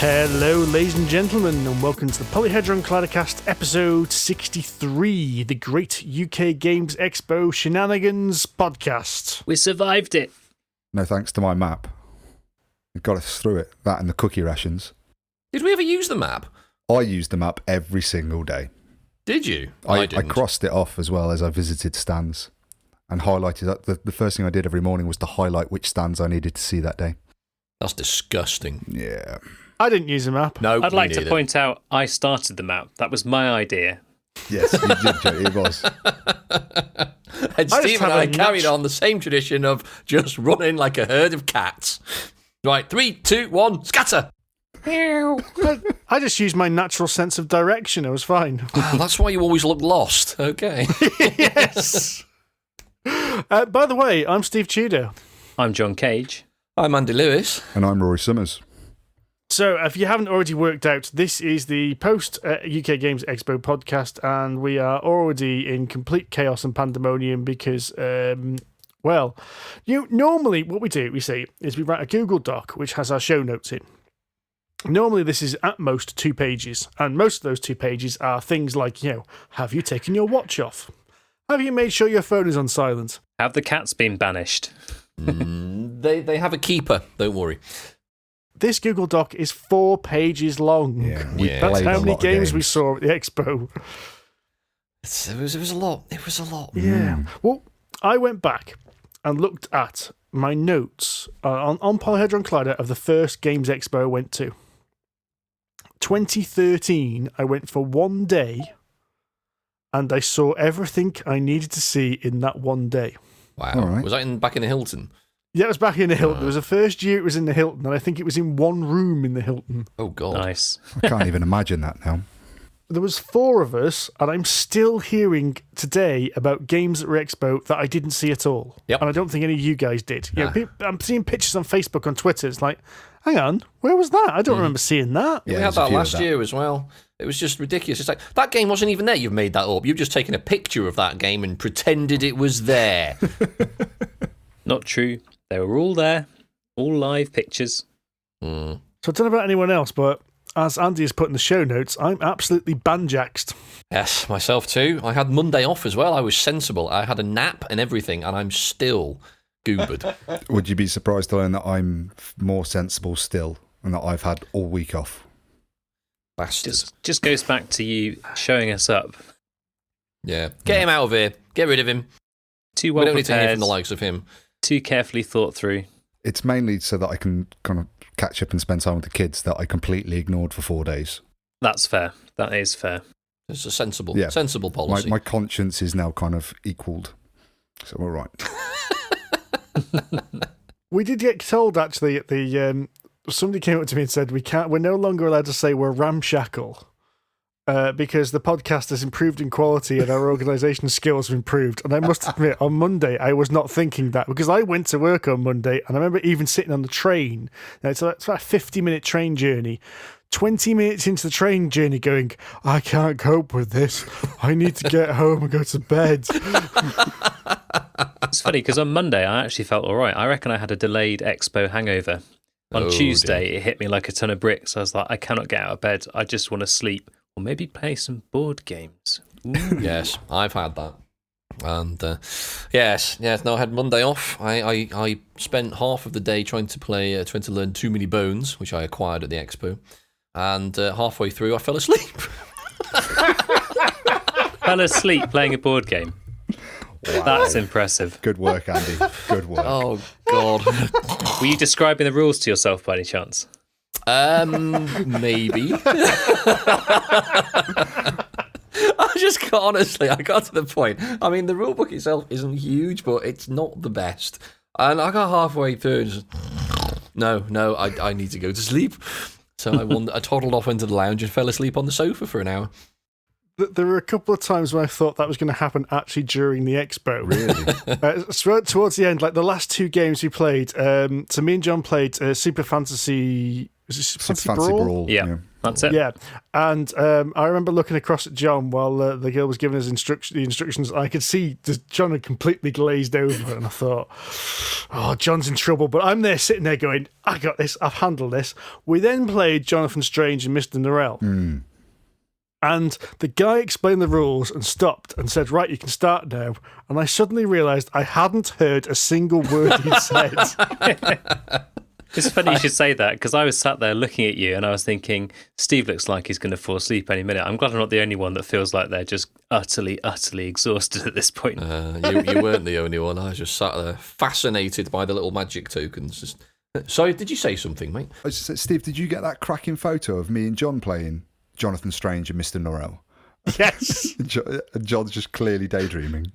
Hello, ladies and gentlemen, and welcome to the Polyhedron Claddercast episode 63, the Great UK Games Expo Shenanigans podcast. We survived it. No thanks to my map. It got us through it, that and the cookie rations. Did we ever use the map? I used the map every single day. Did you? I didn't. crossed it off as well as I visited stands and highlighted. The first thing I did every morning was to highlight which stands I needed to see that day. That's disgusting. Yeah. I didn't use a map. No, I'd like to point out I started the map. That was my idea. Yes, you did, Joe. It was. And Steve and I carried on the same tradition of just running like a herd of cats. Right, 3, 2, 1, scatter! I just used my natural sense of direction. It was fine. Wow, that's why you always look lost. Okay. Yes. By the way, I'm Steve Tudor. I'm John Cage. I'm Andy Lewis. And I'm Rory Summers. So, if you haven't already worked out, this is the post-UK Games Expo podcast, and we are already in complete chaos and pandemonium because, normally what we do, we write a Google Doc which has our show notes in. Normally this is at most 2 pages, and most of those 2 pages are things like, have you taken your watch off? Have you made sure your phone is on silent? Have the cats been banished? They have a keeper, don't worry. This Google Doc is 4 pages long. Yeah, That's how many games we saw at the expo. It was a lot. It was a lot. Yeah. Well, I went back and looked at my notes on Polyhedron Collider of the first Games Expo I went to. 2013, I went for 1 day, and I saw everything I needed to see in that 1 day. Wow. Right. Was that back in the Hilton? Yeah, it was back in the Hilton. It was the first year it was in the Hilton, and I think it was in one room in the Hilton. Oh, God. Nice. I can't even imagine that now. There was 4 of us, and I'm still hearing today about games at Expo that I didn't see at all. Yep. And I don't think any of you guys did. I'm seeing pictures on Facebook, on Twitter. It's like, hang on, where was that? I don't remember seeing that. Yeah, we there's had a that few of last year as well. It was just ridiculous. It's like, that game wasn't even there. You've made that up. You've just taken a picture of that game and pretended it was there. Not true. They were all there. All live pictures. So I don't know about anyone else, but as Andy has put in the show notes, I'm absolutely banjaxed. Yes, myself too. I had Monday off as well. I was sensible. I had a nap and everything, and I'm still goobered. Would you be surprised to learn that I'm more sensible still and that I've had all week off? Bastard. Just goes back to you showing us up. Yeah. Get him out of here. Get rid of him. Too well We don't need to hear prepared. from the likes of him. Too carefully thought through. It's mainly so that I can kind of catch up and spend time with the kids that I completely ignored for 4 days. That's fair. That is fair. It's a sensible policy. My conscience is now kind of equalled. So we're right. We did get told, actually, at the somebody came up to me and said, we're no longer allowed to say we're ramshackle. Because the podcast has improved in quality and our organisation skills have improved. And I must admit, on Monday, I was not thinking that because I went to work on Monday and I remember even sitting on the train. Now, it's about a 50-minute train journey. 20 minutes into the train journey going, I can't cope with this. I need to get home and go to bed. It's funny because on Monday I actually felt all right. I reckon I had a delayed expo hangover. On Tuesday, it hit me like a ton of bricks. I was like, I cannot get out of bed. I just want to sleep. Or maybe play some board games. Yes, I've had that. And I had Monday off. I spent half of the day trying to learn Too Many Bones, which I acquired at the expo. And halfway through, I fell asleep. Fell asleep playing a board game. Wow. That's impressive. Good work, Andy. Good work. Oh, God. Were you describing the rules to yourself by any chance? Maybe. I got to the point. I mean, the rule book itself isn't huge, but it's not the best. And I got halfway through and just, no, I need to go to sleep. So I toddled off into the lounge and fell asleep on the sofa for an hour. There were a couple of times when I thought that was going to happen actually during the expo. Really? Towards the end, like the last 2 games we played, so me and John played Super Fantasy... Was it Fantasy Brawl? Yeah. That's it. Yeah, and I remember looking across at John while the girl was giving us the instructions. I could see John had completely glazed over, and I thought, "Oh, John's in trouble." But I'm there sitting there going, "I got this. I've handled this." We then played Jonathan Strange and Mr. Norrel, and the guy explained the rules and stopped and said, "Right, you can start now." And I suddenly realised I hadn't heard a single word he said. It's funny you should say that, because I was sat there looking at you and I was thinking, Steve looks like he's going to fall asleep any minute. I'm glad I'm not the only one that feels like they're just utterly exhausted at this point. You weren't the only one. I was just sat there fascinated by the little magic tokens. Sorry, did you say something, mate? Steve, did you get that cracking photo of me and John playing Jonathan Strange and Mr. Norrel? Yes. John's just clearly daydreaming.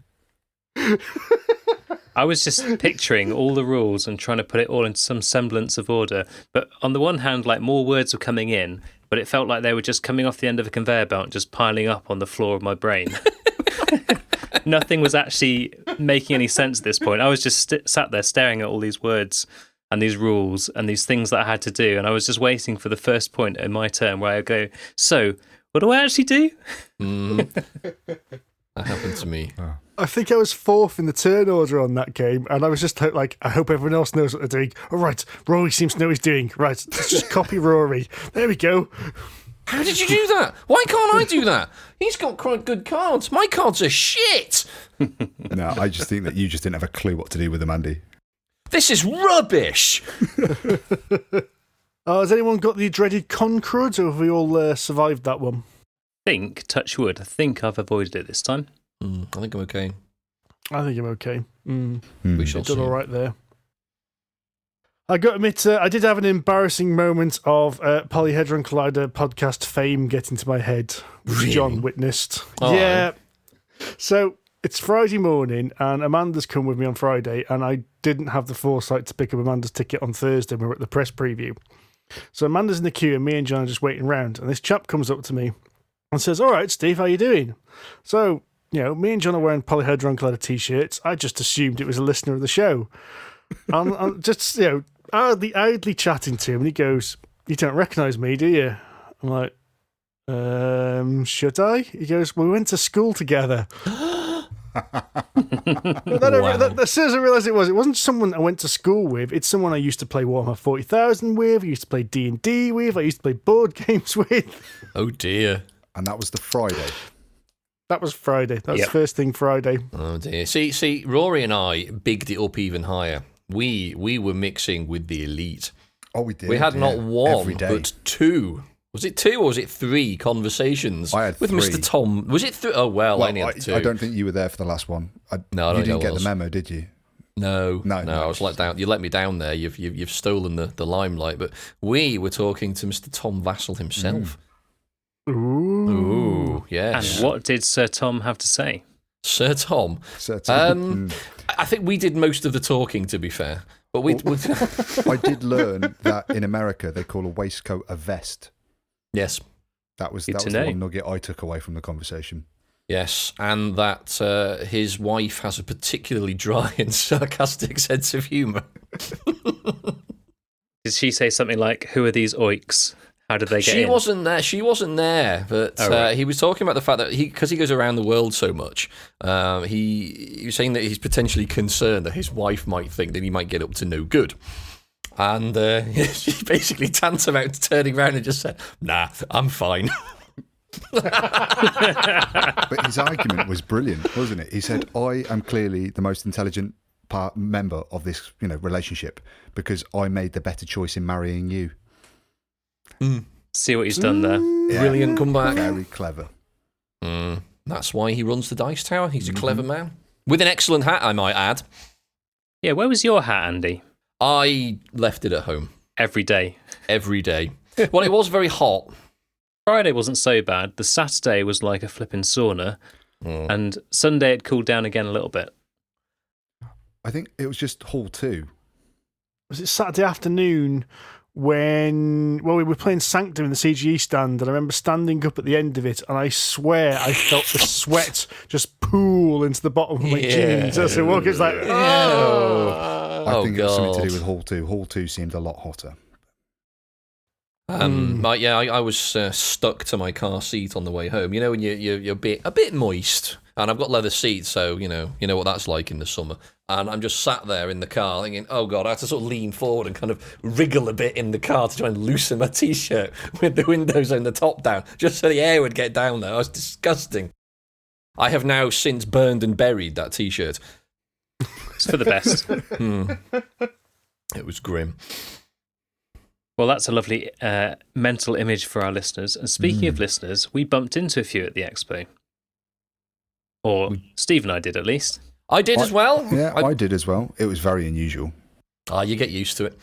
I was just picturing all the rules and trying to put it all into some semblance of order. But on the one hand, like, more words were coming in, but it felt like they were just coming off the end of a conveyor belt, just piling up on the floor of my brain. Nothing was actually making any sense at this point. I was just sat there staring at all these words and these rules and these things that I had to do. And I was just waiting for the first point in my turn where I go, so what do I actually do? That happened to me. I think I was fourth in the turn order on that game, and I was just like, I hope everyone else knows what they're doing. All right, Rory seems to know what he's doing. Right, let's just copy Rory. There we go. How did you do that? Why can't I do that? He's got quite good cards. My cards are shit. No, I just think that you just didn't have a clue what to do with them, Andy. This is rubbish. Has anyone got the dreaded Concrud, or have we all survived that one? Touch wood, I think I've avoided it this time. I think I'm okay. I think I'm okay. We shall see. Done all right there. I got to admit, I did have an embarrassing moment of Polyhedron Collider podcast fame get into my head, which Really? John witnessed. Oh. Yeah. So it's Friday morning, and Amanda's come with me on Friday, and I didn't have the foresight to pick up Amanda's ticket on Thursday when we were at the press preview. So Amanda's in the queue, and me and John are just waiting around, and this chap comes up to me and says, "All right, Steve, how you doing?" So, me and John are wearing Polyhedron Collider t-shirts. I just assumed it was a listener of the show. And I'm just, idly chatting to him, and he goes, "You don't recognise me, do you?" I'm like, should I? He goes, "Well, we went to school together." As soon as I realised it wasn't someone I went to school with. It's someone I used to play Warhammer 40,000 with. I used to play D&D with. I used to play board games with. Oh dear. And that was the Friday. That was Friday. That was the first thing Friday. Oh dear. See, Rory and I bigged it up even higher. We were mixing with the elite. Oh, we did. We had not one, every day. but two. Was it two or was it three conversations I had with three. Mr. Tom? Was it three? Oh, well, I only had two. I don't think you were there for the last one. No, I don't you didn't think I get was. the memo, did you? No, No. I was let down. You let me down there. You've stolen the limelight. But we were talking to Mr. Tom Vassell himself. Ooh, yes. And what did Sir Tom have to say? Sir Tom. I think we did most of the talking, to be fair. But we I did learn that in America they call a waistcoat a vest. Yes. That was the one nugget I took away from the conversation. Yes, and that his wife has a particularly dry and sarcastic sense of humour. Did she say something like, "Who are these oiks? How did they get in?" She wasn't there, but right. he was talking about the fact that because he goes around the world so much, he was saying that he's potentially concerned that his wife might think that he might get up to no good. And she basically tantamount to turning around and just said, "Nah, I'm fine." But his argument was brilliant, wasn't it? He said, "I am clearly the most intelligent member of this, relationship because I made the better choice in marrying you." See what he's done there. Yeah. Brilliant comeback. Very clever. That's why he runs the Dice Tower. He's a clever man. With an excellent hat, I might add. Yeah, where was your hat, Andy? I left it at home. Every day. Every day. Well, it was very hot. Friday wasn't so bad. The Saturday was like a flipping sauna. And Sunday it cooled down again a little bit. I think it was just Hall 2. Was it Saturday afternoon when we were playing Sanctum in the CGE stand, and I remember standing up at the end of it, and I swear I felt the sweat just pool into the bottom of my jeans as I walked. It was like, I think it was something to God. do with Hall 2. Hall 2 seemed a lot hotter. I was stuck to my car seat on the way home. You know, when you're a bit moist, and I've got leather seats, so you know what that's like in the summer. And I'm just sat there in the car thinking, oh God, I have to sort of lean forward and kind of wriggle a bit in the car to try and loosen my T-shirt with the windows and the top down, just so the air would get down there. It was disgusting. I have now since burned and buried that T-shirt. It's for the best. It was grim. Well, that's a lovely mental image for our listeners. And speaking of listeners, we bumped into a few at the expo. Or Steve and I did, at least. I did as well. Yeah, I did as well. It was very unusual. You get used to it.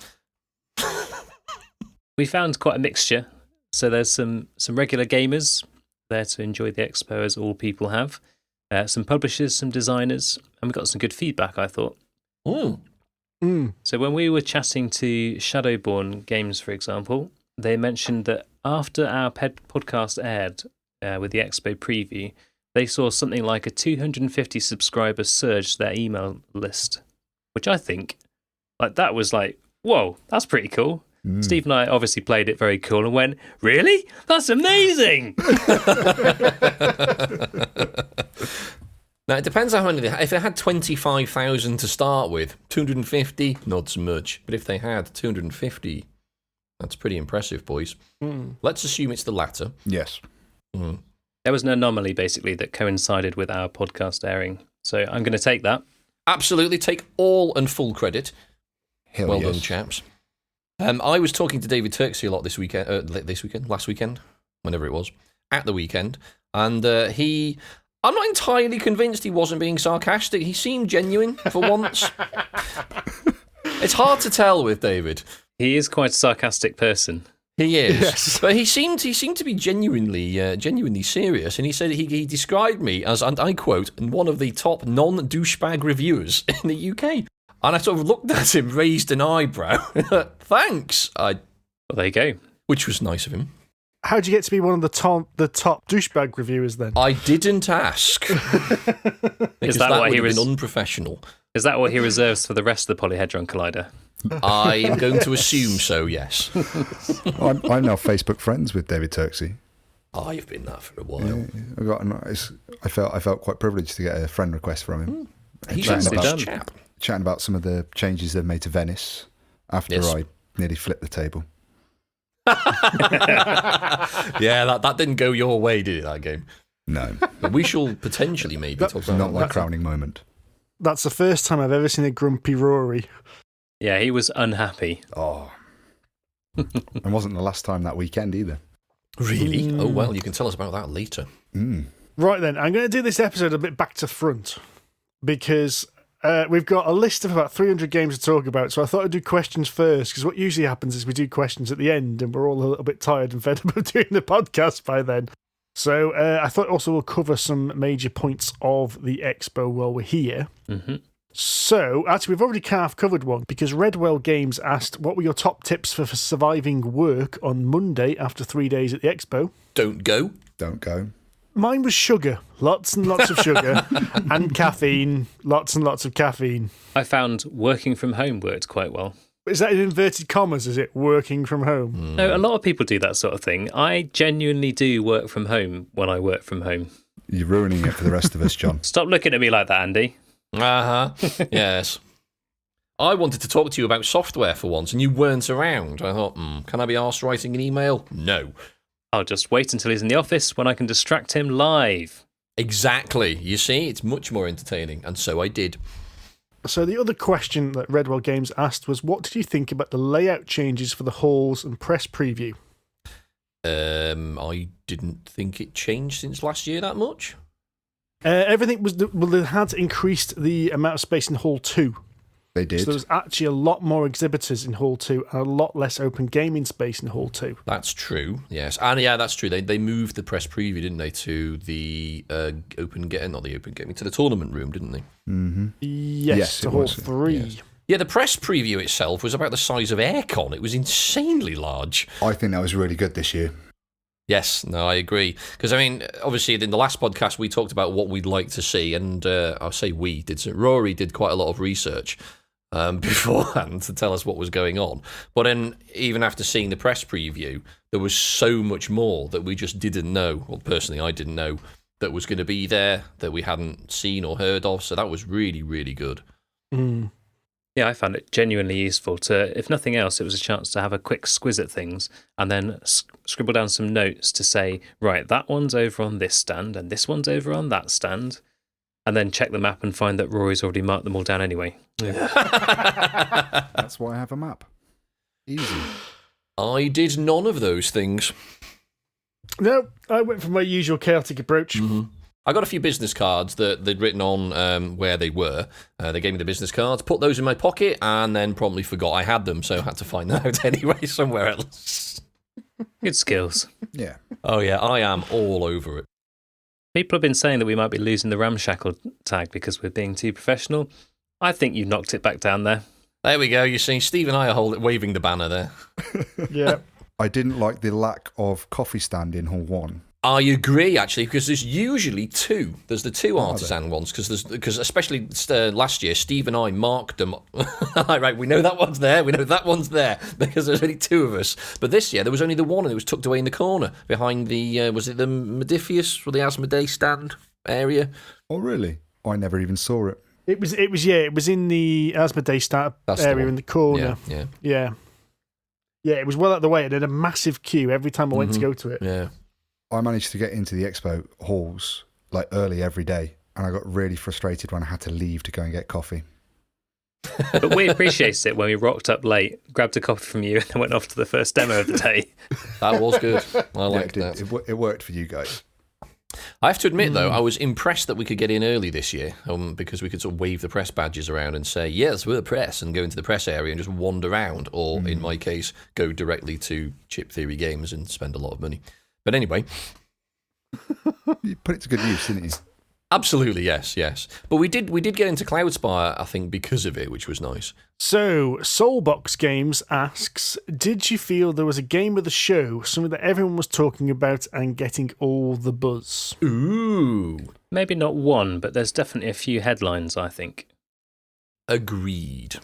We found quite a mixture. So there's some regular gamers there to enjoy the expo, as all people have. Some publishers, some designers, and we got some good feedback, I thought. So when we were chatting to Shadowborn Games, for example, they mentioned that after our podcast aired with the Expo preview, they saw something like a 250 subscriber surge to their email list, which I think, that was whoa, that's pretty cool. Steve and I obviously played it very cool and went, really? That's amazing! Now, it depends how many they had. If they had 25,000 to start with, 250, not so much. But if they had 250, that's pretty impressive, boys. Let's assume it's the latter. Yes. There was an anomaly, basically, that coincided with our podcast airing. So I'm going to take that. Absolutely. Take all and full credit. Well done, chaps. I was talking to David Turksey a lot last weekend, whenever it was, at the weekend. And I'm not entirely convinced he wasn't being sarcastic. He seemed genuine for once. It's hard to tell with David. He is quite a sarcastic person. He is, yes. But he seemed to be genuinely serious. And he said he described me as, and I quote, one of the top non-douchebag reviewers in the UK. And I sort of looked at him, raised an eyebrow. Thanks. Well, there you go. Which was nice of him. How'd you get to be one of the top douchebag reviewers then? I didn't ask. Is that what he was unprofessional? Is that what he reserves for the rest of the Polyhedron Collider? I am going to assume so, yes. I'm now Facebook friends with David Turksey. I've been that for a while. Yeah, I felt quite privileged to get a friend request from him. He's a nice chap. Chatting about some of the changes they've made to Venice after I nearly flipped the table. Yeah, that didn't go your way, did it, that game? No. But we shall potentially maybe talk about not my crowning moment. That's the first time I've ever seen a grumpy Rory. Yeah, he was unhappy. Oh. And wasn't the last time that weekend either. Really? Oh, well, you can tell us about that later. Right then, I'm going to do this episode a bit back to front because we've got a list of about 300 games to talk about, so I thought I'd do questions first, because what usually happens is we do questions at the end, and we're all a little bit tired and fed up of doing the podcast by then. So I thought also we'll cover some major points of the expo while we're here. So, actually, we've already covered one, because Redwell Games asked, what were your top tips for surviving work on Monday after 3 days at the expo? Don't go. Mine was sugar. Lots and lots of sugar. And caffeine. Lots and lots of caffeine. I found working from home worked quite well. Is that in inverted commas, is it? Working from home? No, a lot of people do that sort of thing. I genuinely do work from home when I work from home. You're ruining it for the rest of us, John. Stop looking at me like that, Andy. Yes. I wanted to talk to you about software for once, and you weren't around. I thought, can I be arsed writing an email? No. I'll just wait until he's in the office when I can distract him live. Exactly. You see, it's much more entertaining, and so I did. So the other question that Redwell Games asked was, what did you think about the layout changes for the halls and press preview? I didn't think it changed since last year that much. Everything was... they had increased the amount of space in Hall 2. They did. So there was actually a lot more exhibitors in Hall 2 and a lot less open gaming space in Hall 2. That's true, yes. And yeah, that's true. They moved the press preview, didn't they, to the to the tournament room, didn't they? Mm-hmm. Yes, to Hall 3. Yes. Yeah, the press preview itself was about the size of aircon. It was insanely large. I think that was really good this year. Yes, no, I agree. Because, I mean, obviously, in the last podcast, we talked about what we'd like to see, and I'll say we did. So Rory did quite a lot of research. beforehand to tell us what was going on. But then, even after seeing the press preview, there was so much more that we just didn't know. Well, personally, I didn't know that was going to be there, that we hadn't seen or heard of. So that was really, really good. Mm. Yeah, I found it genuinely useful to, if nothing else, it was a chance to have a quick squiz at things and then scribble down some notes to say, right, that one's over on this stand and this one's over on that stand, and then check the map and find that Rory's already marked them all down anyway. Yeah. That's why I have a map. Easy. I did none of those things. No, I went for my usual chaotic approach. Mm-hmm. I got a few business cards that they'd written on where they were. They gave me the business cards, put those in my pocket, and then promptly forgot I had them, so I had to find them out anyway somewhere else. Good skills. Yeah. Oh, yeah, I am all over it. People have been saying that we might be losing the ramshackle tag because we're being too professional. I think you knocked it back down there. There we go. You see, Steve and I are waving the banner there. Yeah. I didn't like the lack of coffee stand in Hall 1. I agree, actually, because there's usually two. There's the two artisan ones, because especially last year, Steve and I marked them. Right, we know that one's there, we know that one's there, because there's only two of us. But this year, there was only the one, and it was tucked away in the corner behind the, was it the Modifius or the Asmodee stand area? Oh, really? I never even saw it. It was in the Asmodee start area in the corner. Yeah. It was well out of the way. It had a massive queue every time I went to go to it. Yeah. I managed to get into the expo halls like early every day, and I got really frustrated when I had to leave to go and get coffee. But we appreciated it when we rocked up late, grabbed a coffee from you, and then went off to the first demo of the day. That was good. I liked that. It worked for you guys. I have to admit, though, I was impressed that we could get in early this year because we could sort of wave the press badges around and say, yes, we're the press, and go into the press area and just wander around, or in my case, go directly to Chip Theory Games and spend a lot of money. But anyway. You put it to good use, didn't you? Absolutely, yes. But we did get into Cloudspire, I think, because of it, which was nice. So, Soulbox Games asks, did you feel there was a game of the show, something that everyone was talking about and getting all the buzz? Ooh. Maybe not one, but there's definitely a few headlines, I think. Agreed.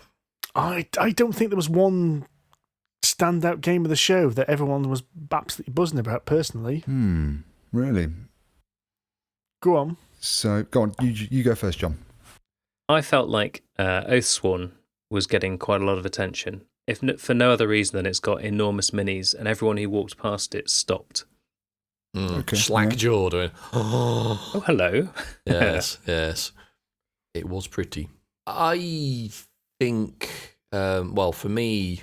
I don't think there was one standout game of the show that everyone was absolutely buzzing about, personally. Really? Go on. So, go on. You go first, John. I felt like Oathsworn was getting quite a lot of attention, if for no other reason than it's got enormous minis, and everyone who walked past it stopped. Okay, Slack-jawed. Oh, hello. Yes. It was pretty. I think, for me,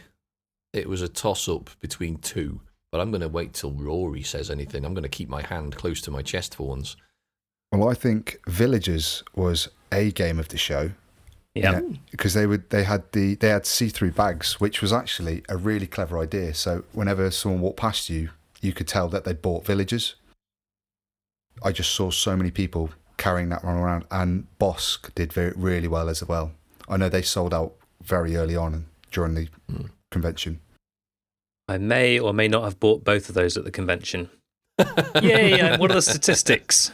it was a toss-up between two, but I'm going to wait till Rory says anything. I'm going to keep my hand close to my chest for once. Well, I think Villagers was a game of the show. Yeah, because they had see-through bags, which was actually a really clever idea. So whenever someone walked past you, you could tell that they'd bought Villagers. I just saw so many people carrying that one around, and Bosk did really well as well. I know they sold out very early on during the convention. I may or may not have bought both of those at the convention. Yay! What are the statistics?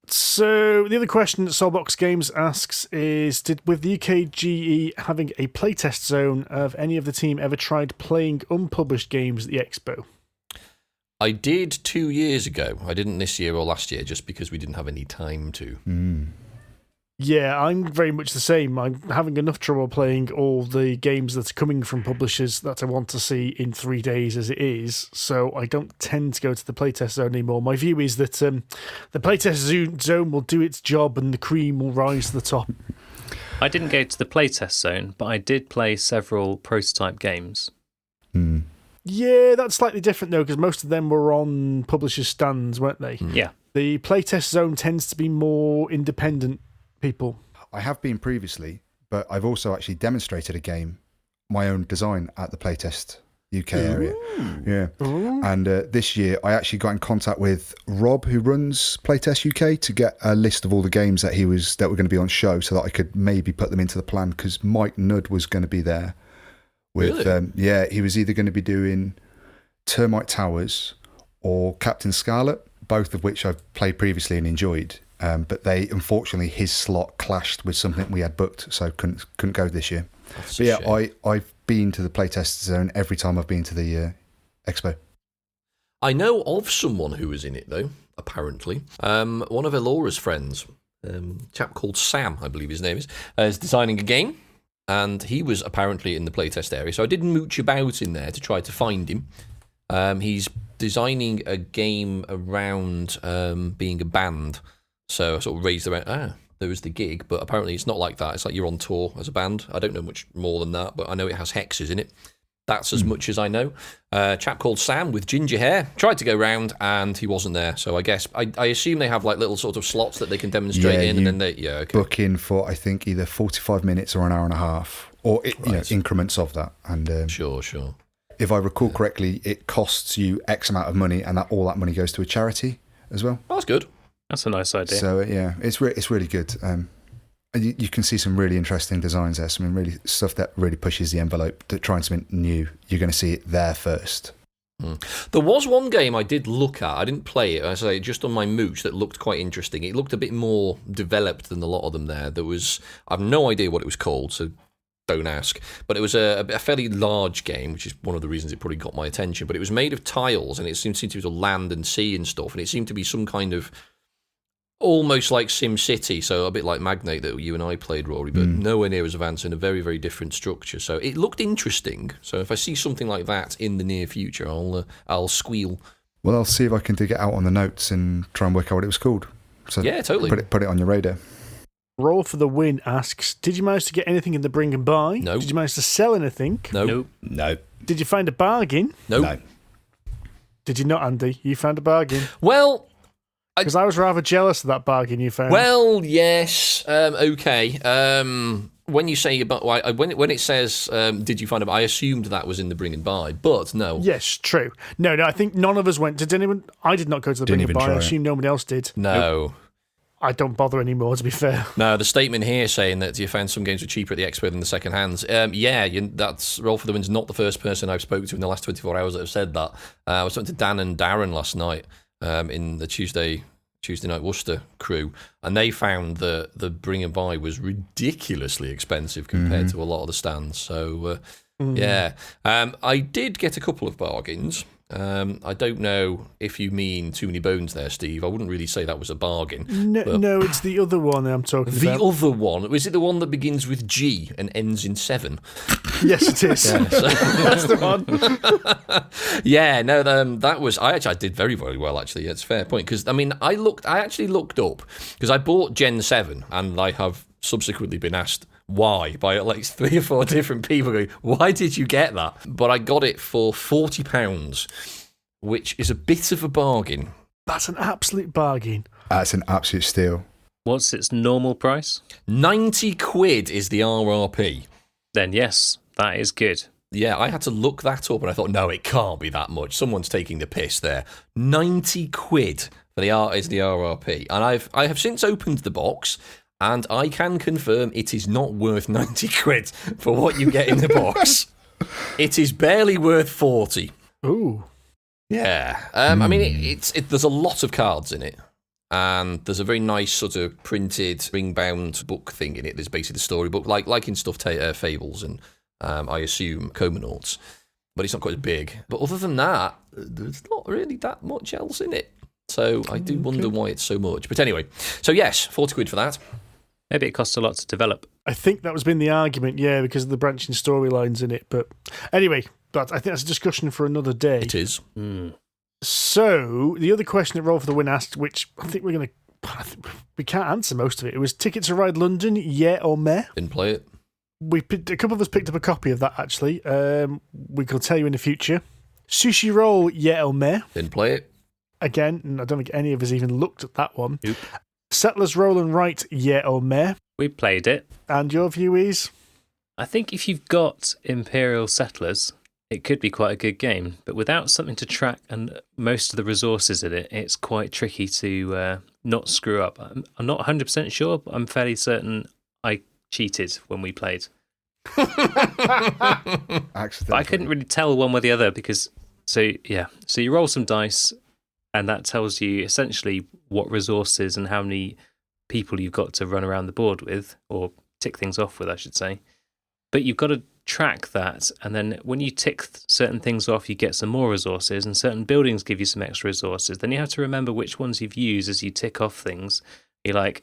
So the other question that Soulbox Games asks is, with the UK GE having a playtest zone, have any of the team ever tried playing unpublished games at the expo? I did 2 years ago. I didn't this year or last year, just because we didn't have any time to. Yeah, I'm very much the same. I'm having enough trouble playing all the games that are coming from publishers that I want to see in 3 days as it is, so I don't tend to go to the playtest zone anymore. My view is that the playtest zone will do its job and the cream will rise to the top. I didn't go to the playtest zone, but I did play several prototype games. Yeah, that's slightly different though, because most of them were on publishers' stands, weren't they? Yeah. The playtest zone tends to be more independent people. I have been previously, but I've also actually demonstrated a game, my own design, at the playtest UK area. Yeah. And this year I actually got in contact with Rob, who runs Playtest UK, to get a list of all the games that were going to be on show, so that I could maybe put them into the plan, because Mike Nudd was going to be there with really? He was either going to be doing Termite Towers or Captain Scarlet, both of which I've played previously and enjoyed. but unfortunately his slot clashed with something we had booked, so couldn't go this year. That's But a yeah, shame. I've been to the playtest zone every time I've been to the expo. I know of someone who was in it, though, apparently. One of Elora's friends, a chap called Sam, I believe his name is designing a game. And he was apparently in the playtest area. So I did mooch about in there to try to find him. He's designing a game around being a band. So I sort of raised around, there was the gig. But apparently it's not like that. It's like you're on tour as a band. I don't know much more than that, but I know it has hexes in it. That's as much as I know. Chap called Sam with ginger hair tried to go round and he wasn't there. So I guess I assume they have like little sort of slots that they can demonstrate in, and then they okay. Book in for I think either 45 minutes or an hour and a half, or increments of that. And Sure. if I recall correctly, it costs you X amount of money, and all that money goes to a charity as well. Oh, that's good. That's a nice idea. So yeah, it's really good. And you can see some really interesting designs there. Some really stuff that really pushes the envelope. Trying something new, you're going to see it there first. There was one game I did look at. I didn't play it. I say just on my mooch that looked quite interesting. It looked a bit more developed than a lot of them there. I have no idea what it was called, so don't ask. But it was a fairly large game, which is one of the reasons it probably got my attention. But it was made of tiles, and it seemed to be land and sea and stuff. And it seemed to be some kind of almost like Sim City, so a bit like Magnate that you and I played, Rory, but nowhere near as advanced, in a very, very different structure. So it looked interesting. So if I see something like that in the near future, I'll squeal. Well, I'll see if I can dig it out on the notes and try and work out what it was called. So yeah, totally. Put it on your radar. Roll for the Win asks, did you manage to get anything in the bring and buy? No. Did you manage to sell anything? No. No. Did you find a bargain? No. Did you not, Andy? You found a bargain? Well, because I was rather jealous of that bargain you found. Well, yes. Okay. When you say about when it says, "Did you find it?" I assumed that was in the bring and buy, but no. Yes, true. No. I think none of us went. Did anyone? I did not go to the bring and buy. I assume nobody else did. No. Nope. I don't bother anymore, to be fair. No, the statement here saying that you found some games were cheaper at the expo than the second hands. That's Roll for the Win's not the first person I've spoken to in the last 24 hours that have said that. I was talking to Dan and Darren last night. In the Tuesday Night Worcester crew, and they found that the bring and buy was ridiculously expensive compared to a lot of the stands. So, I did get a couple of bargains. I don't know if you mean too many bones there, Steve. I wouldn't really say that was a bargain. No, it's the other one I'm talking about. The other one? Was it the one that begins with G and ends in 7? Yes, it is. Yeah, so. That's the one. Yeah, no, that was... I did very, very well, actually. It's a fair point. Because, I actually looked up, because I bought Gen 7, and I have subsequently been asked why by at least 3 or 4 different people going, why did you get that? But I got it for £40, which is a bit of a bargain. That's an absolute bargain. That's an absolute steal. What's its normal price? 90 quid is the RRP. Then yes, that is good. Yeah, I had to look that up and I thought, no, it can't be that much. Someone's taking the piss there. 90 quid for is the RRP. And I have since opened the box, and I can confirm it is not worth 90 quid for what you get in the box. It is barely worth 40. Ooh. Yeah. There's a lot of cards in it. And there's a very nice sort of printed ring-bound book thing in it. There's basically the storybook, like in Stuffed Fables and I assume Comanauts. But it's not quite as big. But other than that, there's not really that much else in it. So I do wonder why it's so much. But anyway, so yes, 40 quid for that. Maybe it costs a lot to develop. I think that was been the argument, because of the branching storylines in it. But anyway, I think that's a discussion for another day. It is. So, the other question that Roll for the Win asked, which I think we can't answer most of it. It was Ticket to Ride London, yeah or meh? Didn't play it. A couple of us picked up a copy of that, actually. We can tell you in the future. Sushi Roll, yeah or meh? Didn't play it. Again, I don't think any of us even looked at that one. Nope. Settlers Roll and Write, yeah or meh? We played it. And your view is? I think if you've got Imperial Settlers, it could be quite a good game. But without something to track and most of the resources in it, it's quite tricky to not screw up. I'm not 100% sure, but I'm fairly certain I cheated when we played. But I couldn't really tell one way or the other because... So you roll some dice... And that tells you essentially what resources and how many people you've got to run around the board with, or tick things off with, I should say. But you've got to track that, and then when you tick certain things off, you get some more resources, and certain buildings give you some extra resources. Then you have to remember which ones you've used as you tick off things. You're like,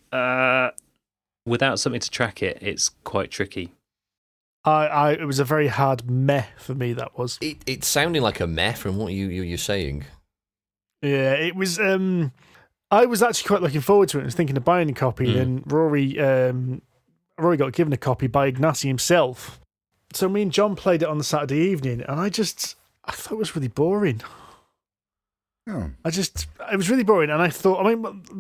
without something to track it, it's quite tricky. It was a very hard meh for me, that was. It's sounding like a meh from what you're saying. Yeah, it was. I was actually quite looking forward to it. I was thinking of buying a copy, and Rory got given a copy by Ignacy himself. So me and John played it on the Saturday evening, and I thought it was really boring. Oh. It was really boring, and I thought,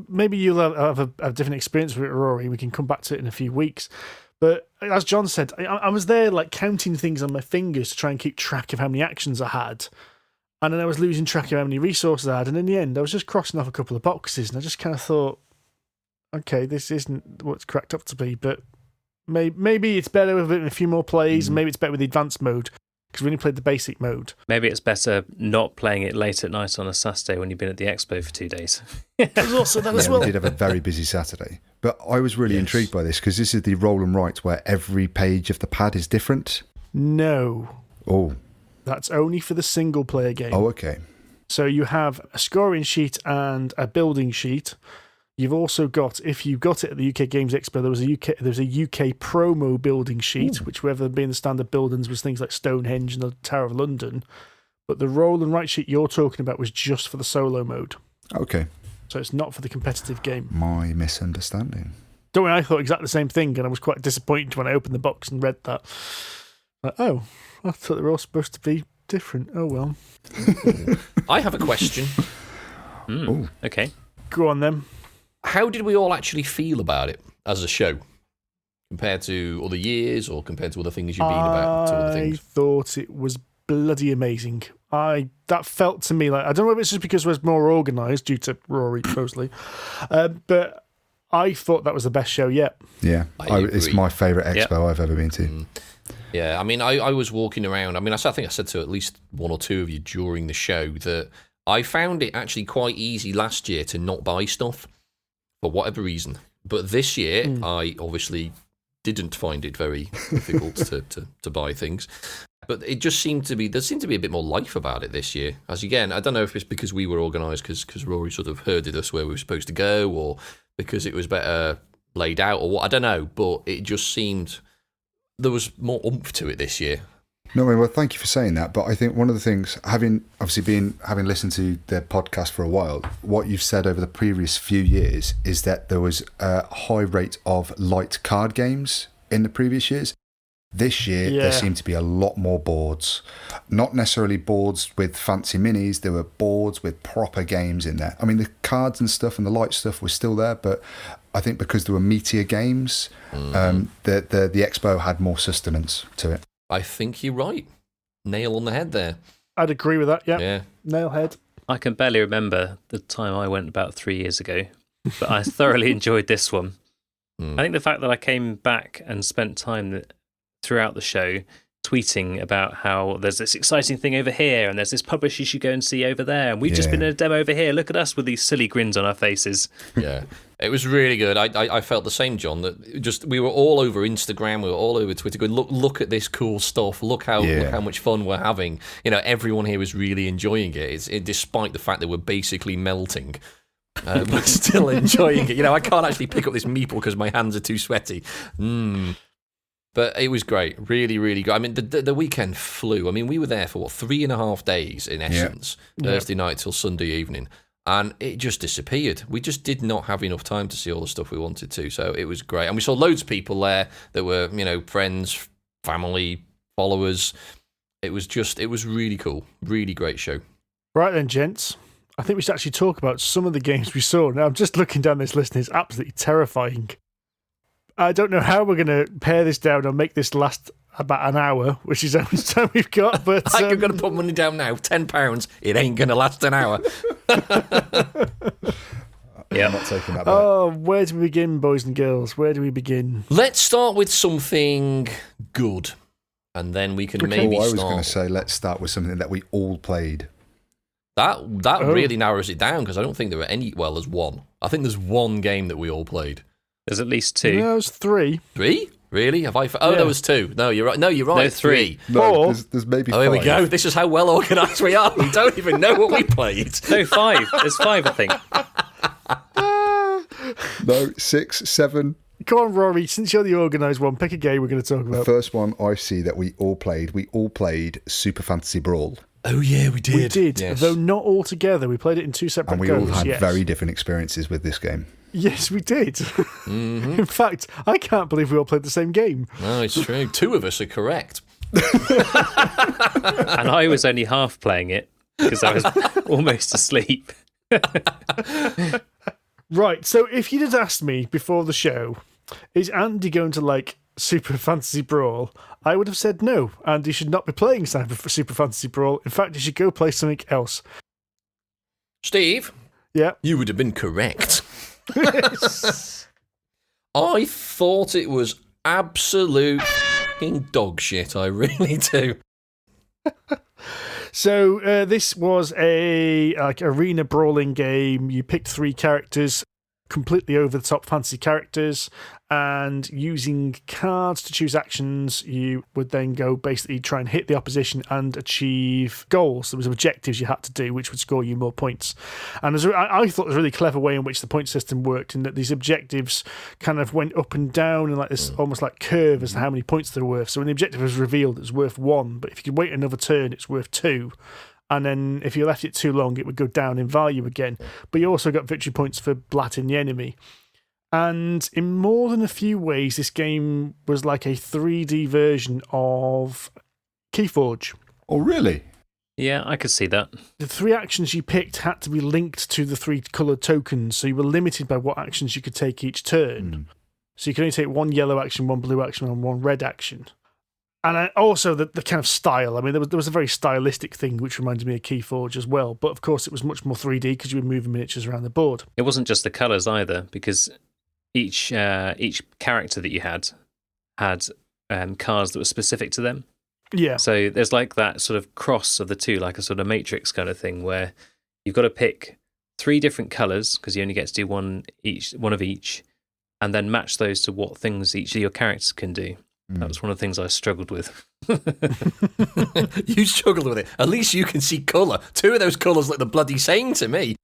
maybe you'll have a different experience with it, Rory. We can come back to it in a few weeks. But as John said, I was there like counting things on my fingers to try and keep track of how many actions I had. And then I was losing track of how many resources I had. And in the end, I was just crossing off a couple of boxes, and I just kind of thought, okay, this isn't what it's cracked up to be, but maybe it's better with a few more plays, and maybe it's better with the advanced mode, because we only played the basic mode. Maybe it's better not playing it late at night on a Saturday when you've been at the expo for 2 days. There's also that as well. We did have a very busy Saturday. But I was really intrigued by this, because this is the roll and write where every page of the pad is different. No. Oh. That's only for the single player game. Oh, okay. So you have a scoring sheet and a building sheet. You've also got, if you got it at the UK Games Expo, there was a UK promo building sheet, which whether being the standard buildings was things like Stonehenge and the Tower of London. But the roll and write sheet you're talking about was just for the solo mode. Okay. So it's not for the competitive game. My misunderstanding. Don't worry, I thought exactly the same thing, and I was quite disappointed when I opened the box and read that. Like, oh, I thought they were all supposed to be different. Oh, well. I have a question. Okay. Go on, then. How did we all actually feel about it as a show? Compared to other years, or compared to other things you've been about to other things? I thought it was bloody amazing. That felt to me like, I don't know if it's just because it was more organised due to Rory, mostly, but I thought that was the best show yet. Yeah, it's my favourite expo I've ever been to. Yeah, I mean, I was walking around. I mean, I think I said to at least one or two of you during the show that I found it actually quite easy last year to not buy stuff for whatever reason. But this year, I obviously didn't find it very difficult to buy things. But it just seemed to be, there seemed to be a bit more life about it this year. As again, I don't know if it's because we were organised, because Rory sort of herded us where we were supposed to go, or because it was better laid out, or what, I don't know. But it just seemed there was more oomph to it this year. No, well, thank you for saying that. But I think one of the things, having listened to the podcast for a while, what you've said over the previous few years is that there was a high rate of light card games in the previous years. This year, there seemed to be a lot more boards. Not necessarily boards with fancy minis, there were boards with proper games in there. I mean, the cards and stuff and the light stuff was still there, but I think because there were meatier games, the expo had more sustenance to it. I think you're right. Nail on the head there. I'd agree with that, yeah. Nail head. I can barely remember the time I went about 3 years ago, but I thoroughly enjoyed this one. I think the fact that I came back and spent time throughout the show tweeting about how there's this exciting thing over here and there's this publisher you should go and see over there, and we've just been in a demo over here, look at us with these silly grins on our faces. Yeah, it was really good. I felt the same, John, that just we were all over Instagram, we were all over Twitter going, look at this cool stuff, look how much fun we're having. You know, everyone here was really enjoying it. Despite the fact that we're basically melting, we're still enjoying it. You know, I can't actually pick up this meeple because my hands are too sweaty. But it was great, really, really good. I mean, the weekend flew. I mean, we were there for 3.5 days in essence, Thursday night till Sunday evening, and it just disappeared. We just did not have enough time to see all the stuff we wanted to. So it was great, and we saw loads of people there that were, you know, friends, family, followers. It was really cool, really great show. Right then, gents. I think we should actually talk about some of the games we saw. Now, I'm just looking down this list, and it's absolutely terrifying. I don't know how we're going to pare this down and make this last about an hour, which is how much time we've got. But I'm going to put money down now. £10. It ain't going to last an hour. I'm not taking that back. Oh, where do we begin, boys and girls? Where do we begin? Let's start with something good, and then we can maybe I was start. going to say, let's start with something that we all played. That really narrows it down, because I don't think there are any. Well, there's one. I think there's one game that we all played. There's at least 2. No, it's 3. 3? Really? Have I? There was 2. No, you're right. No, you're right. No, 3. No, there's maybe 5. Here we go. This is how well organised we are. We don't even know what we played. No, 5. There's 5, I think. No, 6, 7. Come on, Rory, since you're the organised one, pick a game we're going to talk The about. first one I see that we all played Super Fantasy Brawl. Oh, yeah, we did. We did, Yes. though not all together. We played it in 2 separate And we goes. all had yes. very different experiences with this game. Yes, we did. Mm-hmm. In fact, I can't believe we all played the same game. No, it's true. 2 of us are correct. And I was only half playing it because I was almost asleep. Right, so if you'd have asked me before the show, is Andy going to like Super Fantasy Brawl? I would have said no. Andy should not be playing Super Fantasy Brawl. In fact, he should go play something else. Steve? Yeah. You would have been correct. I thought it was absolute f***ing dog shit. I really do. So this was a arena brawling game. You picked 3 characters, completely over the top fantasy characters, and using cards to choose actions, you would then go basically try and hit the opposition and achieve goals. There was objectives you had to do, which would score you more points. And I thought it was a really clever way in which the point system worked, in that these objectives kind of went up and down in like this almost like curve as to how many points they're worth. So when the objective was revealed, it was worth 1, but if you could wait another turn, it's worth 2. And then if you left it too long, it would go down in value again. But you also got victory points for blatting the enemy. And in more than a few ways, this game was like a 3D version of Keyforge. Oh, really? Yeah, I could see that. The 3 actions you picked had to be linked to the 3 coloured tokens, so you were limited by what actions you could take each turn. So you could only take 1 yellow action, 1 blue action, and 1 red action. And also the kind of style. I mean, there was a very stylistic thing which reminded me of Keyforge as well. But of course, it was much more 3D because you were moving miniatures around the board. It wasn't just the colours either, because each character that you had cards that were specific to them. Yeah. So there's like that sort of cross of the two, like a sort of matrix kind of thing, where you've got to pick 3 different colours because you only get to do one of each, and then match those to what things each of your characters can do. That was one of the things I struggled with. You struggled with it. At least you can see colour. 2 of those colours look the bloody same to me.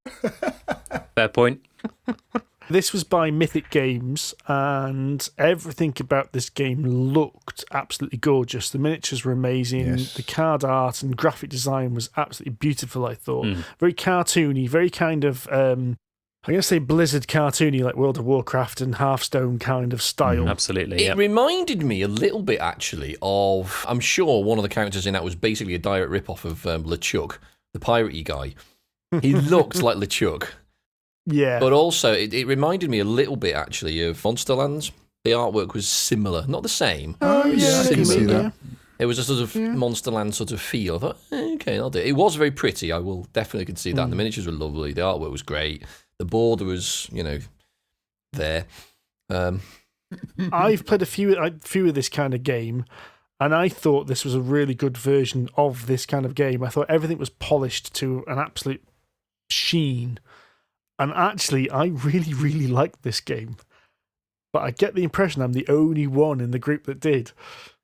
Fair point. This was by Mythic Games, and everything about this game looked absolutely gorgeous. The miniatures were amazing. Yes. The card art and graphic design was absolutely beautiful, I thought. Very cartoony, very kind of, I'm going to say Blizzard cartoony, like World of Warcraft and Hearthstone kind of style. Absolutely, It reminded me a little bit, actually, of... I'm sure one of the characters in that was basically a direct rip-off of LeChuck, the piratey guy. He looked like LeChuck. Yeah. But also, it reminded me a little bit, actually, of Monsterlands. The artwork was similar. Not the same. Oh, yeah, I can see similar. that. It was a sort of Monsterland sort of feel. I thought, okay, I'll do it. It was very pretty. I will definitely concede that. The miniatures were lovely. The artwork was great. The border was, there. I've played a few of this kind of game, and I thought this was a really good version of this kind of game. I thought everything was polished to an absolute sheen. And actually, I really, really liked this game. But I get the impression I'm the only one in the group that did.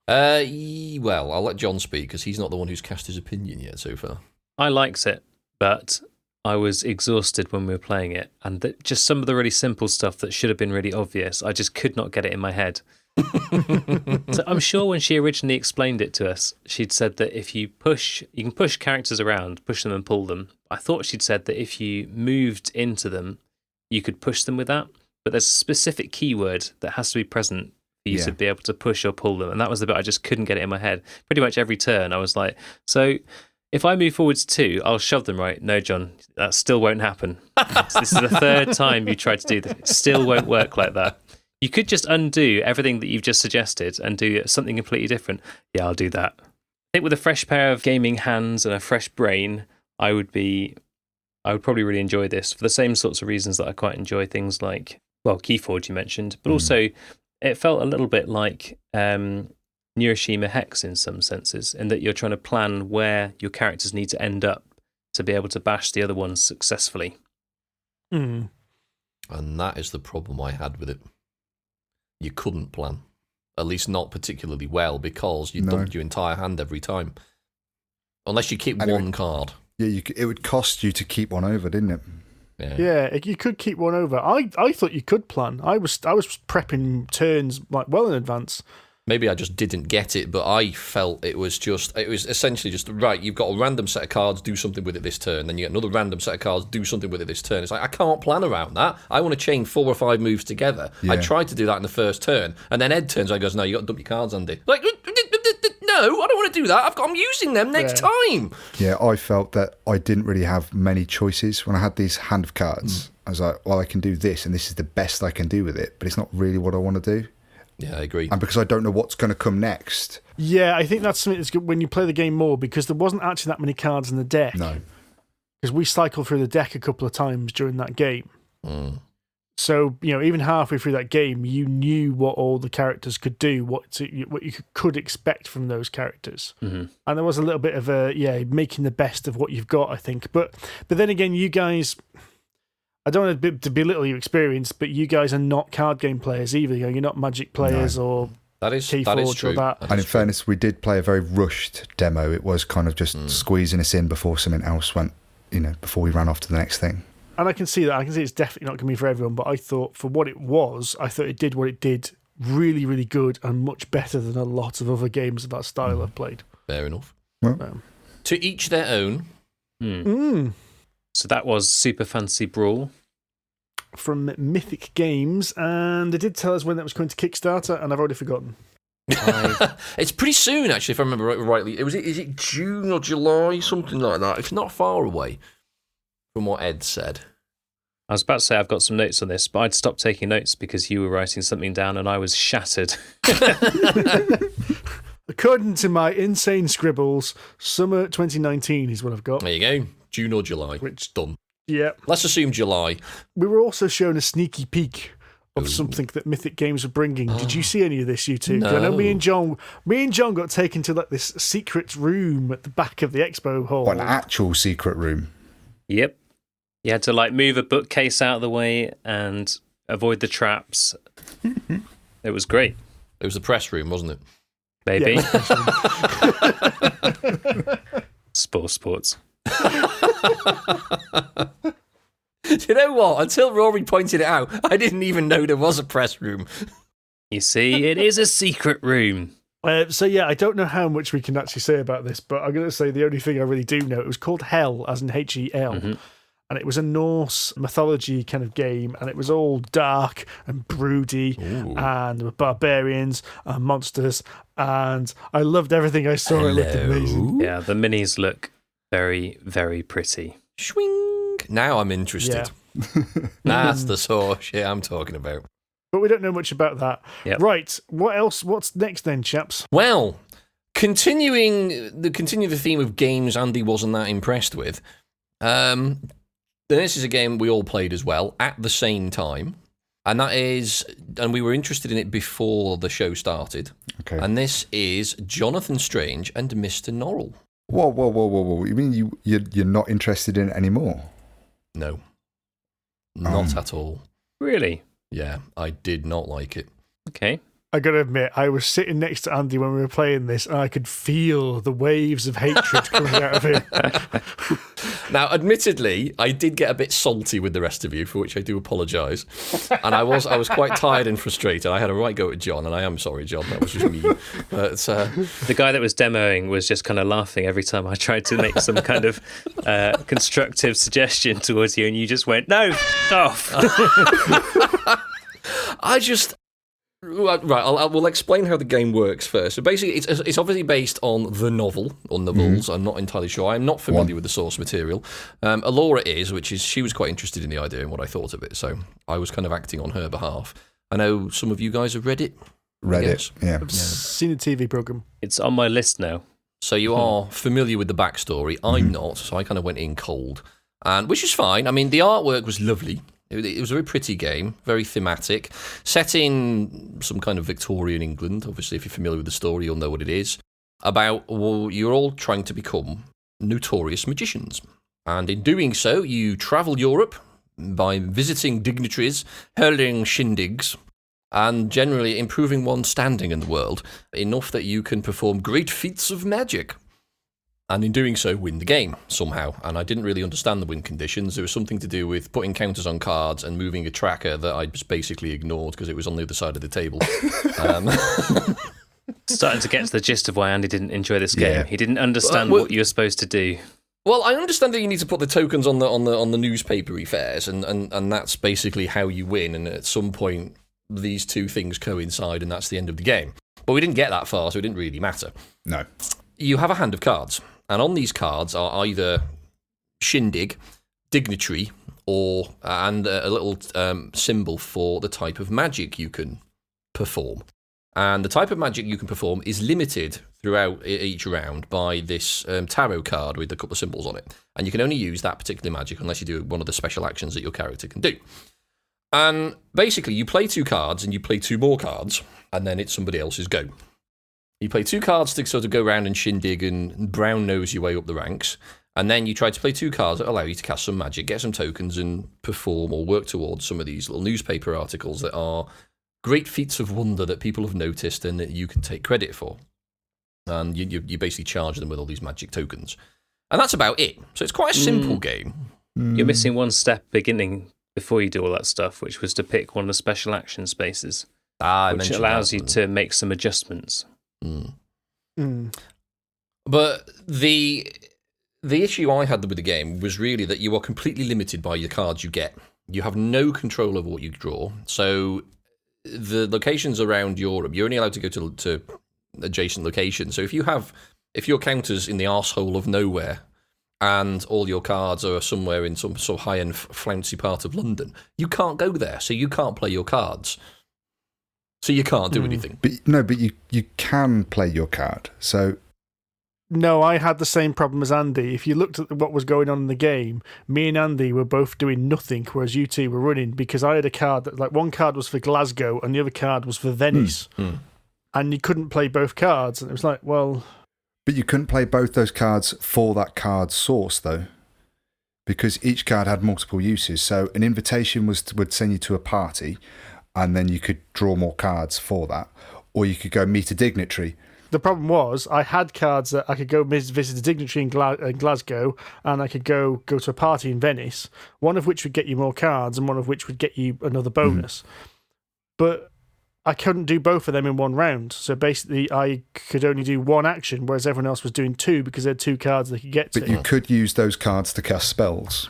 Well, I'll let John speak, because he's not the one who's cast his opinion yet so far. I liked it, but I was exhausted when we were playing it. And just some of the really simple stuff that should have been really obvious, I just could not get it in my head. So I'm sure when she originally explained it to us, she'd said that if you can push characters around, push them and pull them. I thought she'd said that if you moved into them, you could push them with that. But there's a specific keyword that has to be present for you to be able to push or pull them. And that was the bit I just couldn't get it in my head. Pretty much every turn, I was like, so if I move forwards 2, I'll shove them, right? No, John, that still won't happen. This is the 3rd time you tried to do this. It still won't work like that. You could just undo everything that you've just suggested and do something completely different. Yeah, I'll do that. I think with a fresh pair of gaming hands and a fresh brain, I would probably really enjoy this for the same sorts of reasons that I quite enjoy things like, well, Keyforge you mentioned, but also it felt a little bit like Neuroshima Hex in some senses, in that you're trying to plan where your characters need to end up to be able to bash the other ones successfully. And that is the problem I had with it. you couldn't plan. At least not particularly well, because you dumped your entire hand every time. Unless you keep one card. Yeah, it would cost you to keep one over, didn't it? Yeah, you could keep one over. I thought you could plan. I was prepping turns like well in advance. Maybe I just didn't get it, but I felt it was essentially just, right, you've got a random set of cards, do something with it this turn. Then you get another random set of cards, do something with it this turn. It's like, I can't plan around that. I want to chain 4 or 5 moves together. Yeah. I tried to do that in the first turn, and then Ed turns around and goes, no, you got to dump your cards, Andy. Like, no, I don't want to do that. I'm using them next time. Yeah, I felt that I didn't really have many choices when I had these hand of cards. I was like, well, I can do this, and this is the best I can do with it, but it's not really what I want to do. Yeah, I agree. And because I don't know what's going to come next. Yeah, I think that's something that's good when you play the game more, because there wasn't actually that many cards in the deck. No. Because we cycled through the deck a couple of times during that game. Mm. So, even halfway through that game, you knew what all the characters could do, what you could expect from those characters. Mm-hmm. And there was a little bit of making the best of what you've got, I think. But then again, you guys, I don't want to belittle your experience, but you guys are not card game players either. You're not Magic players or that is Keyforge true. or that. And in fairness, we did play a very rushed demo. It was kind of just squeezing us in before something else went, before we ran off to the next thing. And I can see that. I can see it's definitely not going to be for everyone, but I thought for what it was, I thought it did what it did really, really good and much better than a lot of other games of that style I've played. Fair enough. Well, To each their own. So that was Super Fantasy Brawl. From Mythic Games, and they did tell us when that was going to Kickstarter, and I've already forgotten. It's pretty soon, actually, if I remember rightly. Is it June or July, something like that? It's not far away from what Ed said. I was about to say I've got some notes on this, but I'd stopped taking notes because you were writing something down and I was shattered. According to my insane scribbles, summer 2019 is what I've got. There you go. June or July. Which done. Yeah. Let's assume July. We were also shown a sneaky peek of something that Mythic Games were bringing. Did you see any of this, you two? No. I know me and John got taken to this secret room at the back of the expo hall. What, an actual secret room? Yep. You had to move a bookcase out of the way and avoid the traps. It was great. It was the press room, wasn't it? Maybe. Yeah. Sports. You know what? Until Rory pointed it out, I didn't even know there was a press room. You see, it is a secret room. I don't know how much we can actually say about this, but I'm going to say the only thing I really do know, it was called Hell, as in Hel, and it was a Norse mythology kind of game, and it was all dark and broody, and there were barbarians and monsters, and I loved everything I saw. It looked amazing. Yeah, the minis look very, very pretty. Swing. Now I'm interested. Yeah. That's the sort of shit I'm talking about. But we don't know much about that. Yep. Right, what else? What's next then, chaps? Well, continuing the theme of games Andy wasn't that impressed with, this is a game we all played as well at the same time. And we were interested in it before the show started. Okay. And this is Jonathan Strange and Mr. Norrel. Whoa. You mean you're not interested in it anymore? No. Not at all. Really? Yeah, I did not like it. Okay. I got to admit, I was sitting next to Andy when we were playing this, and I could feel the waves of hatred coming out of him. Now, admittedly, I did get a bit salty with the rest of you, for which I do apologise. And I was quite tired and frustrated. I had a right go at John, and I am sorry, John. That was just me. But the guy that was demoing was just kind of laughing every time I tried to make some kind of constructive suggestion towards you, and you just went, "No, off." We'll explain how the game works first. So basically, it's obviously based on the novel, or novels. I'm not entirely sure. I'm not familiar with the source material. Alora is, she was quite interested in the idea and what I thought of it, so I was kind of acting on her behalf. I know some of you guys have read it. Read it, yeah. I've seen the TV programme. It's on my list now. So you are familiar with the backstory. I'm not, so I kind of went in cold, which is fine. I mean, the artwork was lovely. It was a very pretty game, very thematic, set in some kind of Victorian England. Obviously, if you're familiar with the story, you'll know what it is. You're all trying to become notorious magicians. And in doing so, you travel Europe by visiting dignitaries, hurling shindigs, and generally improving one's standing in the world enough that you can perform great feats of magic. And in doing so, win the game somehow. And I didn't really understand the win conditions. There was something to do with putting counters on cards and moving a tracker that I just basically ignored because it was on the other side of the table. Starting to get to the gist of why Andy didn't enjoy this game. Yeah. He didn't understand what you were supposed to do. Well, I understand that you need to put the tokens on the newspapery fairs, and that's basically how you win. And at some point, these two things coincide, and that's the end of the game. But we didn't get that far, so it didn't really matter. No. You have a hand of cards, and on these cards are either shindig, dignitary, and a little symbol for the type of magic you can perform. And the type of magic you can perform is limited throughout each round by this tarot card with a couple of symbols on it. And you can only use that particular magic unless you do one of the special actions that your character can do. And basically, you play 2 cards and you play 2 more cards, and then it's somebody else's go. You play 2 cards to sort of go around and shindig and brown nose your way up the ranks. And then you try to play 2 cards that allow you to cast some magic, get some tokens, and perform or work towards some of these little newspaper articles that are great feats of wonder that people have noticed and that you can take credit for. And you basically charge them with all these magic tokens. And that's about it. So it's quite a simple game. You're missing one step beginning before you do all that stuff, which was to pick one of the special action spaces, which allows you to make some adjustments. But the issue I had with the game was really that you are completely limited by the cards you get. You have no control over what you draw. So the locations around Europe, you're only allowed to go to adjacent locations. So if your counter's in the arsehole of nowhere and all your cards are somewhere in some sort of high-end flouncy part of London, you can't go there, so you can't play your cards. So you can't do anything. But you can play your card. So no, I had the same problem as Andy. If you looked at what was going on in the game, me and Andy were both doing nothing, whereas you two were running, because I had a card that, like, one card was for Glasgow and the other card was for Venice. And you couldn't play both cards. And it was like, well... But you couldn't play both those cards for that card's source, though, because each card had multiple uses. So an invitation would send you to a party, and then you could draw more cards for that. Or you could go meet a dignitary. The problem was, I had cards that I could go visit a dignitary in Glasgow, and I could go to a party in Venice, one of which would get you more cards, and one of which would get you another bonus. But I couldn't do both of them in one round. So basically, I could only do one action, whereas everyone else was doing 2 because they had 2 cards they could get to. But you could use those cards to cast spells.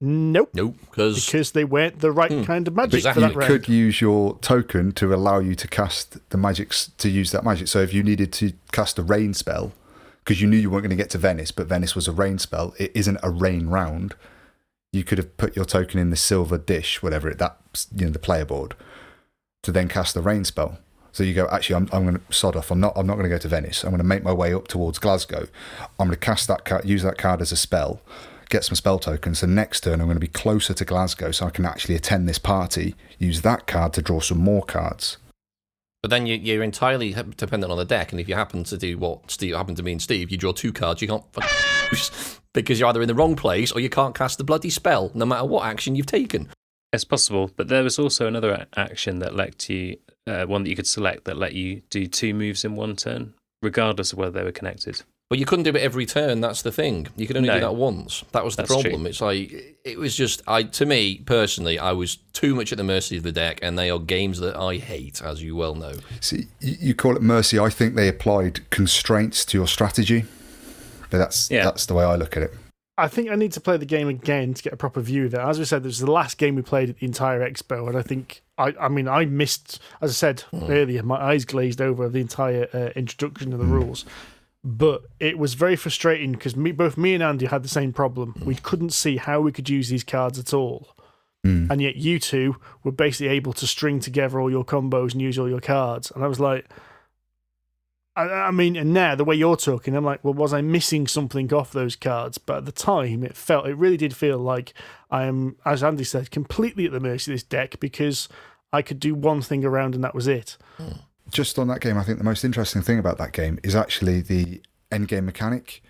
Nope. Because they weren't the right kind of magic for that round. You could use your token to allow you to cast the magics, to use that magic. So if you needed to cast a rain spell, because you knew you weren't going to get to Venice, but Venice was a rain spell, it isn't a rain round, you could have put your token in the silver dish, whatever that's the player board, to then cast the rain spell. So you go, actually, I'm going to sod off. I'm not going to go to Venice. I'm going to make my way up towards Glasgow. I'm going to cast that card, use that card as a spell, get some spell tokens. So next turn, I'm going to be closer to Glasgow, so I can actually attend this party. Use that card to draw some more cards. But then you're entirely dependent on the deck, and if you happen to do what happened to me and Steve, you draw 2 cards, you can't because you're either in the wrong place or you can't cast the bloody spell, no matter what action you've taken. It's possible, but there was also another action that let you, one that you could select that let you do 2 moves in one turn, regardless of whether they were connected. But you couldn't do it every turn, that's the thing. You could only do that once. That was the problem. True. It's like, it was just, to me, personally, I was too much at the mercy of the deck, and they are games that I hate, as you well know. See, you call it mercy. I think they applied constraints to your strategy, but that's the way I look at it. I think I need to play the game again to get a proper view of it. As we said, this was the last game we played at the entire expo, and I think, I missed, as I said earlier, my eyes glazed over the entire introduction of the rules. But it was very frustrating because both me and Andy had the same problem. We couldn't see how we could use these cards at all. And yet you two were basically able to string together all your combos and use all your cards. And I was like, and now the way you're talking, I'm like, well, was I missing something off those cards? But at the time, it really did feel like I am, as Andy said, completely at the mercy of this deck because I could do one thing around and that was it. Just on that game, I think the most interesting thing about that game is actually the endgame mechanic.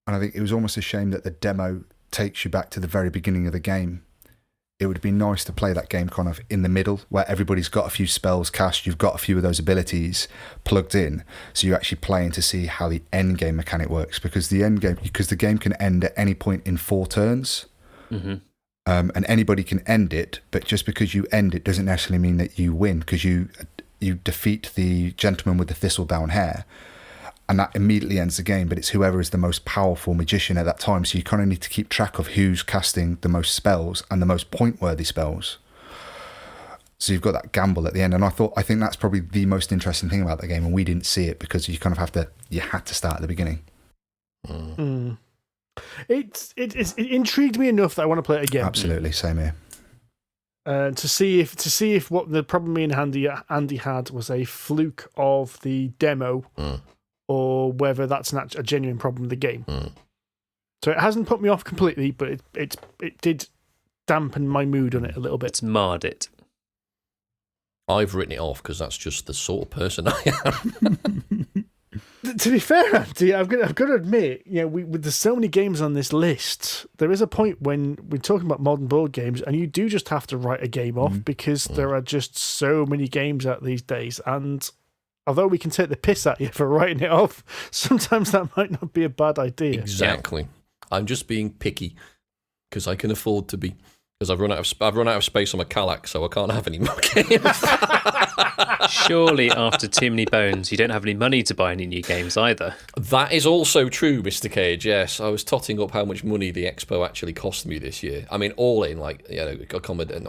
And I think it was almost a shame that the demo takes you back to the very beginning of the game. it would be nice to play that game kind of in the middle, where everybody's got a few spells cast, you've got a few of those abilities plugged in, so you're actually playing to see how the end game mechanic works, because the game can end at any point in 4 turns. Mm-hmm. And anybody can end it, but just because you end it doesn't necessarily mean that you win, because you defeat the gentleman with the thistledown hair, and that immediately ends the game. But it's whoever is the most powerful magician at that time, so you kind of need to keep track of who's casting the most spells and the most point-worthy spells. So you've got that gamble at the end, and I think that's probably the most interesting thing about the game, and we didn't see it because you kind of had to start at the beginning. Mm. It intrigued me enough that I want to play it again. Absolutely, same here. To see if what the problem me and Andy had was a fluke of the demo, or whether that's a genuine problem with the game. So it hasn't put me off completely, but it did dampen my mood on it a little bit. It's marred it. I've written it off because that's just the sort of person I am. To be fair, Andy, I've got to admit, there's so many games on this list, there is a point when we're talking about modern board games, and you do just have to write a game off because there are just so many games out these days. And although we can take the piss at you for writing it off, sometimes that might not be a bad idea. Exactly. I'm just being picky because I can afford to be. Because I've run out of space on my Kallax, so I can't have any more games. Surely, after too many bones, you don't have any money to buy any new games either. That is also true, Mr. Cage. Yes, I was totting up how much money the expo actually cost me this year. I mean, all in, not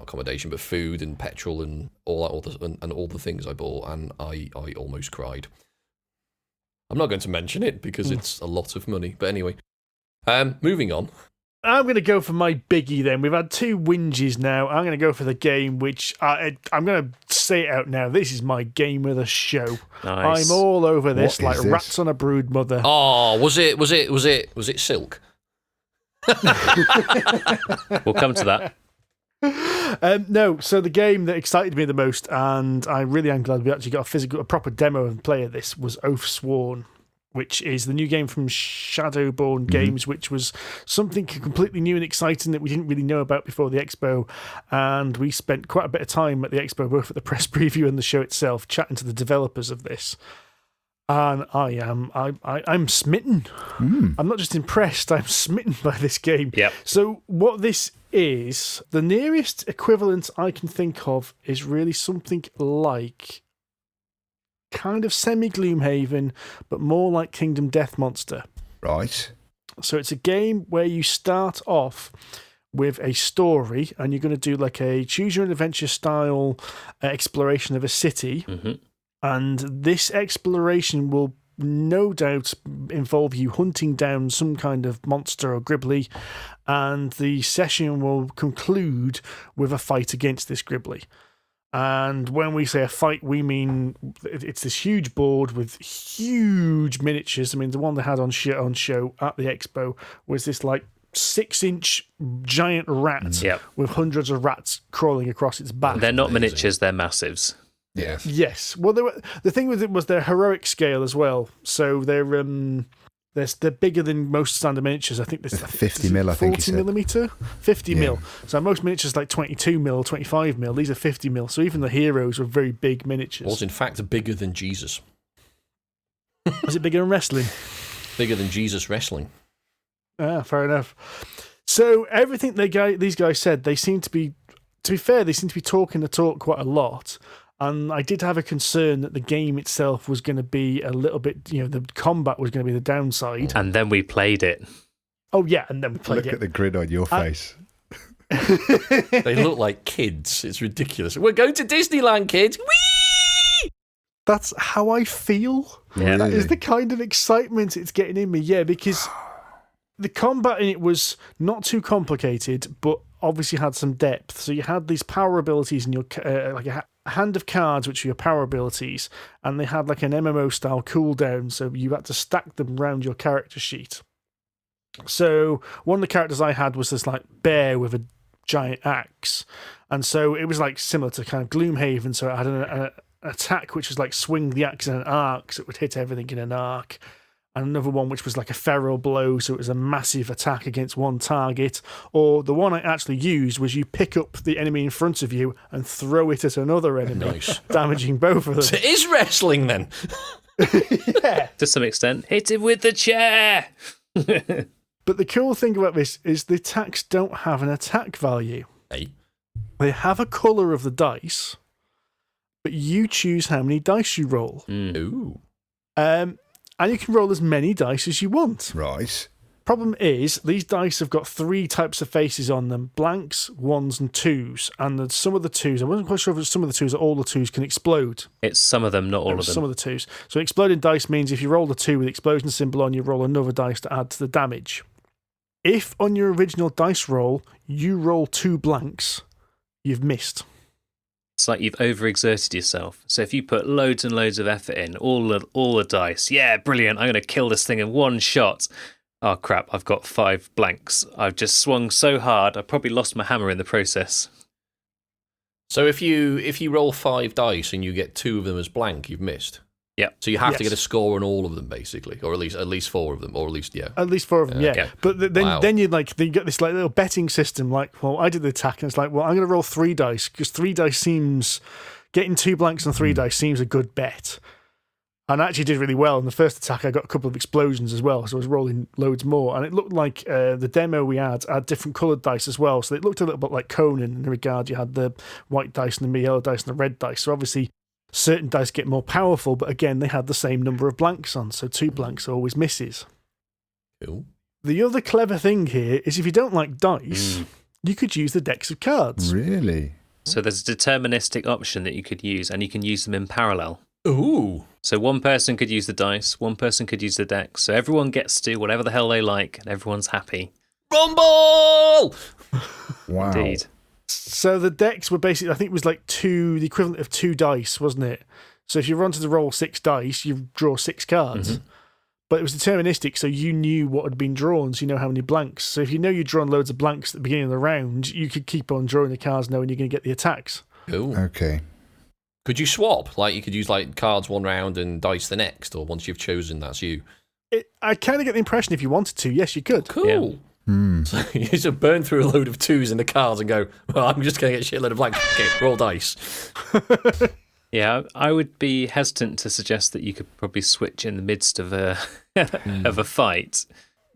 accommodation, but food and petrol and all the things I bought, and I almost cried. I'm not going to mention it because it's a lot of money. But anyway, moving on. I'm going to go for my biggie then. We've had 2 whinges now. I'm going to go for the game, which I'm going to say it out now. This is my game of the show. Nice. I'm all over this What like is this? rats on a brood mother. Oh, was it Silk? We'll come to that. No, so the game that excited me the most, and I really am glad we actually got a proper demo and play of this, was Oathsworn, which is the new game from Shadowborn Games, which was something completely new and exciting that we didn't really know about before the expo. And we spent quite a bit of time at the expo, both at the press preview and the show itself, chatting to the developers of this. And I'm smitten. I'm not just impressed, I'm smitten by this game. Yep. So what this is, the nearest equivalent I can think of is really something like kind of semi-Gloomhaven, but more like Kingdom Death Monster. Right. So it's a game where you start off with a story, and you're going to do like a choose-your-own-adventure style exploration of a city. And this exploration will no doubt involve you hunting down some kind of monster or gribbly, and the session will conclude with a fight against this gribbly. And when we say a fight, we mean it's this huge board with huge miniatures. I mean, the one they had on show at the expo was this like 6-inch giant rat with hundreds of rats crawling across its back. They're not miniatures, they're massives. Yes. Yes. Well, the thing with it was their heroic scale as well. So they're bigger than most standard miniatures. I think this 50 mil, I think. 40 millimeter? 50 mil. So most miniatures like 22 mil, 25 mil. These are 50 mil. So even the heroes were very big miniatures. Was in fact bigger than Jesus. Was it bigger than wrestling? Bigger than Jesus wrestling. Ah, fair enough. So everything these guys said, they seem to be talking the talk quite a lot. And I did have a concern that the game itself was going to be a little bit, the combat was going to be the downside. And then we played it. Oh, yeah, and then we played it. Look at the grin on your face. They look like kids. It's ridiculous. We're going to Disneyland, kids. Whee! That's how I feel. Yeah. That is the kind of excitement it's getting in me. Yeah, because the combat in it was not too complicated, but obviously had some depth. So you had these power abilities in your like a hand of cards, which are your power abilities, and they had like an MMO style cooldown. So you had to stack them around your character sheet. So one of the characters I had was this like bear with a giant axe, and so it was like similar to kind of Gloomhaven. So it had an attack which was like swing the axe in an arc, so it would hit everything in an arc. and another one which was like a feral blow, so it was a massive attack against one target. Or the one I actually used was you pick up the enemy in front of you and throw it at another enemy, Nice. damaging both of them. So it is wrestling then. Yeah. To some extent. Hit him with the chair! But the cool thing about this is the attacks don't have an attack value. Hey. They have a colour of the dice, but you choose how many dice you roll. Ooh. And you can roll as many dice as you want. Right. Problem is, these dice have got 3 types of faces on them: blanks, ones, and twos. And some of the twos, I wasn't quite sure if it's some of the twos or all the twos can explode. It's some of them, not all of them. Some of the twos. So exploding dice means if you roll the 2 with the explosion symbol on, you roll another dice to add to the damage. If on your original dice roll, you roll 2 blanks, you've missed. It's like you've overexerted yourself. So if you put loads and loads of effort in, all the dice, yeah, brilliant, I'm going to kill this thing in one shot. Oh, crap, I've got 5 blanks. I've just swung so hard, I probably lost my hammer in the process. So if you roll 5 dice and you get 2 of them as blank, you've missed. Yeah. So you have to get a score on all of them, basically, or at least 4 of them, or at least At least 4 of them, yeah. But then you get this like little betting system. Like, well, I did the attack, and it's like, well, I'm going to roll 3 dice because 3 dice seems getting 2 blanks on 3 dice seems a good bet. And I actually did really well. In the first attack, I got a couple of explosions as well, so I was rolling loads more. And it looked like the demo we had different coloured dice as well. So it looked a little bit like Conan in the regard you had the white dice and the yellow dice and the red dice. So obviously, certain dice get more powerful, but again, they had the same number of blanks on, so 2 blanks are always misses. Cool. The other clever thing here is if you don't like dice, you could use the decks of cards. Really? So there's a deterministic option that you could use, and you can use them in parallel. Ooh. So one person could use the dice, one person could use the deck. So everyone gets to do whatever the hell they like, and everyone's happy. Rumble! Wow. Indeed. So the decks were basically, I think it was like the equivalent of 2 dice, wasn't it? So if you wanted to roll 6 dice, you draw 6 cards. But it was deterministic, so you knew what had been drawn, so you know how many blanks. So if you know you'd drawn loads of blanks at the beginning of the round, you could keep on drawing the cards knowing you're going to get the attacks. Cool. Okay. Could you swap? Like, you could use like cards one round and dice the next, or once you've chosen, that's you. I kind of get the impression if you wanted to, yes, you could. Cool. Yeah. So you just burn through a load of 2s in the cards and go, well, I'm just going to get a shitload of blanks. Okay, roll dice. Yeah, I would be hesitant to suggest that you could probably switch in the midst of a of a fight.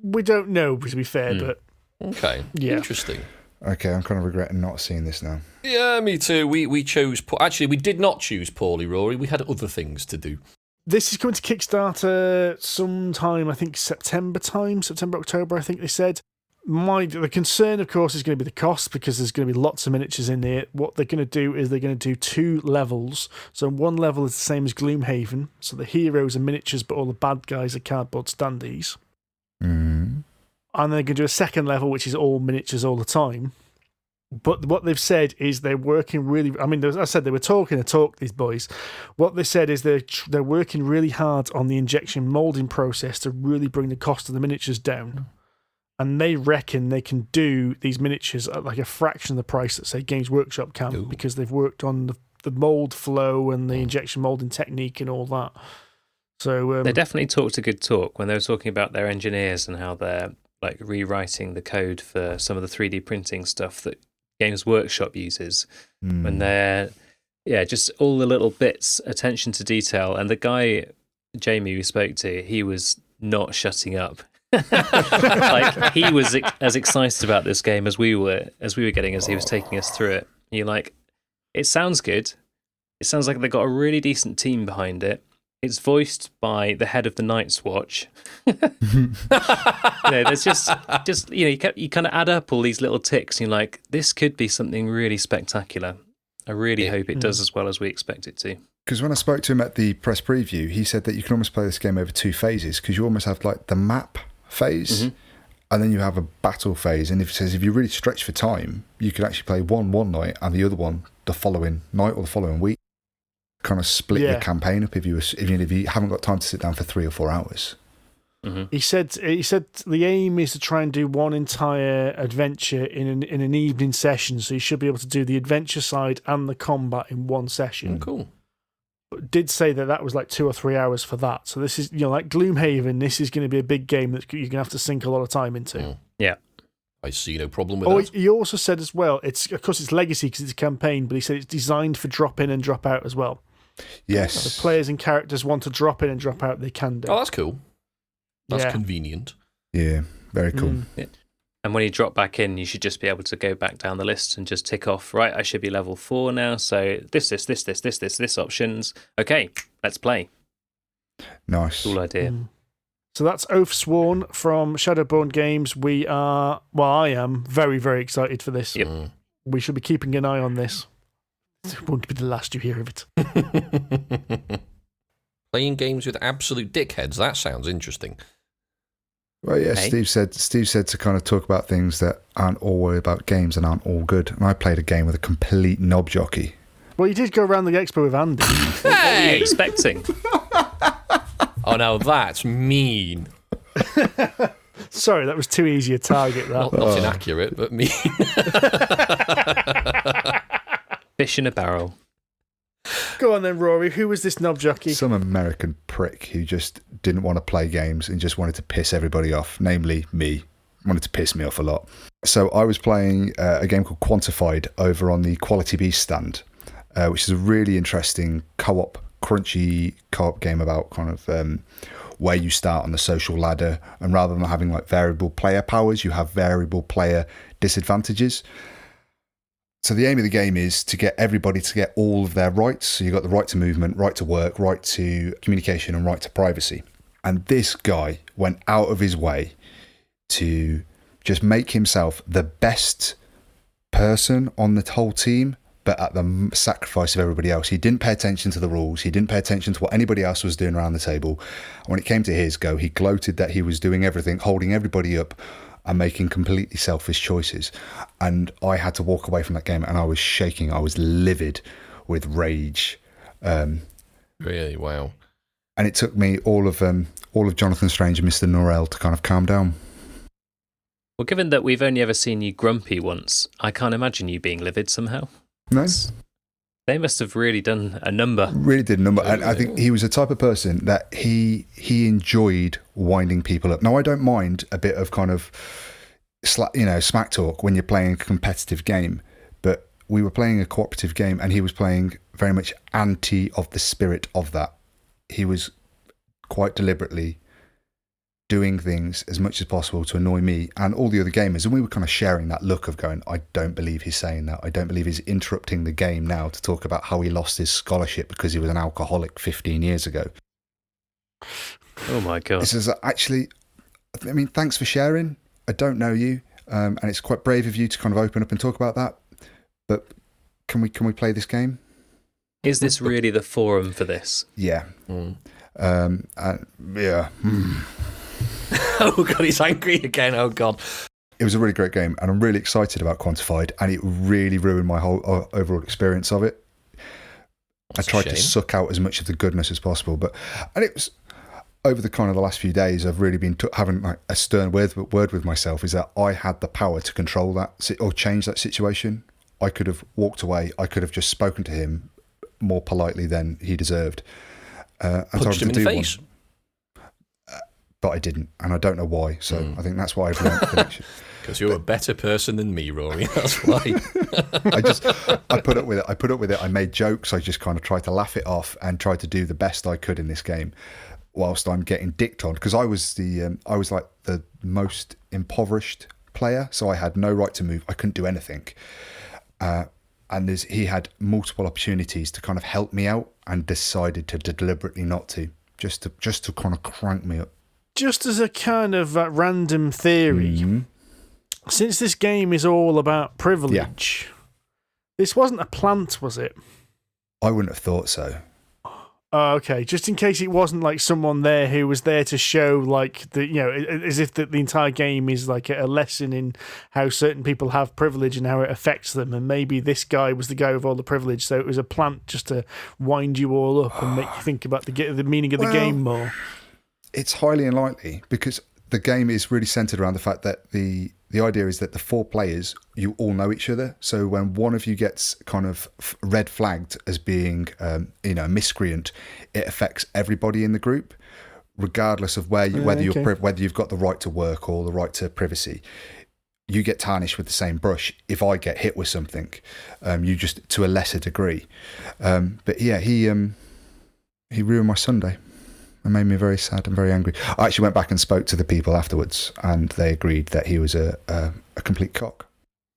We don't know, to be fair, but... Okay, interesting. Okay, I'm kind of regretting not seeing this now. Yeah, me too. We chose... Actually, we did not choose poorly, Rory. We had other things to do. This is coming to Kickstarter sometime, I think September, October, I think they said. The concern, of course, is going to be the cost because there's going to be lots of miniatures in there. What they're going to do is they're going to do 2 levels. So one level is the same as Gloomhaven. So the heroes are miniatures, but all the bad guys are cardboard standees. Mm. And they're going to do a second level, which is all miniatures all the time. But what they've said is they're working really... I mean, as I said, they were talking a talk, these boys. What they said is they're working really hard on the injection moulding process to really bring the cost of the miniatures down. And they reckon they can do these miniatures at like a fraction of the price that, say, Games Workshop can, because they've worked on the mould flow and the injection moulding technique and all that. So they definitely talked a good talk when they were talking about their engineers and how they're like rewriting the code for some of the 3D printing stuff that Games Workshop uses. When they're, just all the little bits, attention to detail. And the guy, Jamie, we spoke to, he was not shutting up. Like he was as excited about this game as we were getting as he was taking us through it. You're like, it sounds good. It sounds like they've got a really decent team behind it. It's voiced by the head of the Night's Watch. There's just you kind of add up all these little ticks. And you're like, this could be something really spectacular. I really hope it does as well as we expect it to. Because when I spoke to him at the press preview, he said that you can almost play this game over 2 phases because you almost have like the map phase and then you have a battle phase. And if you really stretch for time, you could actually play one night and the other one the following night or the following week. Kind of split your campaign up if you haven't got time to sit down for 3 or 4 hours. He said the aim is to try and do one entire adventure in an evening session, so you should be able to do the adventure side and the combat in one session. Cool. did say that was like 2 or 3 hours for that. So this is, like Gloomhaven, this is going to be a big game that you're going to have to sink a lot of time into. Yeah. I see no problem with that. He also said as well, of course it's legacy because it's a campaign, but he said it's designed for drop in and drop out as well. Yes. So if players and characters want to drop in and drop out, they can do. Oh, that's cool. That's convenient. Yeah, very cool. Yeah. And when you drop back in, you should just be able to go back down the list and just tick off, right, I should be level 4 now, so this options. Okay, let's play. Nice. Cool idea. So that's Oathsworn from Shadowborn Games. I am very, very excited for this. Yep. We should be keeping an eye on this. It won't be the last you hear of it. Playing games with absolute dickheads, that sounds interesting. Well, yeah, Hey. Steve said to kind of talk about things that aren't all about games and aren't all good. And I played a game with a complete knob jockey. Well, you did go around the expo with Andy. What were you expecting? Oh, now that's mean. Sorry, that was too easy a target, that. Not inaccurate, but mean. Fish in a barrel. Go on then, Rory. Who was this knob jockey? Some American prick who just didn't want to play games and just wanted to piss everybody off, namely me. Wanted to piss me off a lot. So I was playing a game called Quantified over on the Quality Beast stand, which is a really interesting crunchy co-op game about kind of where you start on the social ladder, and rather than having like variable player powers, you have variable player disadvantages. So the aim of the game is to get everybody to get all of their rights. So you've got the right to movement, right to work, right to communication, and right to privacy. And this guy went out of his way to just make himself the best person on the whole team, but at the sacrifice of everybody else. He didn't pay attention to the rules. He didn't pay attention to what anybody else was doing around the table. When it came to his go, he gloated that he was doing everything, holding everybody up, and making completely selfish choices. And I had to walk away from that game, and I was shaking. I was livid with rage. Really? Wow. And it took me all of Jonathan Strange and Mr. Norrel to kind of calm down. Well, given that we've only ever seen you grumpy once, I can't imagine you being livid somehow. No? They must have really done a number. Really did a number. And I think he was the type of person that he enjoyed winding people up. Now, I don't mind a bit of kind of smack talk when you're playing a competitive game, but we were playing a cooperative game and he was playing very much anti of the spirit of that. He was quite deliberately doing things as much as possible to annoy me and all the other gamers, and we were kind of sharing that look of going, I don't believe he's saying that. I don't believe he's interrupting the game now to talk about how he lost his scholarship because he was an alcoholic 15 years ago. Oh my God. This is actually, I mean, thanks for sharing. I don't know you, and it's quite brave of you to kind of open up and talk about that, but can we play this game? Is this really the forum for this? Yeah. Yeah. Oh, God, he's angry again. Oh, God. It was a really great game, and I'm really excited about Quantified, and it really ruined my whole overall experience of it. That's I tried to suck out as much of the goodness as possible, and it was over the kind of the last few days, I've really been having like a stern word with myself, is that I had the power to control that or change that situation. I could have walked away. I could have just spoken to him more politely than he deserved. Punched him in the face. But I didn't, and I don't know why. So I think that's why I've learned connection. Because you're a better person than me, Rory. That's why. I put up with it. I made jokes. I just kind of tried to laugh it off and tried to do the best I could in this game, whilst I'm getting dicked on, because I was like the most impoverished player, so I had no right to move. I couldn't do anything, and he had multiple opportunities to kind of help me out, and decided to deliberately not to, just to kind of crank me up. Just as a kind of random theory, since this game is all about privilege, this wasn't a plant, was it? I wouldn't have thought so. Oh, okay. Just in case it wasn't like someone there who was there to show, like, as if the entire game is like a lesson in how certain people have privilege and how it affects them. And maybe this guy was the guy with all the privilege, so it was a plant just to wind you all up and make you think about the meaning of the game more. It's highly unlikely, because the game is really centered around the fact that the idea is that the 4 players, you all know each other. So when one of you gets kind of red flagged as being, a miscreant, it affects everybody in the group, regardless of whether you've got the right to work or the right to privacy. You get tarnished with the same brush. If I get hit with something, you just to a lesser degree. But yeah, he ruined my Sunday. It made me very sad and very angry. I actually went back and spoke to the people afterwards, and they agreed that he was a complete cock.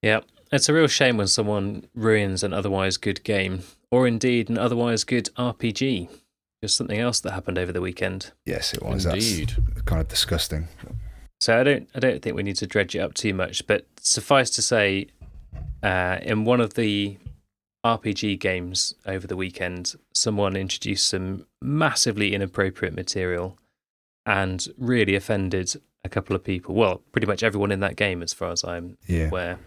Yeah, it's a real shame when someone ruins an otherwise good game, or indeed an otherwise good RPG. Just something else that happened over the weekend. Yes, it was. Indeed. That's kind of disgusting. So I don't think we need to dredge it up too much, but suffice to say, in one of the RPG games over the weekend, someone introduced some massively inappropriate material and really offended a couple of people. Well, pretty much everyone in that game, as far as I'm aware.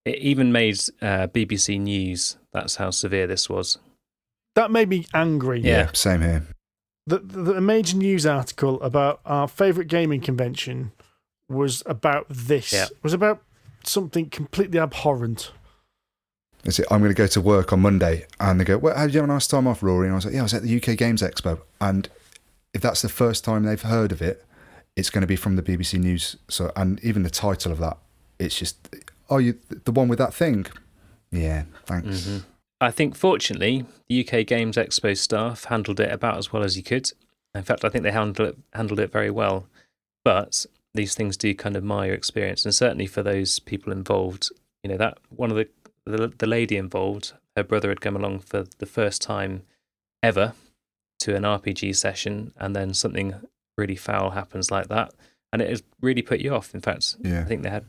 It even made BBC News. That's how severe this was. That made me angry. Yeah, same here. The major news article about our favourite gaming convention was about this. Yeah. It was about something completely abhorrent. I'm going to go to work on Monday, and they go, "Well, how did you have a nice time off, Rory?" And I was like, "Yeah, I was at the UK Games Expo." And if that's the first time they've heard of it, it's going to be from the BBC News. So, and even the title of that, it's just, "Oh, you the one with that thing?" Yeah, thanks. Mm-hmm. I think, fortunately, the UK Games Expo staff handled it about as well as you could. In fact, I think they handled it very well. But these things do kind of mar your experience, and certainly for those people involved, that one of the lady involved, her brother had come along for the first time ever to an RPG session, and then something really foul happens like that, and it has really put you off. In fact, I think they had,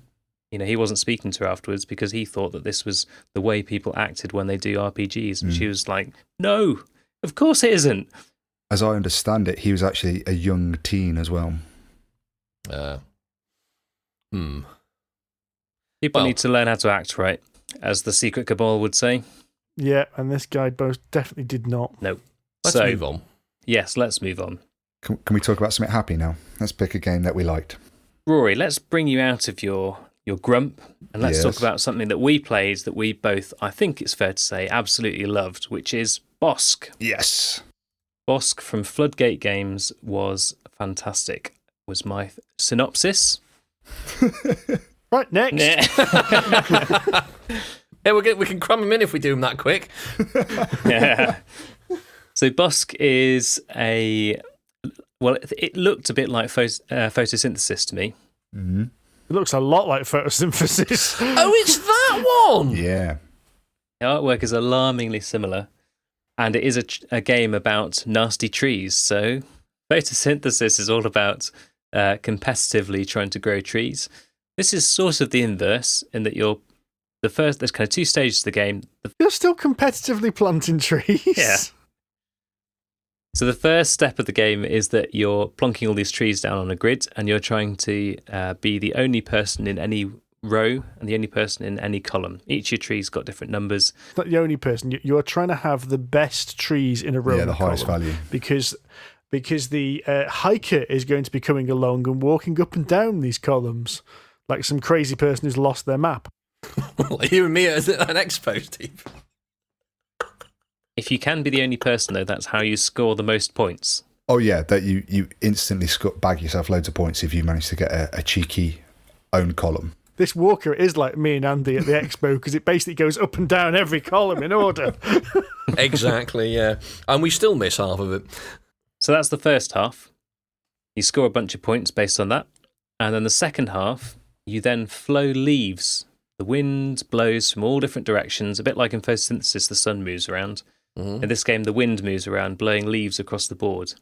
he wasn't speaking to her afterwards because he thought that this was the way people acted when they do RPGs, and she was like, "No, of course it isn't." As I understand it, he was actually a young teen as well. People need to learn how to act right, as the Secret Cabal would say. Yeah, and this guy definitely did not. No. Let's move on. Yes, let's move on. Can we talk about something happy now? Let's pick a game that we liked. Rory, let's bring you out of your grump, and let's talk about something that we played that we both, I think it's fair to say, absolutely loved, which is Bosk. Yes. Bosk from Floodgate Games was fantastic, was my synopsis. Right, next. Yeah, we can cram them in if we do them that quick. Yeah. So Bosk is it looked a bit like photosynthesis to me. Mm-hmm. It looks a lot like photosynthesis. Oh, it's that one! Yeah. The artwork is alarmingly similar, and it is a game about nasty trees. So photosynthesis is all about competitively trying to grow trees. This is sort of the inverse, in that there's kind of 2 stages to the game. You're still competitively planting trees. Yeah. So the first step of the game is that you're plonking all these trees down on a grid, and you're trying to be the only person in any row and the only person in any column. Each of your trees got different numbers. Not the only person. You're trying to have the best trees in a row. Yeah, the highest value. Because the hiker is going to be coming along and walking up and down these columns like some crazy person who's lost their map. Well, you and me at an expo, Steve. If you can be the only person, though, that's how you score the most points. Oh, yeah, that you instantly bag yourself loads of points if you manage to get a cheeky own column. This walker is like me and Andy at the expo because it basically goes up and down every column in order. Exactly, yeah. And we still miss half of it. So that's the first half. You score a bunch of points based on that. And then the second half, you then flow leaves. The wind blows from all different directions, a bit like in photosynthesis, the sun moves around. Mm-hmm. In this game, the wind moves around, blowing leaves across the board.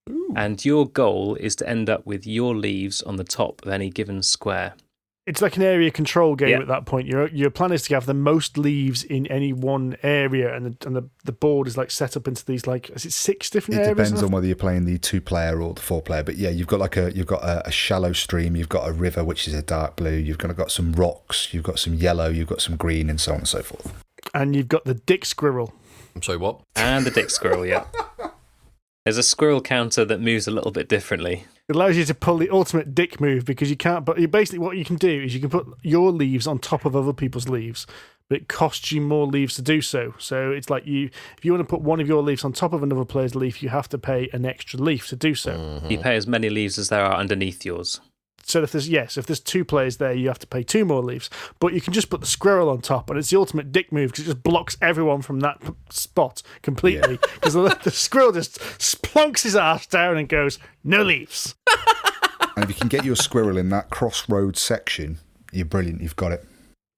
Ooh. And your goal is to end up with your leaves on the top of any given square. It's like an area control game at that point. Your plan is to have the most leaves in any one area, and the board is like set up into these, like, is it 6 different areas? It depends on whether you're playing the 2-player or the 4-player. But yeah, you've got a shallow stream, you've got a river which is a dark blue, you've got some rocks, you've got some yellow, you've got some green, and so on and so forth. And you've got the dick squirrel. I'm sorry, what? And the dick squirrel, yeah. There's a squirrel counter that moves a little bit differently. It allows you to pull the ultimate dick move because you can't. But basically, what you can do is you can put your leaves on top of other people's leaves, but it costs you more leaves to do so. So it's like if you want to put one of your leaves on top of another player's leaf, you have to pay an extra leaf to do so. You pay as many leaves as there are underneath yours. So if there's 2 players there, you have to pay 2 more leaves. But you can just put the squirrel on top, and it's the ultimate dick move because it just blocks everyone from that spot completely. Because the squirrel just plonks his ass down and goes, no leaves. And if you can get your squirrel in that crossroads section, you're brilliant. You've got it.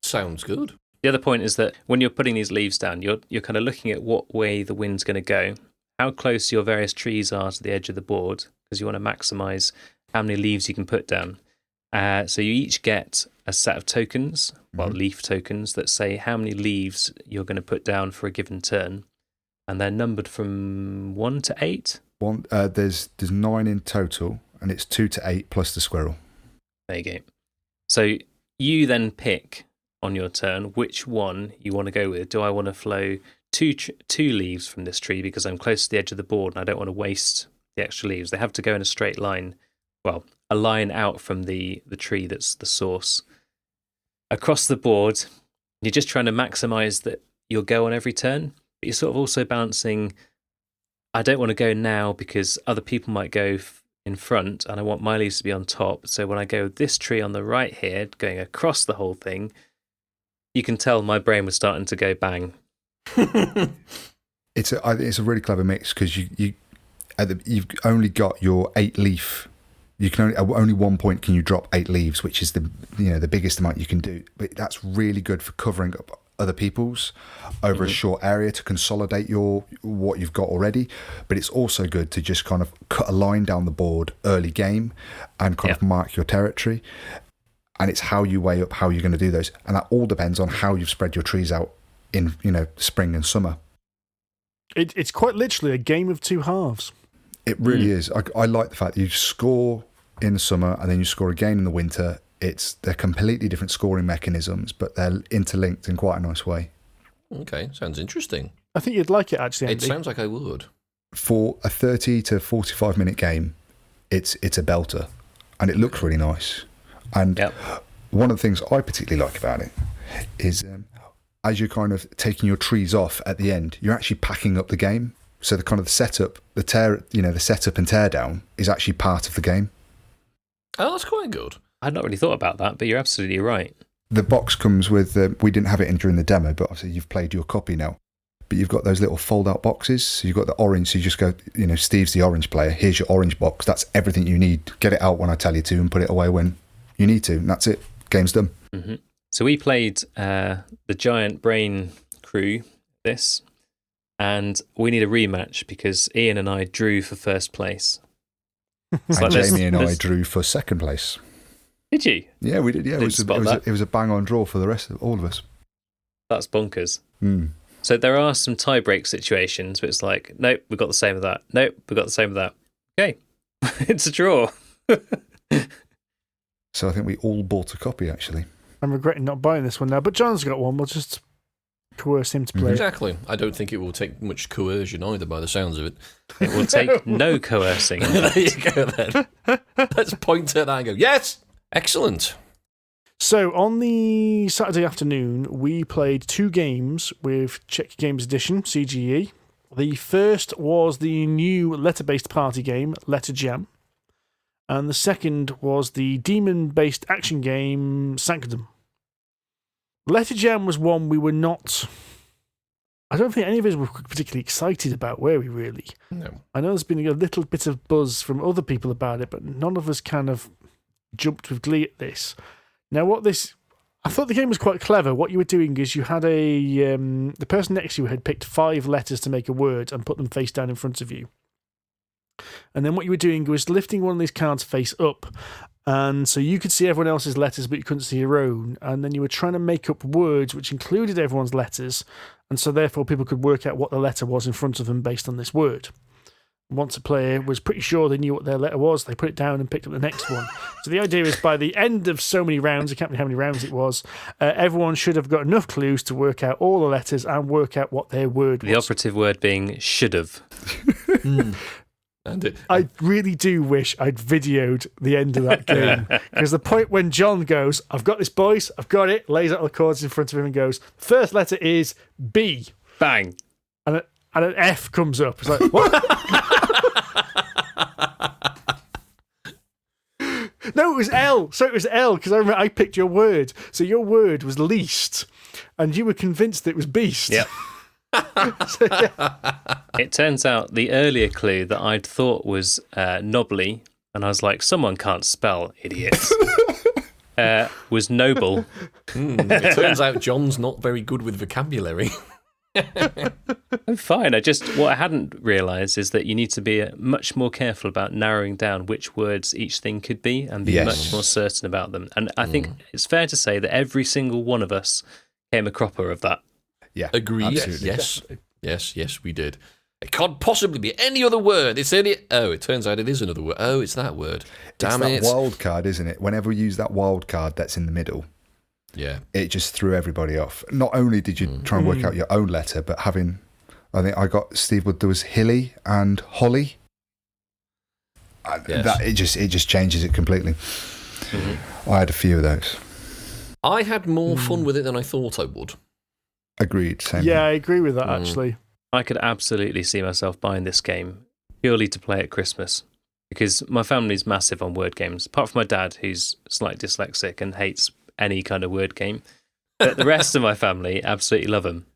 Sounds good. The other point is that when you're putting these leaves down, you're kind of looking at what way the wind's going to go, how close your various trees are to the edge of the board, because you want to maximise how many leaves you can put down. So you each get a set of tokens, leaf tokens, that say how many leaves you're going to put down for a given turn. And they're numbered from 1 to 8. There's 9 in total, and it's 2 to 8 plus the squirrel. There you go. So you then pick on your turn which one you want to go with. Do I want to flow two leaves from this tree because I'm close to the edge of the board and I don't want to waste the extra leaves? They have to go in a straight line. Well, a line out from the tree that's the source. Across the board, you're just trying to maximise that you'll go on every turn, but you're sort of also balancing, I don't want to go now because other people might go in front and I want my leaves to be on top. So when I go this tree on the right here, going across the whole thing, you can tell my brain was starting to go bang. It's a really clever mix because you've only got your 8 leaf. You can only 1 point can you drop 8 leaves, which is the biggest amount you can do. But that's really good for covering up other people's over a short area to consolidate what you've got already. But it's also good to just kind of cut a line down the board early game and kind of mark your territory. And it's how you weigh up how you're going to do those, and that all depends on how you've spread your trees out in spring and summer. It's quite literally a game of 2 halves. It really is. I like the fact that you score in the summer and then you score again in the winter. They're completely different scoring mechanisms, but they're interlinked in quite a nice way. Okay, sounds interesting. I think you'd like it, actually, Andy. It sounds like I would. For a 30 to 45 minute game, it's a belter, and it looks really nice. And one of the things I particularly like about it is as you're kind of taking your trees off at the end, you're actually packing up the game. So the kind of setup, the setup and tear down is actually part of the game. Oh, that's quite good. I'd not really thought about that, but you're absolutely right. The box comes with, we didn't have it in during the demo, but obviously you've played your copy now. But you've got those little fold-out boxes. So you've got the orange, so you just go, Steve's the orange player. Here's your orange box. That's everything you need. Get it out when I tell you to and put it away when you need to. And that's it. Game's done. Mm-hmm. So we played the Giant Brain crew this, and we need a rematch because Ian and I drew for first place. And Jamie and I drew for second place. Did you? Yeah, we did. Yeah, it was a bang-on draw for the rest of all of us. That's bonkers. Mm. So there are some tie-break situations, but it's like, nope, we got the same of that. Nope, we got the same of that. Okay, it's a draw. So I think we all bought a copy, actually. I'm regretting not buying this one now, but John's got one. We'll just coerce him to play. Exactly. I don't think it will take much coercion either, by the sounds of it. It will take no coercing. There you go, then. Let's point at that and go, yes! Excellent. So on the Saturday afternoon, we played 2 games with Czech Games Edition, CGE. The first was the new letter-based party game, Letter Gem. And the second was the demon-based action game, Sanctum. Letter Gem was one we were not... I don't think any of us were particularly excited about, were we, really? No. I know there's been a little bit of buzz from other people about it, but none of us kind of jumped with glee at this. Now, I thought the game was quite clever. What you were doing is you had the person next to you had picked 5 letters to make a word and put them face down in front of you. And then what you were doing was lifting one of these cards face up. And so you could see everyone else's letters, but you couldn't see your own. And then you were trying to make up words which included everyone's letters. And so therefore people could work out what the letter was in front of them based on this word. Once a player was pretty sure they knew what their letter was, they put it down and picked up the next one. So the idea is by the end of so many rounds, I can't remember how many rounds it was, everyone should have got enough clues to work out all the letters and work out what their word was. The operative word being should have. And I really do wish I'd videoed the end of that game, because the point when John goes, "I've got this, boys, I've got it," lays out all the chords in front of him and goes, "First letter is B," Bang. and an F comes up. It's like, what? No, it was L. So it was L, because I remember I picked your word. So your word was least, and you were convinced it was beast. Yep. So, yeah. It turns out the earlier clue that I'd thought was knobbly, and I was like, someone can't spell, idiots, was noble. It turns out John's not very good with vocabulary. I'm fine. What I hadn't realised is that you need to be much more careful about narrowing down which words each thing could be and be much more certain about them. And I think it's fair to say that every single one of us came a cropper of that. Yeah, agreed. absolutely. Yes, we did. It can't possibly be any other word. It turns out it is another word. Oh, it's that word. Damn it. It's that wild card, isn't it? Whenever we use that wild card that's in the middle, it just threw everybody off. Not only did you try and work out your own letter, but I think I got Steve Wood. There was Hilly and Holly. Yes. That it just changes it completely. I had a few of those. I had more fun with it than I thought I would. Agreed. Same. Yeah, I agree with that, actually. I could absolutely see myself buying this game purely to play at Christmas, because my family's massive on word games, apart from my dad, who's slightly dyslexic and hates any kind of word game. But the rest of my family absolutely love them.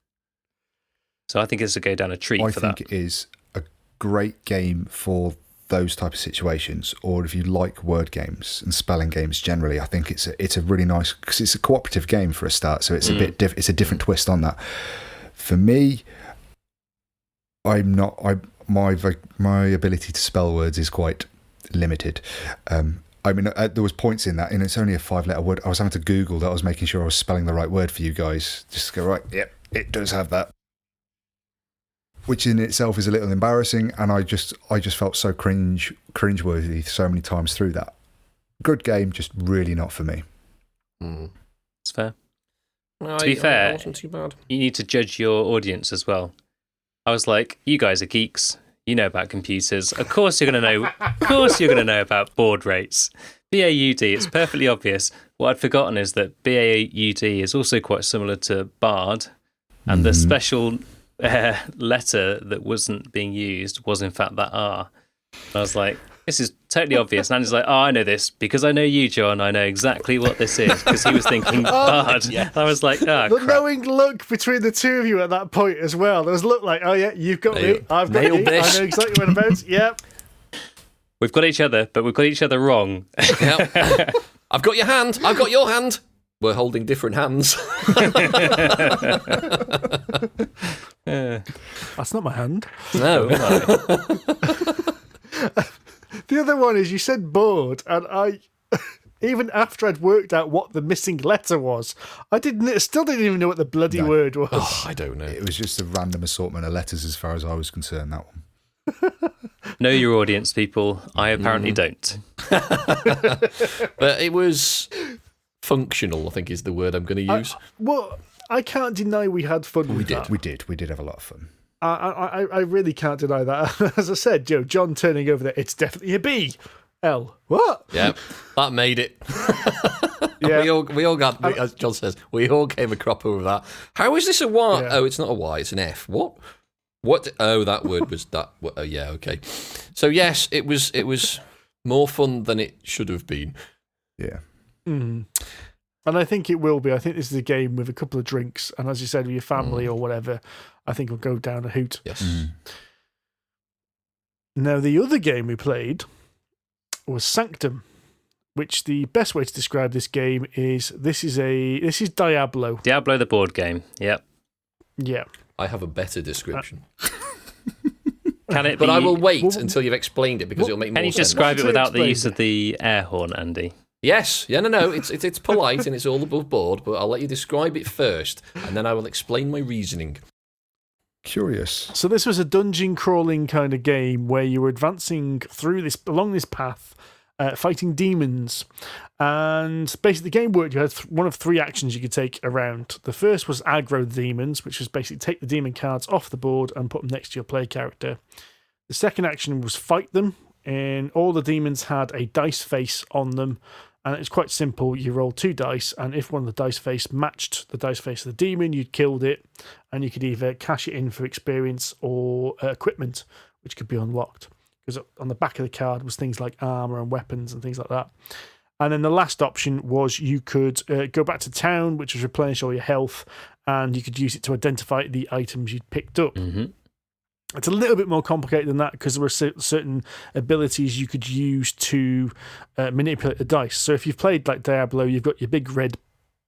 So I think it's a go down a treat for that. I think it is a great game for those type of situations, or if you like word games and spelling games generally. I think it's a really nice, because it's a cooperative game for a start, so it's a bit it's a different twist on that. For me, my ability to spell words is quite limited. I mean, there was points in that, and it's only a 5-letter word. I was having to Google that. I was making sure I was spelling the right word for you guys. Just go, right, yep, it does have that. Which in itself is a little embarrassing, and I just felt so cringeworthy so many times through that. Good game, just really not for me. It's fair. To be fair, it wasn't too bad. You need to judge your audience as well. I was like, you guys are geeks. You know about computers. Of course you're going to know. Of course you're going to know about baud rates. BAUD. It's perfectly obvious. What I'd forgotten is that BAUD is also quite similar to Bard, and the special letter that wasn't being used was in fact that R. And I was like, this is totally obvious. And Andy's like, oh, I know this because I know you, John. I know exactly what this is, because he was thinking Bard. Yeah. I was like, oh, the knowing look between the two of you at that point as well. There was a look like, oh yeah, you've got me, I've got you. I know exactly what about. Yep. We've got each other, but we've got each other wrong. Yep. I've got your hand. I've got your hand. We're holding different hands. That's not my hand. No. The other one is, you said bored, and I, even after I'd worked out what the missing letter was, still didn't even know what the bloody word was. Oh, I don't know. It was just a random assortment of letters as far as I was concerned, that one. Know your audience, people. I apparently don't. But it was functional, I think is the word I'm going to use. I can't deny we had fun with that. We did have a lot of fun. I really can't deny that. As I said, John turning over there, it's definitely a B. L. What? Yeah, that made it. Yeah. We all got, as John says, we all came a cropper with that. How is this a Y? Yeah. Oh, it's not a Y, it's an F. What? Oh, that word was that. Oh, yeah, okay. So yes, it was more fun than it should have been. Yeah. And I think it will be. I think this is a game with a couple of drinks, and as you said, with your family or whatever, I think it'll go down a hoot. Yes. Now, the other game we played was Sanctum, which the best way to describe this game is this is Diablo. Diablo the board game. Yep. Yeah. I have a better description. Can it but be, I will wait until you've explained it, because it'll make more sense. Can you describe it without the Explain use of the air horn, Andy? Yes. Yeah, no. It's polite and it's all above board, but I'll let you describe it first, and then I will explain my reasoning. Curious. So this was a dungeon crawling kind of game where you were advancing along this path, fighting demons. And basically the game worked. You had one of three actions you could take around. The first was aggro the demons, which was basically take the demon cards off the board and put them next to your play character. The second action was fight them, and all the demons had a dice face on them. And it's quite simple. You roll 2 dice, and if one of the dice face matched the dice face of the demon, you'd killed it, and you could either cash it in for experience or equipment, which could be unlocked. Because on the back of the card was things like armor and weapons and things like that. And then the last option was you could go back to town, which was replenish all your health, and you could use it to identify the items you'd picked up. Mm-hmm. It's a little bit more complicated than that because there were certain abilities you could use to manipulate the dice. So if you've played like Diablo, you've got your big red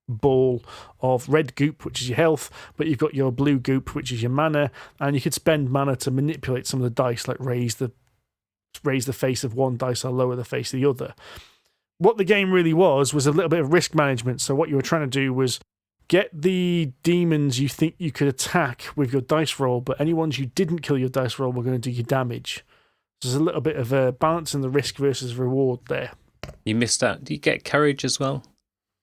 ball of red goop, which is your health, but you've got your blue goop, which is your mana, and you could spend mana to manipulate some of the dice, like raise the face of one dice or lower the face of the other. What the game really was a little bit of risk management. So what you were trying to do was get the demons you think you could attack with your dice roll, but any ones you didn't kill your dice roll were going to do you damage. So there's a little bit of a balance in the risk versus reward there. You missed out. Do you get courage as well?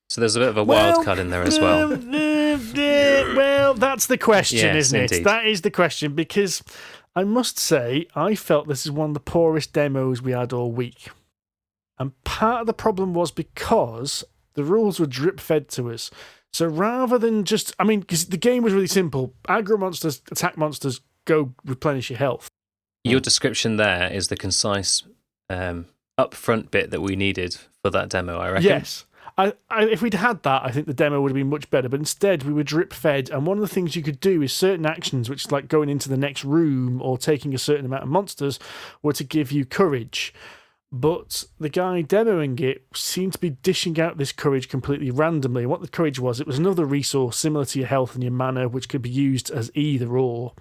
So there's a bit of a wild card in there as well. Well, that's the question, Yes, isn't it? indeed. That is the question, because I must say, I felt this is one of the poorest demos we had all week. And part of the problem was because the rules were drip-fed to us. So rather than just, because the game was really simple. Aggro monsters, attack monsters, go replenish your health. Your description there is the concise upfront bit that we needed for that demo, I reckon. Yes. If we'd had that, I think the demo would have been much better. But instead, we were drip-fed. And one of the things you could do is certain actions, which is like going into the next room or taking a certain amount of monsters, were to give you courage. But the guy demoing it seemed to be dishing out this courage completely randomly. And what the courage was, it was another resource similar to your health and your mana, which could be used as either or.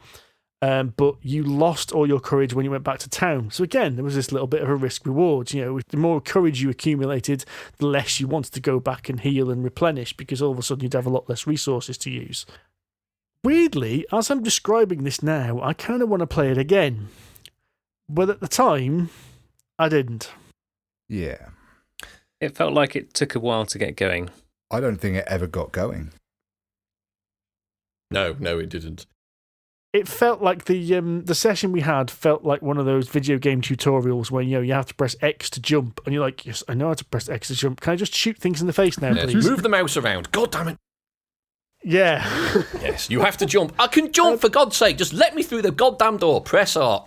But you lost all your courage when you went back to town. So again, there was this little bit of a risk-reward. The more courage you accumulated, the less you wanted to go back and heal and replenish, because all of a sudden you'd have a lot less resources to use. Weirdly, as I'm describing this now, I kind of want to play it again. But at the time, I didn't. Yeah. It felt like it took a while to get going. I don't think it ever got going. No, it didn't. It felt like the session we had felt like one of those video game tutorials where you have to press X to jump, and you're like, yes, I know how to press X to jump. Can I just shoot things in the face now, Yes, please? move the mouse around. God damn it. Yeah. Yes, you have to jump. I can jump, for God's sake. Just let me through the goddamn door. Press R.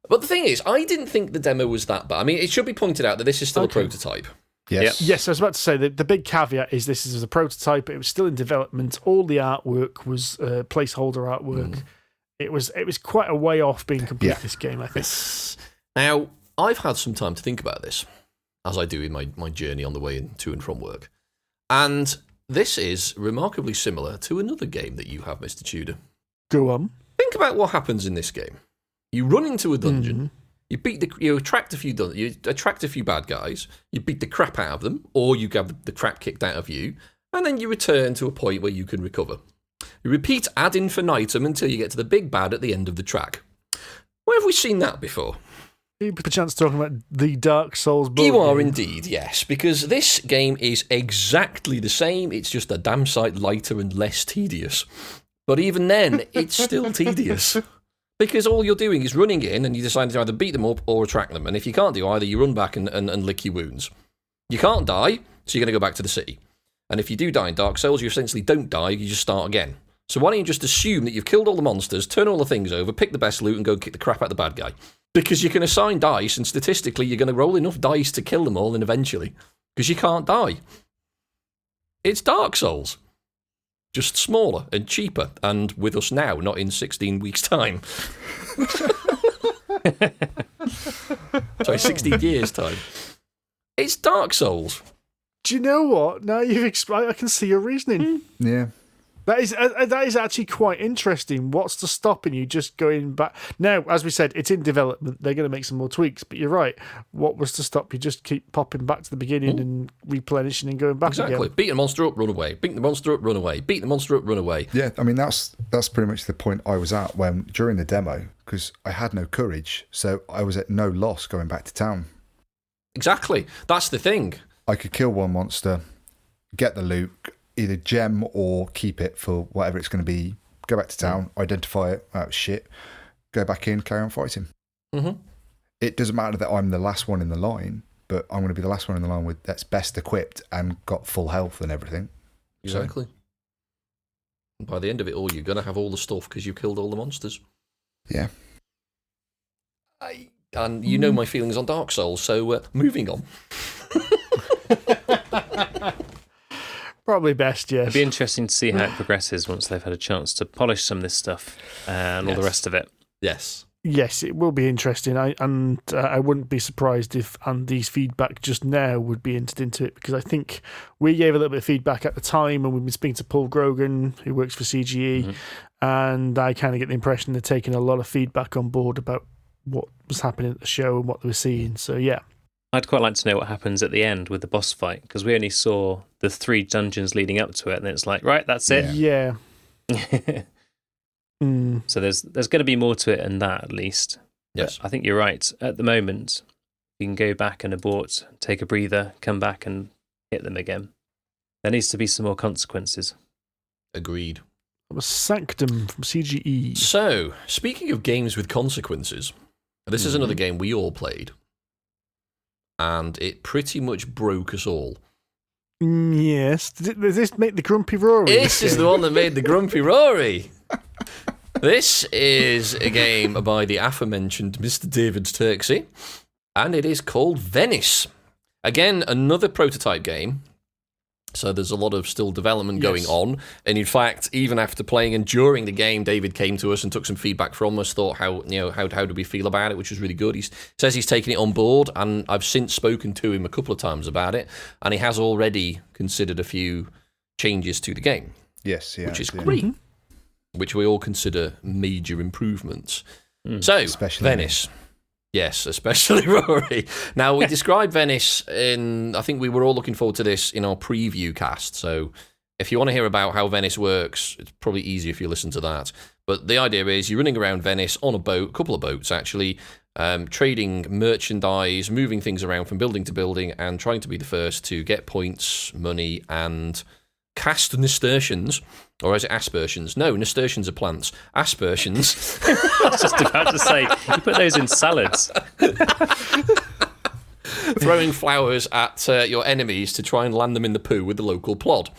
But the thing is, I didn't think the demo was that bad. I mean, it should be pointed out that this is still a prototype. Yes. Yes, I was about to say that the big caveat is this is a prototype. It was still in development. All the artwork was placeholder artwork. It was quite a way off being complete, this game, I think. Now, I've had some time to think about this, as I do in my journey on the way to and from work. And this is remarkably similar to another game that you have, Mr. Tudor. Go on. Think about what happens in this game. You run into a dungeon. You attract a few bad guys. You beat the crap out of them, or you get the crap kicked out of you, and then you return to a point where you can recover. You repeat ad infinitum until you get to the big bad at the end of the track. Where have we seen that before? Perchance talking about the Dark Souls board You are game. indeed, yes, because this game is exactly the same. It's just a damn sight lighter and less tedious. But even then, it's still tedious. Because all you're doing is running in and you decide to either beat them up or attract them. And if you can't do either, you run back and lick your wounds. You can't die, so you're going to go back to the city. And if you do die in Dark Souls, you essentially don't die, you just start again. So why don't you just assume that you've killed all the monsters, turn all the things over, pick the best loot and go kick the crap out of the bad guy? Because you can assign dice and statistically you're going to roll enough dice to kill them all and eventually. Because you can't die. It's Dark Souls. Just smaller and cheaper, and with us now, not in 16 weeks' time. Sorry, 16 years' time. It's Dark Souls. Do you know what? Now I can see your reasoning. Yeah. That is actually quite interesting. What's the stopping you just going back? Now, as we said, it's in development. They're going to make some more tweaks, but you're right. What was to stop you just keep popping back to the beginning and replenishing and going back Exactly. again? Beat the monster up, run away. Beat the monster up, run away. Beat the monster up, run away. Yeah, I mean, that's pretty much the point I was at when during the demo, because I had no courage, so I was at no loss going back to town. Exactly. That's the thing. I could kill one monster, get the loot, either gem or keep it for whatever it's going to be go back to town, identify it. Oh, shit. Go back in, carry on fighting. Mm-hmm. It doesn't matter that I'm the last one in the line, but I'm going to be the last one in the line that's best equipped and got full health and everything. Exactly. And by the end of it all, you're going to have all the stuff because you've killed all the monsters. Yeah. And you know my feelings on Dark Souls, so moving on. Probably best, yes. It'd be interesting to see how it progresses once they've had a chance to polish some of this stuff and all the rest of it. Yes. Yes, it will be interesting. I wouldn't be surprised if Andy's feedback just now would be entered into it, because I think we gave a little bit of feedback at the time, and we've been speaking to Paul Grogan, who works for CGE, and I kind of get the impression they're taking a lot of feedback on board about what was happening at the show and what they were seeing. So, yeah. I'd quite like to know what happens at the end with the boss fight, because we only saw the 3 dungeons leading up to it, and it's like, right, that's it. Yeah. So there's going to be more to it than that, at least. Yes. But I think you're right. At the moment, you can go back and abort, take a breather, come back and hit them again. There needs to be some more consequences. Agreed. It was Sanctum from CGE. So, speaking of games with consequences, this is another game we all played. And it pretty much broke us all. Yes. Does this make the Grumpy Rory? This is the one that made the Grumpy Rory. This is a game by the aforementioned Mr. David Turksey, and it is called Venice. Again, another prototype game. So there's a lot of still development going on. And in fact, even after playing and during the game, David came to us and took some feedback from us, thought how do we feel about it, which was really good. He says he's taken it on board, and I've since spoken to him a couple of times about it, and he has already considered a few changes to the game. Yes, yeah. Which is great. Which we all consider major improvements. So, especially Venice. Yes, especially Rory. Now, we described Venice I think we were all looking forward to this in our preview cast. So, if you want to hear about how Venice works, it's probably easier if you listen to that. But the idea is you're running around Venice on a boat, a couple of boats actually, trading merchandise, moving things around from building to building, and trying to be the first to get points, money, and cast nasturtiums. Or is it aspersions? No, nasturtiums are plants. Aspersions. I was just about to say, you put those in salads. Throwing flowers at your enemies to try and land them in the poo with the local plod.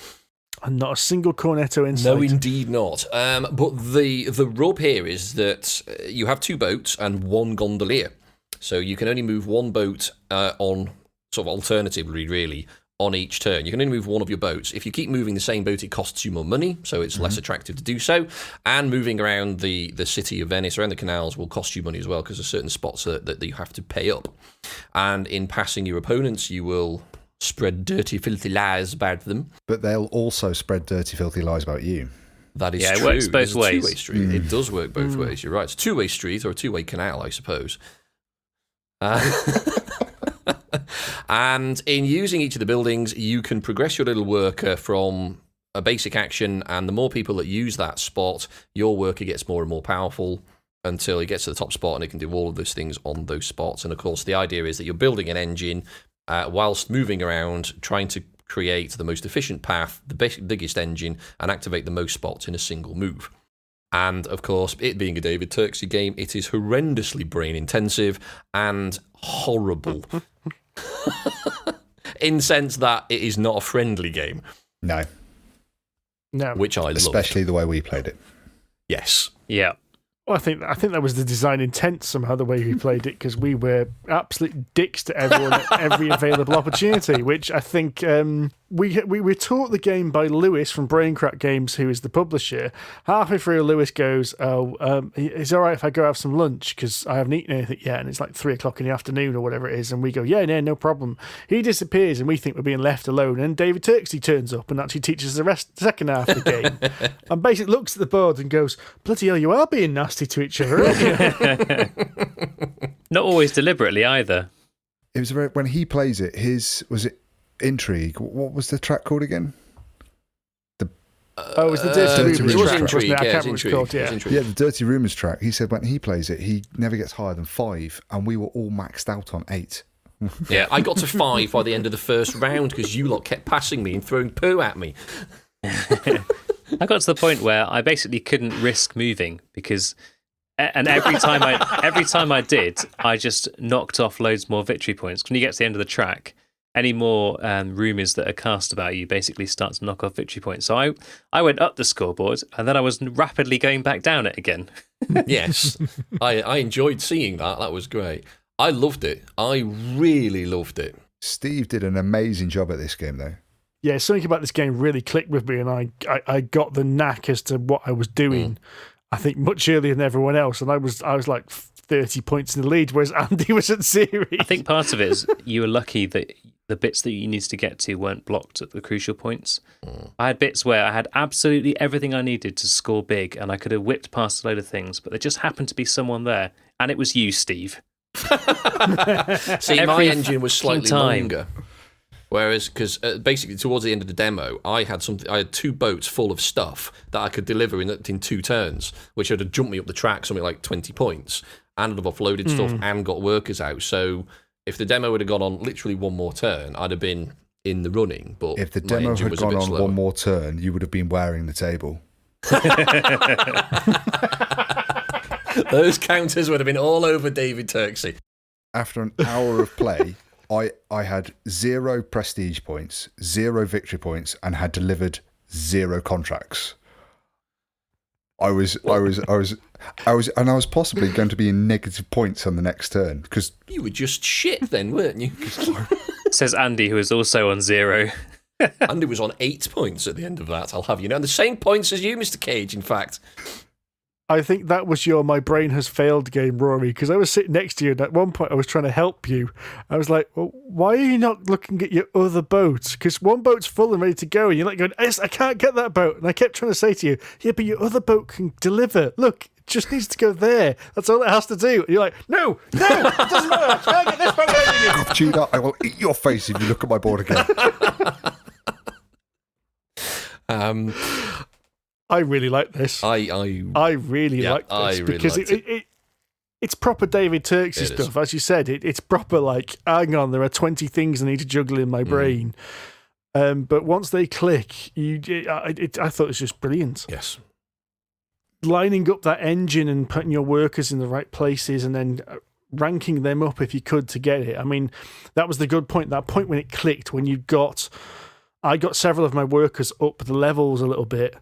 And not a single cornetto inside. No, indeed not. But the rub here is that you have 2 boats and 1 gondolier. So you can only move 1 boat on, sort of alternatively, really, on each turn. You can only move 1 of your boats. If you keep moving the same boat, it costs you more money, so it's less attractive to do so. And moving around the city of Venice, around the canals, will cost you money as well, because there's certain spots that you have to pay up. And in passing your opponents, you will spread dirty, filthy lies about them. But they'll also spread dirty, filthy lies about you. That is true. It works both ways. Two-way street. It does work both ways. You're right. It's a 2-way street or a 2-way canal, I suppose. And in using each of the buildings, you can progress your little worker from a basic action, and the more people that use that spot, your worker gets more and more powerful until it gets to the top spot, and it can do all of those things on those spots. And of course, the idea is that you're building an engine whilst moving around, trying to create the most efficient path, the biggest engine, and activate the most spots in a single move. And, of course, it being a David Turksey game, it is horrendously brain-intensive and horrible. In sense that it is not a friendly game. No. Which I love. Especially the way we played it. Yes. Yeah. Well, I think that was the design intent somehow, the way we played it, because we were absolute dicks to everyone at every available opportunity, which I think we were taught the game by Lewis from Braincrack Games, who is the publisher. Halfway through, Lewis goes, it's all right if I go have some lunch, because I haven't eaten anything yet, and it's like 3:00 in the afternoon or whatever it is, and we go, no problem. He disappears, and we think we're being left alone, and David Turksey turns up and actually teaches the second half of the game, and basically looks at the board and goes, bloody hell, you are being nasty to each other, aren't you? Not always deliberately either. It was when he plays it, was it Intrigue? What was the track called again? It was the Dirty Rumors track, Intrigue, wasn't it? I yeah, can't remember what it's called, yeah. Yeah, the Dirty Rumors track. He said when he plays it, he never gets higher than 5, and we were all maxed out on 8. Yeah, I got to 5 by the end of the first round because you lot kept passing me and throwing poo at me. I got to the point where I basically couldn't risk moving because, and every time I did, I just knocked off loads more victory points. When you get to the end of the track, any more rumours that are cast about you basically start to knock off victory points. So I went up the scoreboard, and then I was rapidly going back down it again. Yes, I enjoyed seeing that. That was great. I loved it. I really loved it. Steve did an amazing job at this game, though. Yeah, something about this game really clicked with me, and I got the knack as to what I was doing. I think much earlier than everyone else, and I was like 30 points in the lead, whereas Andy was at zero. I think part of it is you were lucky that the bits that you needed to get to weren't blocked at the crucial points. I had bits where I had absolutely everything I needed to score big, and I could have whipped past a load of things, but there just happened to be someone there, and it was you, Steve. See, my engine was slightly longer. Whereas, because basically towards the end of the demo, I had 2 boats full of stuff that I could deliver in 2 turns, which would have jumped me up the track something like 20 points, and I'd have offloaded stuff and got workers out. So if the demo would have gone on literally one more turn, I'd have been in the running. But if the demo had gone on one more turn, you would have been wearing the table. Those counters would have been all over David Turksey. After an hour of play, I had 0 prestige points, 0 victory points, and had delivered 0 contracts. I was possibly going to be in negative points on the next turn because you were just shit then, weren't you? Says Andy, who is also on 0. Andy was on 8 points at the end of that. I'll have you know, and the same points as you, Mr. Cage. In fact. I think that was your "my brain has failed" game, Rory, because I was sitting next to you, and at one point I was trying to help you. I was like, well, why are you not looking at your other boats? Because one boat's full and ready to go, and you're like going, yes, I can't get that boat. And I kept trying to say to you, yeah, but your other boat can deliver. Look, it just needs to go there. That's all it has to do. And you're like, no, it doesn't matter. I can't get this boat ready. Judah, I will eat your face if you look at my board again. I really like this. I really like this because it's proper David Turksy stuff. As you said, it's proper like, hang on, there are 20 things I need to juggle in my brain. But once they click, I thought it was just brilliant. Yes. Lining up that engine and putting your workers in the right places and then ranking them up if you could to get it. I mean, that was the good point. That point when it clicked, when I got several of my workers up the levels a little bit.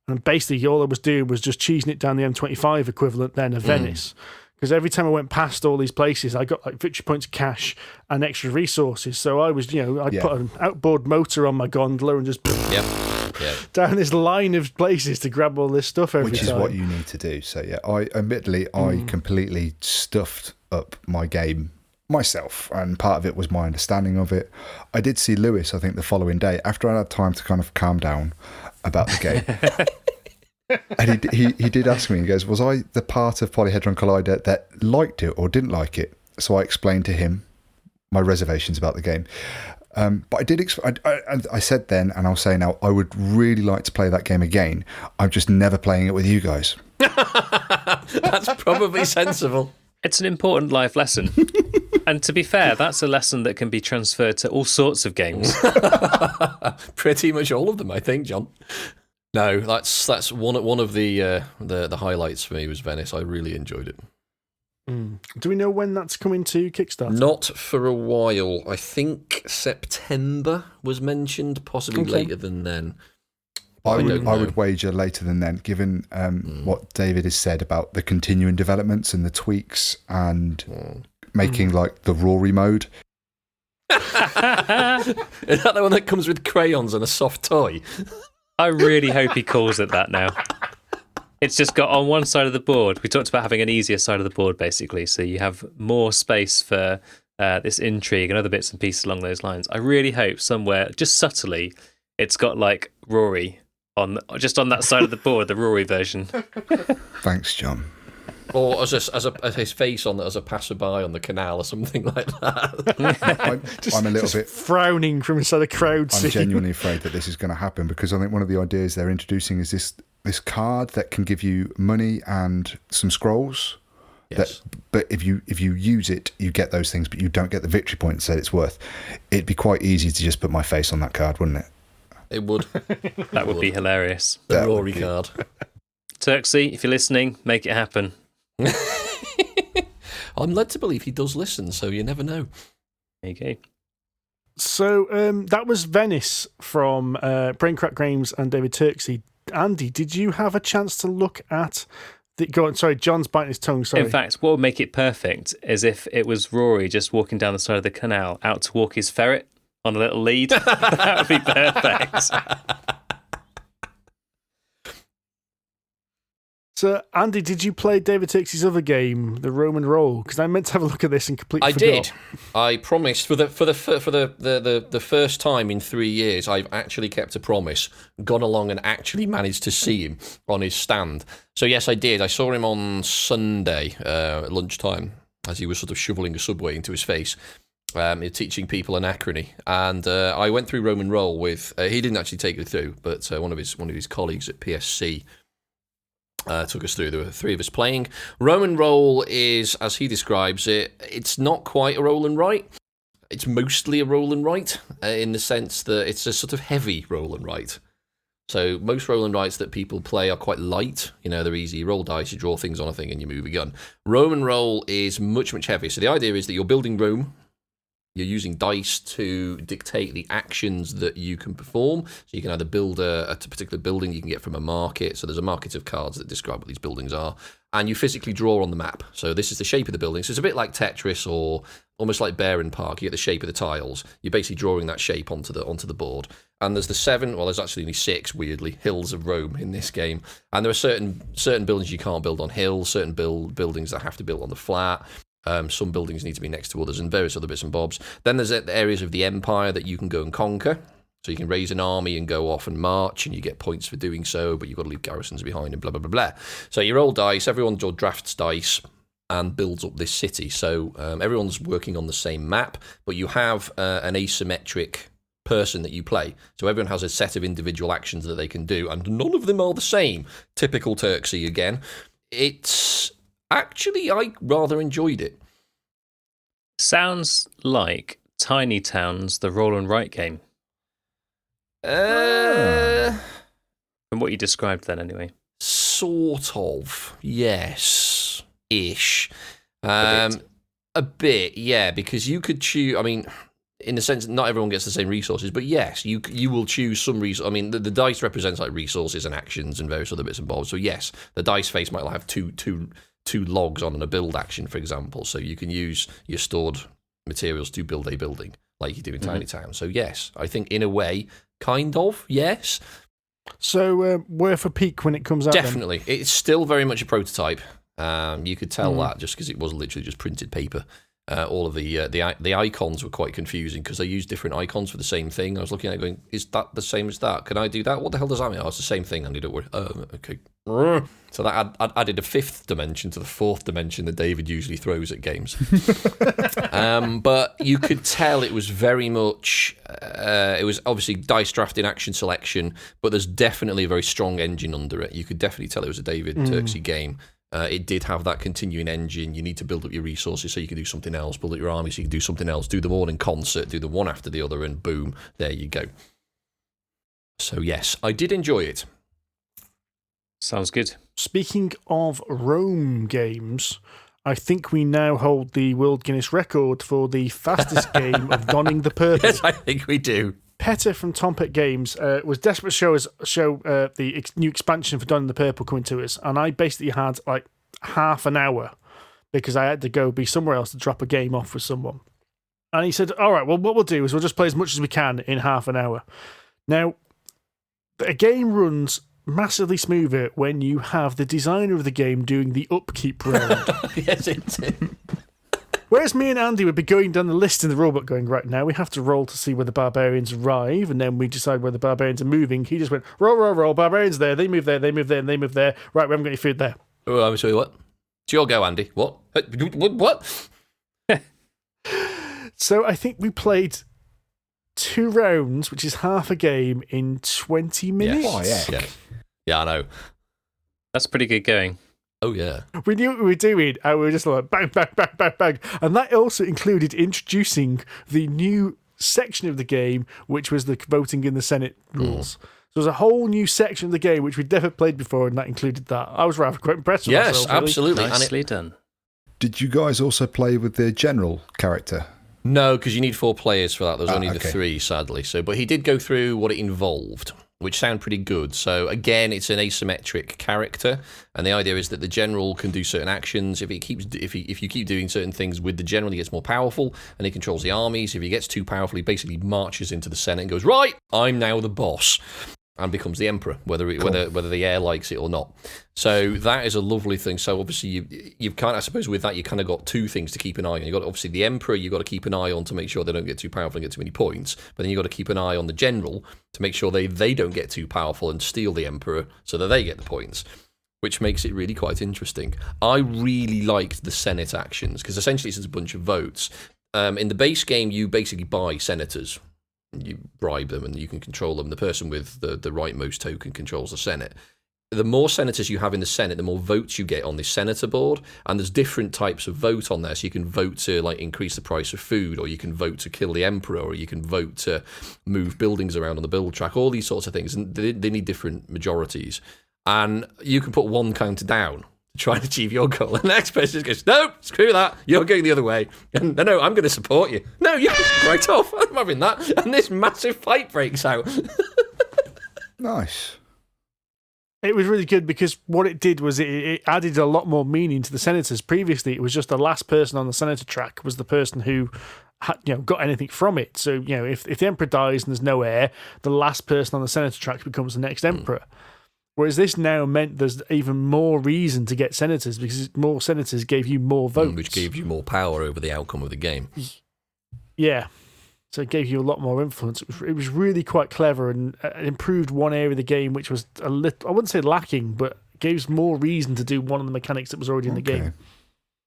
And basically, all I was doing was just cheesing it down the M25 equivalent then of Venice. Because every time I went past all these places, I got like victory points, cash, and extra resources. So I was, I'd put an outboard motor on my gondola and just down this line of places to grab all this stuff every time. Which is what you need to do. So yeah, I completely stuffed up my game myself, and part of it was my understanding of it. I did see Lewis, I think, the following day, after I had time to kind of calm down about the game. And he did ask me, he goes, was I the part of Polyhedron Collider that liked it or didn't like it? So I explained to him my reservations about the game. But I did. I said then, and I'll say now, I would really like to play that game again. I'm just never playing it with you guys. That's probably sensible. It's an important life lesson. And to be fair, that's a lesson that can be transferred to all sorts of games. Pretty much all of them, I think, John. No, that's one of the highlights for me was Venice. I really enjoyed it. Do we know when that's coming to Kickstarter? Not for a while. I think September was mentioned, possibly later than then. I would wager later than then, given what David has said about the continuing developments and the tweaks and making like the Rory mode. Is that the one that comes with crayons and a soft toy? I really hope he calls it that now. It's just got on one side of the board. We talked about having an easier side of the board, basically, so you have more space for this intrigue and other bits and pieces along those lines. I really hope somewhere, just subtly, it's got like Rory on that side of the board, the Rory version. Thanks, John. Or as his face on as a passerby on the canal or something like that. I'm a little bit frowning from inside a crowd. I'm genuinely afraid that this is going to happen, because I think one of the ideas they're introducing is this card that can give you money and some scrolls. Yes. But if you use it, you get those things, but you don't get the victory points that it's worth. It'd be quite easy to just put my face on that card, wouldn't it? it would. That would be hilarious. The Rory card. Turksy, if you're listening, make it happen. I'm led to believe he does listen, so you never know. There you go. So that was Venice from Braincrack Games and David Turksy. Andy, did you have a chance to look at the... Go on, sorry, John's biting his tongue, sorry. In fact, what would make it perfect is if it was Rory just walking down the side of the canal out to walk his ferret on a little lead. That would be perfect. So, Andy, did you play David Turksy's other game, the Roman Roll? Because I meant to have a look at this and completely forgot. I did. I promised for the first time in 3 years. I've actually kept a promise, gone along and actually managed to see him on his stand. So yes, I did. I saw him on Sunday at lunchtime as he was sort of shoveling a subway into his face. Teaching people anachrony, and I went through Roman Roll with. He didn't actually take it through, but one of his colleagues at PSC. Took us through. There were three of us playing. Roman Roll is, as he describes it, it's not quite a roll and write. It's mostly a roll and write, in the sense that it's a sort of heavy roll and write. So most roll and writes that people play are quite light. You know, they're easy. You roll dice, you draw things on a thing, and you move a gun. Roman Roll is much, much heavier. So the idea is that you're building Rome. You're using dice to dictate the actions that you can perform. So you can either build a particular building you can get from a market. So there's a market of cards that describe what these buildings are. And you physically draw on the map. So this is the shape of the building. So it's a bit like Tetris or almost like Baron Park. You get the shape of the tiles. You're basically drawing that shape onto the board. And there's there's actually only 6, weirdly, hills of Rome in this game. And there are certain buildings you can't build on hills, certain buildings that have to build on the flat. Some buildings need to be next to others and various other bits and bobs. Then there's areas of the empire that you can go and conquer. So you can raise an army and go off and march, and you get points for doing so, but you've got to leave garrisons behind and blah, blah, blah, blah. So you roll dice, everyone drafts dice and builds up this city. So everyone's working on the same map, but you have an asymmetric person that you play. So everyone has a set of individual actions that they can do, and none of them are the same. Typical Turksy again. Actually, I rather enjoyed it. Sounds like Tiny Towns, the roll and write game. From what you described then, anyway. Sort of, yes. Ish. A bit, yeah, because you could choose, I mean, in the sense that not everyone gets the same resources, but yes, you will choose some resources. I mean, the dice represents like resources and actions and various other bits and bobs. So yes, the dice face might have two logs on a build action, for example. So you can use your stored materials to build a building like you do in Tiny Town. So yes, I think in a way, kind of, yes. So worth a peek when it comes out. Definitely. Then? It's still very much a prototype. You could tell that just because it was literally just printed paper. All of the icons were quite confusing because they used different icons for the same thing. I was looking at it going, is that the same as that? Can I do that? What the hell does that mean? Oh, it's the same thing, Andy, don't worry. Okay. So that added a 5th dimension to the 4th dimension that David usually throws at games. But you could tell it was very much, it was obviously dice drafting, action selection, but there's definitely a very strong engine under it. You could definitely tell it was a David Turksy game. It did have that continuing engine. You need to build up your resources so you can do something else, build up your army so you can do something else, do them all in concert, do them one after the other, and boom, there you go. So yes, I did enjoy it. Sounds good. Speaking of Rome games, I think we now hold the World Guinness record for the fastest game of donning the purple. Yes, I think we do. Petter from Tompet Games was desperate to show the new expansion for Donning the Purple coming to us, and I basically had like half an hour because I had to go be somewhere else to drop a game off with someone. And he said, all right, well, what we'll do is we'll just play as much as we can in half an hour. Now, a game runs massively smoother when you have the designer of the game doing the upkeep round. Yes, it did. Whereas me and Andy would be going down the list in the rulebook going, right, now we have to roll to see where the barbarians arrive, and then we decide where the barbarians are moving. He just went, roll, barbarians there, they move there, they move there, and they move there. Right, we haven't got any food there. Oh, I'm sorry, what? It's your go, Andy. What? What? So I think we played 2 rounds, which is half a game, in 20 minutes. Yes. Oh, yeah. Yeah, I know. That's pretty good going. Oh, yeah. We knew what we were doing, and we were just like, bang, bang, bang, bang, bang. And that also included introducing the new section of the game, which was the voting in the Senate rules. So there's a whole new section of the game which we'd never played before, and that included that. I was rather quite impressed with myself. Yes, absolutely. Nicely done. Did you guys also play with the general character? No, because you need 4 players for that. There's only the okay. 3, sadly. But he did go through what it involved, which sound pretty good. So again, it's an asymmetric character, and the idea is that the general can do certain actions. If you keep doing certain things with the general, he gets more powerful, and he controls the armies. If he gets too powerful, he basically marches into the Senate and goes, right, I'm now the boss, and becomes the emperor, whether the heir likes it or not. So that is a lovely thing. So obviously you've kind of, I suppose with that, you kind of got 2 things to keep an eye on. You've got obviously the emperor, you've got to keep an eye on to make sure they don't get too powerful and get too many points. But then you've got to keep an eye on the general to make sure they don't get too powerful and steal the emperor so that they get the points, which makes it really quite interesting. I really liked the Senate actions because essentially it's just a bunch of votes. In the base game, you basically buy senators. You bribe them and you can control them. The person with the rightmost token controls the Senate. The more senators you have in the Senate, the more votes you get on the senator board, and there's different types of vote on there. So you can vote to like increase the price of food, or you can vote to kill the emperor, or you can vote to move buildings around on the build track, all these sorts of things. And they need different majorities. And you can put one counter down to try and achieve your goal. And the next person just goes, no, screw that, you're going the other way. And no, I'm going to support you. No, you're right off, I'm having that. And this massive fight breaks out. Nice. It was really good because what it did was it added a lot more meaning to the senators. Previously, it was just the last person on the senator track was the person who had, got anything from it. So, if the emperor dies and there's no heir, the last person on the senator track becomes the next emperor. Whereas this now meant there's even more reason to get senators because more senators gave you more votes. Which gave you more power over the outcome of the game. Yeah. So it gave you a lot more influence. It was really quite clever and it improved one area of the game which was a little, I wouldn't say lacking, but gives more reason to do one of the mechanics that was already in the game.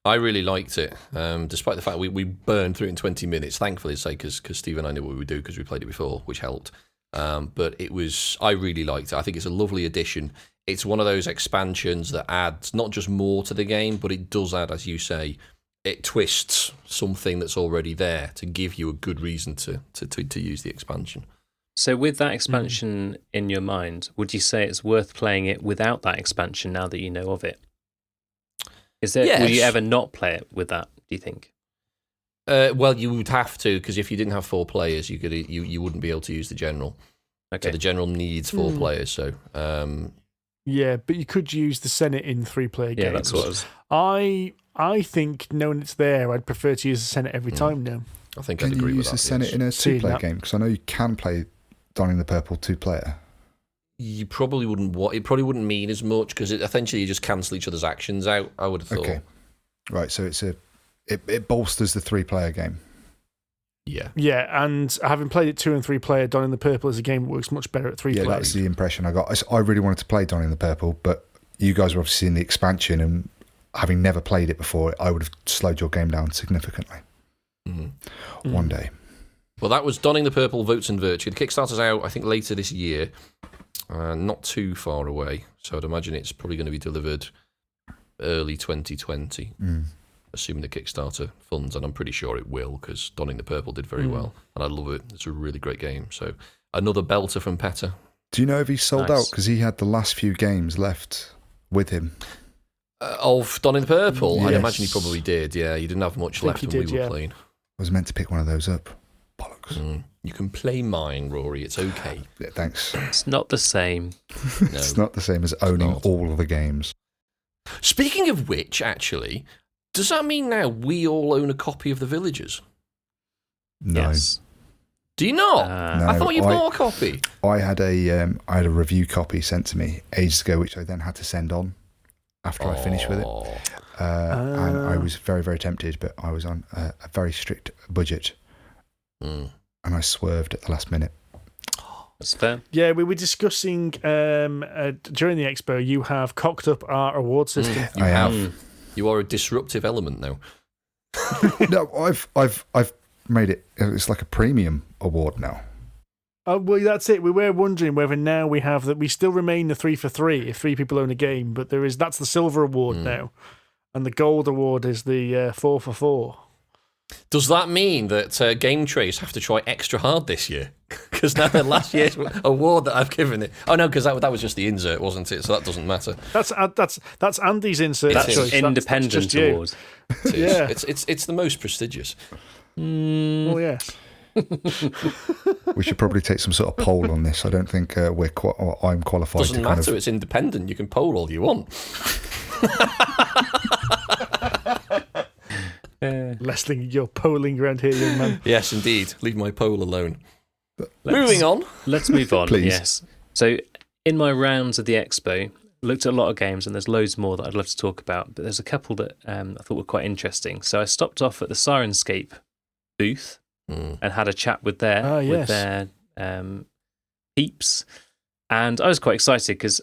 I really liked it, despite the fact we burned through it in 20 minutes, thankfully, because Steve and I knew what we would do because we played it before, which helped. But I really liked it. I think it's a lovely addition. It's one of those expansions that adds not just more to the game, but it does add, as you say, it twists something that's already there to give you a good reason to use the expansion. So with that expansion in your mind, would you say it's worth playing it without that expansion now that you know of it? Yes. Would you ever not play it with that, do you think? Well, you would have to, because if you didn't have 4 players, you wouldn't be able to use the general. Okay. So the general needs 4 players. So yeah, but you could use the Senate in 3-player games. Yeah, that's what I was. I think knowing it's there, I'd prefer to use the Senate every time now. I think I'd agree with that. Can you use the Senate in a 2-player game? Because I know you can play Donning the Purple 2-player. You probably wouldn't. It probably wouldn't mean as much because essentially you just cancel each other's actions out. I would have thought. Okay, right. So it bolsters the 3-player game. Yeah, and having played it 2 and 3-player, Donning the Purple as a game works much better at 3 Yeah, players. that's the impression I got. I really wanted to play Donning the Purple, but you guys were obviously in the expansion, and having never played it before, I would have slowed your game down significantly. One day. Well, that was Donning the Purple, Votes and Virtue. The Kickstarter's out, I think, later this year. Not too far away. So I'd imagine it's probably going to be delivered early 2020, assuming the Kickstarter funds, and I'm pretty sure it will, because Donning the Purple did very well, and I love it. It's a really great game. So another belter from Petter. Do you know if he sold out? Because he had the last few games left with him. Of Donning the Purple? Yes. I'd imagine he probably did, yeah. He didn't have much left when we were playing. I was meant to pick one of those up. Bollocks. You can play mine, Rory. It's okay. Yeah, thanks. It's not the same. No, It's not the same as owning all of the games. Speaking of which, actually, does that mean now we all own a copy of The Villagers? No. Yes. Do you not? No, I thought you bought a copy. I had a review copy sent to me ages ago, which I then had to send on after I finished with it. And I was very, very tempted, but I was on a very strict budget. And I swerved at the last minute. That's fair. Yeah, we were discussing during the expo. You have cocked up our award system. I have. You are a disruptive element now. No, I've made it. It's like a premium award now. Well, that's it. We were wondering whether now we have that. We still remain the 3 for 3 if 3 people own a game, but that's the silver award now, and the gold award is the 4 for 4. Does that mean that Game Trace have to try extra hard this year? Because now the last year's award that I've given it. Oh no, because that was just the insert, wasn't it? So that doesn't matter. That's Andy's insert. That's choice. independent that's just award. It is. Yeah. It's the most prestigious. Oh yes. We should probably take some sort of poll on this. I don't think I'm qualified. Doesn't matter. It's independent. You can poll all you want. Leslie, you're polling around here, young man. Yes, indeed. Leave my poll alone. Moving on. Let's move on. Please. Yes. So, in my rounds of the expo, looked at a lot of games, and there's loads more that I'd love to talk about. But there's a couple that I thought were quite interesting. So I stopped off at the Syrinscape booth and had a chat with their peeps, and I was quite excited because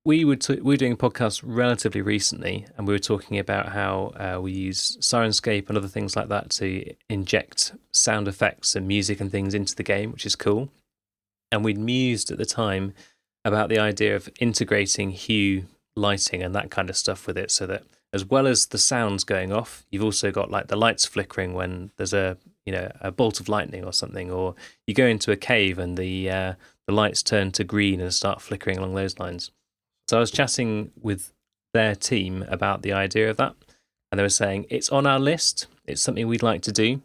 we were doing a podcast relatively recently, and we were talking about how we use Syrinscape and other things like that to inject sound effects and music and things into the game, which is cool. And we'd mused at the time about the idea of integrating hue, lighting, and that kind of stuff with it, so that as well as the sounds going off, you've also got like the lights flickering when there's a bolt of lightning or something, or you go into a cave and the lights turn to green and start flickering along those lines. So I was chatting with their team about the idea of that, and they were saying it's on our list, it's something we'd like to do,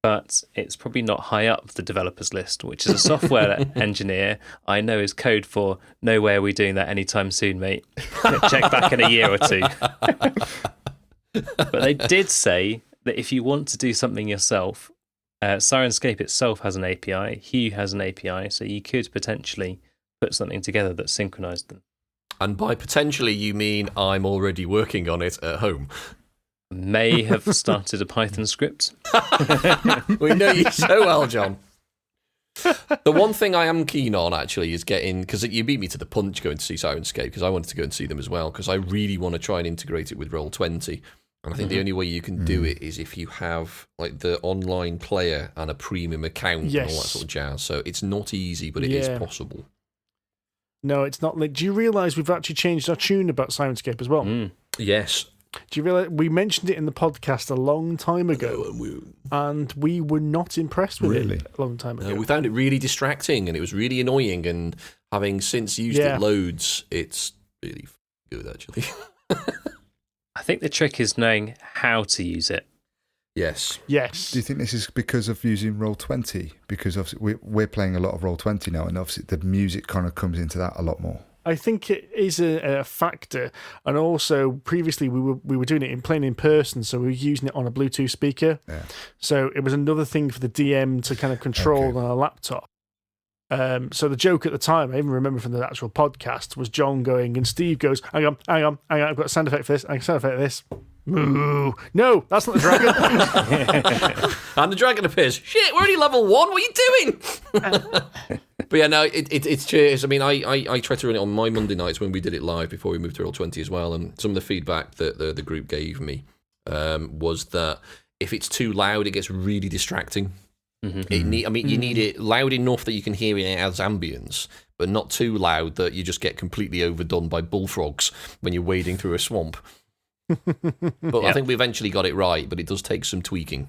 but it's probably not high up the developers list, which is a software engineer I know is code for no way are we doing that anytime soon, mate. Check back in a year or two. But they did say that if you want to do something yourself, Syrinscape itself has an API, Hue has an API, so you could potentially put something together that synchronized them. And by potentially, you mean I'm already working on it at home. May have started a Python script. We know you so well, John. The one thing I am keen on, actually, is getting... Because you beat me to the punch going to see Syrinscape, because I wanted to go and see them as well, because I really want to try and integrate it with Roll20. And I think the only way you can do it is if you have like the online player and a premium account and all that sort of jazz. So it's not easy, but it is possible. No, it's not. Like, do you realise we've actually changed our tune about Syrinscape as well? Yes. Do you realise we mentioned it in the podcast a long time ago, and we were not impressed with it a long time ago. We found it really distracting, and it was really annoying. And having since used it loads, it's really good actually. I think the trick is knowing how to use it. Yes. Do you think this is because of using Roll20? Because obviously we're playing a lot of Roll20 now, and obviously the music kind of comes into that a lot more. I think it is a factor, and also previously we were doing it playing in person, so we were using it on a Bluetooth speaker. Yeah. So it was another thing for the DM to kind of control on a laptop. So the joke at the time, I even remember from the actual podcast, was John going, and Steve goes, hang on, I've got a sound effect for this, I can sound effect for this. Moo. No, that's not the dragon. And the dragon appears. Shit, we're only level 1. What are you doing? But yeah, no, it's cheers. I mean, I tried to run it on my Monday nights when we did it live before we moved to Roll20 as well. And some of the feedback that the group gave me was that if it's too loud, it gets really distracting. You need it loud enough that you can hear it as ambience, but not too loud that you just get completely overdone by bullfrogs when you're wading through a swamp. But I think we eventually got it right, but it does take some tweaking.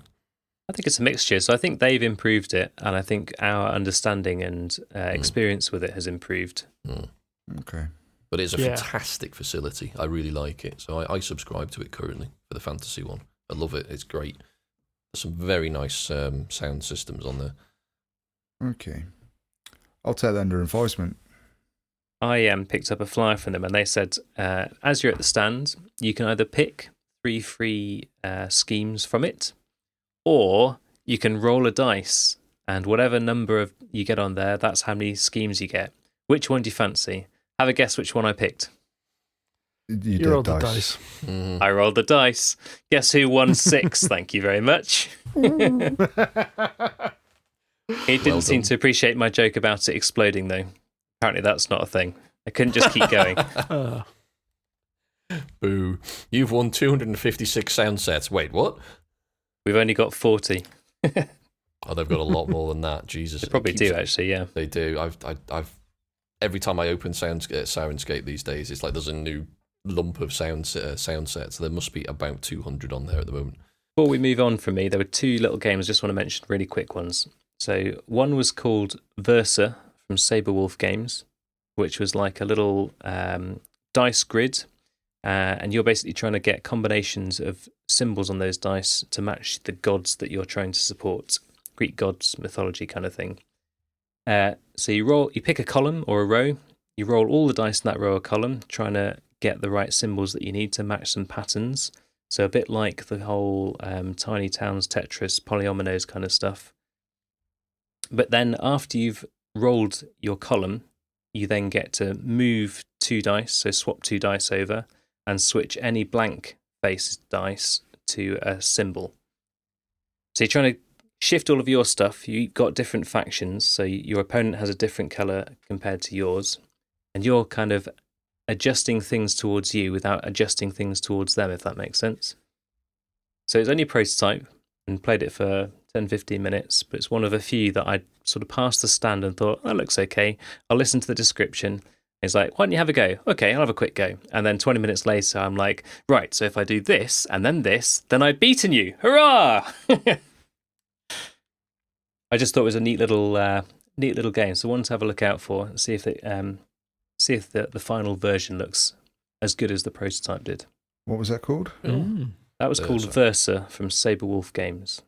I think it's a mixture. So I think they've improved it, and I think our understanding and experience with it has improved. Okay. But it's a fantastic facility. I really like it. So I subscribe to it currently for the fantasy one. I love it. It's great. There's some very nice sound systems on there. Okay. I'll take that under advisement. I picked up a flyer from them, and they said, as you're at the stand, you can either pick 3 free schemes from it, or you can roll a dice, and whatever number you get on there, that's how many schemes you get. Which one do you fancy? Have a guess which one I picked. You rolled the dice. I rolled the dice. Guess who won 6? Thank you very much. He didn't seem to appreciate my joke about it exploding, though. Apparently that's not a thing. I couldn't just keep going. Boo. You've won 256 sound sets. Wait, what? We've only got 40. Oh, they've got a lot more than that. Jesus. They probably do, actually, yeah. They do. I've every time I open Syrinscape these days, it's like there's a new lump of sound sets. There must be about 200 on there at the moment. Before we move on from me, there were two little games I just want to mention, really quick ones. So one was called Versa from Saberwolf Games, which was like a little dice grid, and you're basically trying to get combinations of symbols on those dice to match the gods that you're trying to support, Greek gods, mythology kind of thing. So you pick a column or a row, you roll all the dice in that row or column, trying to get the right symbols that you need to match some patterns. So a bit like the whole Tiny Towns, Tetris, Polyominoes kind of stuff. But then after you've rolled your column, you then get to move 2 dice, so swap 2 dice over, and switch any blank face dice to a symbol. So you're trying to shift all of your stuff. You've got different factions, so your opponent has a different colour compared to yours, and you're kind of adjusting things towards you without adjusting things towards them, if that makes sense. So it's only a prototype, and played it for 10-15 minutes, but it's one of a few that I sort of passed the stand and thought, that looks okay. I'll listen to the description. It's like, why don't you have a go? Okay, I'll have a quick go. And then 20 minutes later, I'm like, right, so if I do this and then this, then I've beaten you. Hurrah! I just thought it was a neat little game. So one to have a look out for and see if the final version looks as good as the prototype did. What was that called? That was called Versa from Saberwolf Games.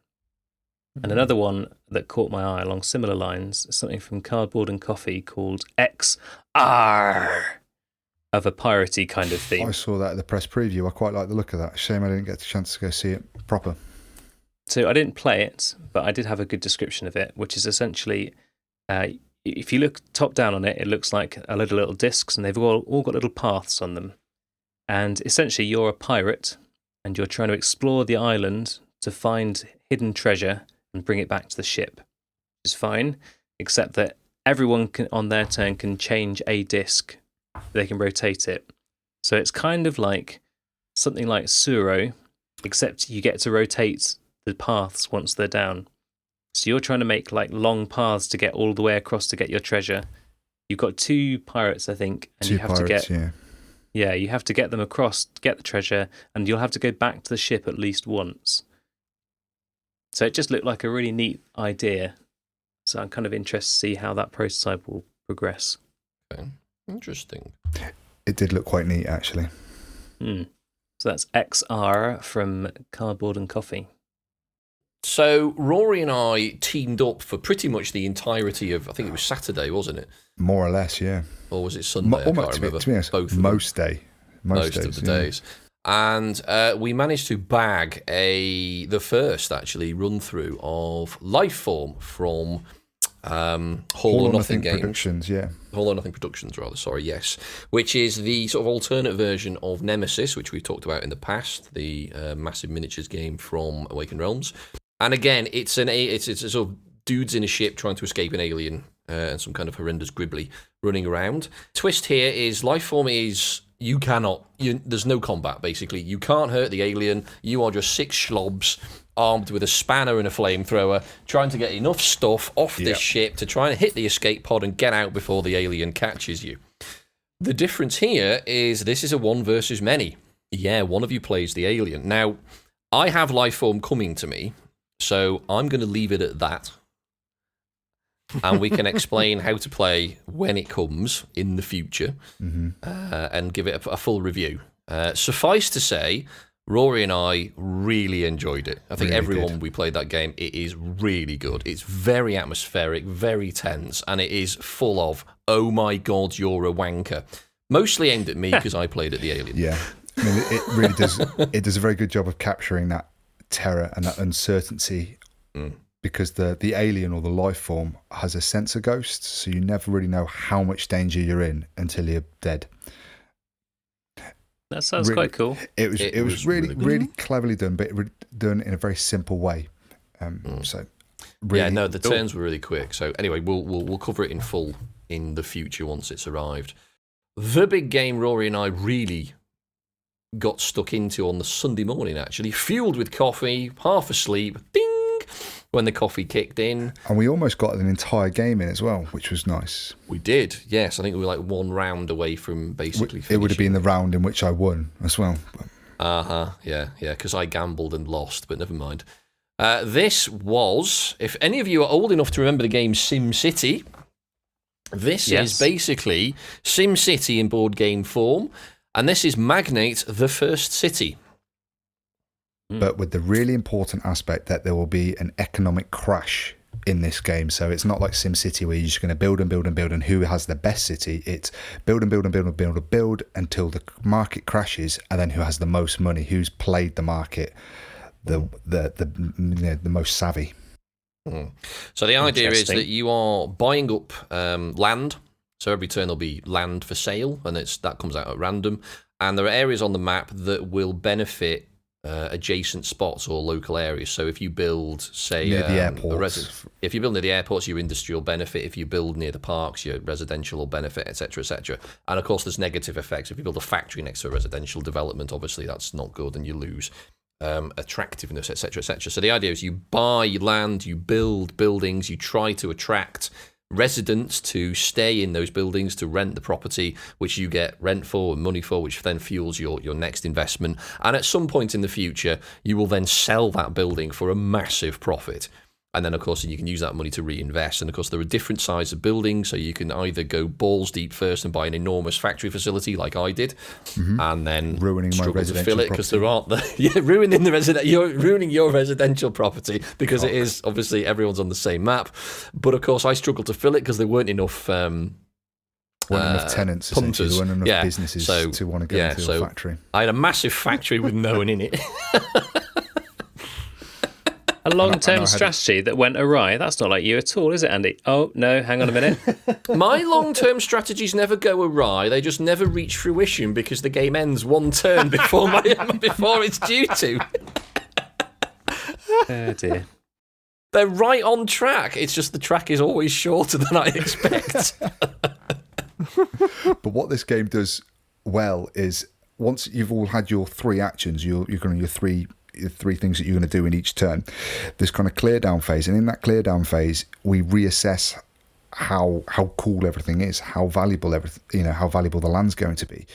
And another one that caught my eye along similar lines, something from Cardboard and Coffee called XR, of a piratey kind of theme. I saw that at the press preview. I quite like the look of that. Shame I didn't get the chance to go see it proper. So I didn't play it, but I did have a good description of it, which is essentially, if you look top down on it, it looks like a load of little discs, and they've all got little paths on them. And essentially you're a pirate, and you're trying to explore the island to find hidden treasure and bring it back to the ship. Which is fine, except that everyone on their turn can change a disc. They can rotate it. So it's kind of like something like Suro, except you get to rotate the paths once they're down. So you're trying to make like long paths to get all the way across to get your treasure. You've got 2 pirates, I think, and you have to get you have to get them across to get the treasure, and you'll have to go back to the ship at least once. So it just looked like a really neat idea. So I'm kind of interested to see how that prototype will progress. Okay. Interesting. It did look quite neat, actually. So that's XR from Cardboard and Coffee. So Rory and I teamed up for pretty much the entirety of, I think it was Saturday, wasn't it? More or less, yeah. Or was it Sunday? I can't remember. To be honest, most of the days. And we managed to bag the first, actually, run-through of Lifeform from All or Nothing Games. Productions, yeah. All or Nothing Productions, rather, sorry, yes. Which is the sort of alternate version of Nemesis, which we've talked about in the past, the massive miniatures game from Awakened Realms. And again, it's a sort of dudes in a ship trying to escape an alien and some kind of horrendous gribbly running around. Twist here is Lifeform is... there's no combat, basically. You can't hurt the alien. You are just 6 schlobs armed with a spanner and a flamethrower, trying to get enough stuff off this ship to try and hit the escape pod and get out before the alien catches you. The difference here is this is a 1 versus many. Yeah, one of you plays the alien. Now, I have Lifeform coming to me, so I'm going to leave it at that. And we can explain how to play when it comes in the future, and give it a full review. Suffice to say, Rory and I really enjoyed it. I think everyone we played that game, it is really good. It's very atmospheric, very tense, and it is full of, oh my god, you're a wanker. Mostly aimed at me because I played at the alien. Yeah, I mean, it really does. It does a very good job of capturing that terror and that uncertainty. Because the alien or the life form has a sensor ghost, so you never really know how much danger you're in until you're dead. That sounds quite cool. It was really cleverly done, but done in a very simple way. So really the turns were really quick. So anyway, we'll cover it in full in the future once it's arrived. The big game Rory and I really got stuck into on the Sunday morning, actually, fueled with coffee, half asleep, ding, when the coffee kicked in. And we almost got an entire game in as well, which was nice. We did, yes. I think we were like 1 round away from basically finishing. It would have been the round in which I won as well. Yeah, because I gambled and lost, but never mind. This was, if any of you are old enough to remember the game SimCity, this is basically SimCity in board game form, and this is Magnate, the First City. But with the really important aspect that there will be an economic crash in this game. So it's not like SimCity where you're just going to build and build and build, and who has the best city. It's build and build and build and build and build until the market crashes, and then who has the most money, who's played the market the most savvy. So the idea is that you are buying up land. So every turn there'll be land for sale, and that comes out at random. And there are areas on the map that will benefit adjacent spots or local areas. So if you build, say, near the airports, if you build near the airports, your industry will benefit. If you build near the parks, your residential will benefit, etc., etc. And of course, there's negative effects. If you build a factory next to a residential development, obviously that's not good, and you lose attractiveness, etc., etc. So the idea is you buy land, you build buildings, you try to attract residents to stay in those buildings, to rent the property, which you get rent for and money for, which then fuels your next investment. And at some point in the future, you will then sell that building for a massive profit. And then, of course, you can use that money to reinvest. And, of course, there are different sizes of buildings, so you can either go balls deep first and buy an enormous factory facility like I did, and then ruining my residential to fill it because there aren't you're ruining your residential property because it is, obviously, everyone's on the same map. But, of course, I struggled to fill it because there weren't enough weren't enough tenants, punters. There weren't enough businesses to want to go into a factory. I had a massive factory with no one in it. A long-term strategy that went awry. That's not like you at all, is it, Andy? Oh, no, hang on a minute. My long-term strategies never go awry. They just never reach fruition because the game ends one turn before it's due to. Oh, dear. They're right on track. It's just the track is always shorter than I expect. But what this game does well is once you've all had your three actions, your three things that you're going to do in each turn, this kind of clear down phase, and in that clear down phase we reassess how cool everything is, how valuable how valuable the land's going to be.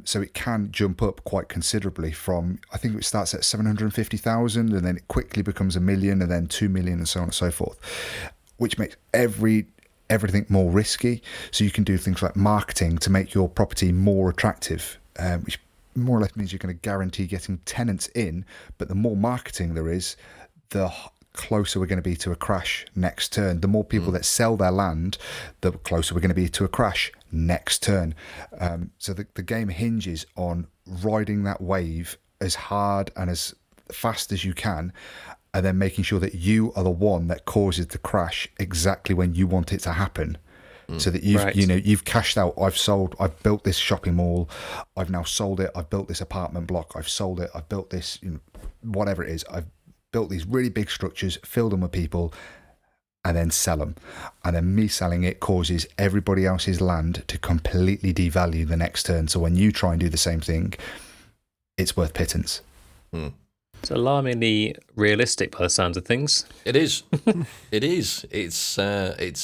So it can jump up quite considerably from, I think it starts at 750,000 and then it quickly becomes 1 million and then 2 million and so on and so forth, which makes everything more risky. So you can do things like marketing to make your property more attractive, which more or less means you're going to guarantee getting tenants in, but the more marketing there is, the closer we're going to be to a crash next turn. The more people that sell their land, the closer we're going to be to a crash next turn. So the game hinges on riding that wave as hard and as fast as you can, and then making sure that you are the one that causes the crash exactly when you want it to happen. So that you've cashed out. I've built this shopping mall. I've now sold it. I've built this apartment block. I've sold it. I've built this, whatever it is. I've built these really big structures, filled them with people, and then sell them. And then me selling it causes everybody else's land to completely devalue the next turn. So when you try and do the same thing, it's worth pittance. It's alarmingly realistic by the sounds of things. It is. It is. It's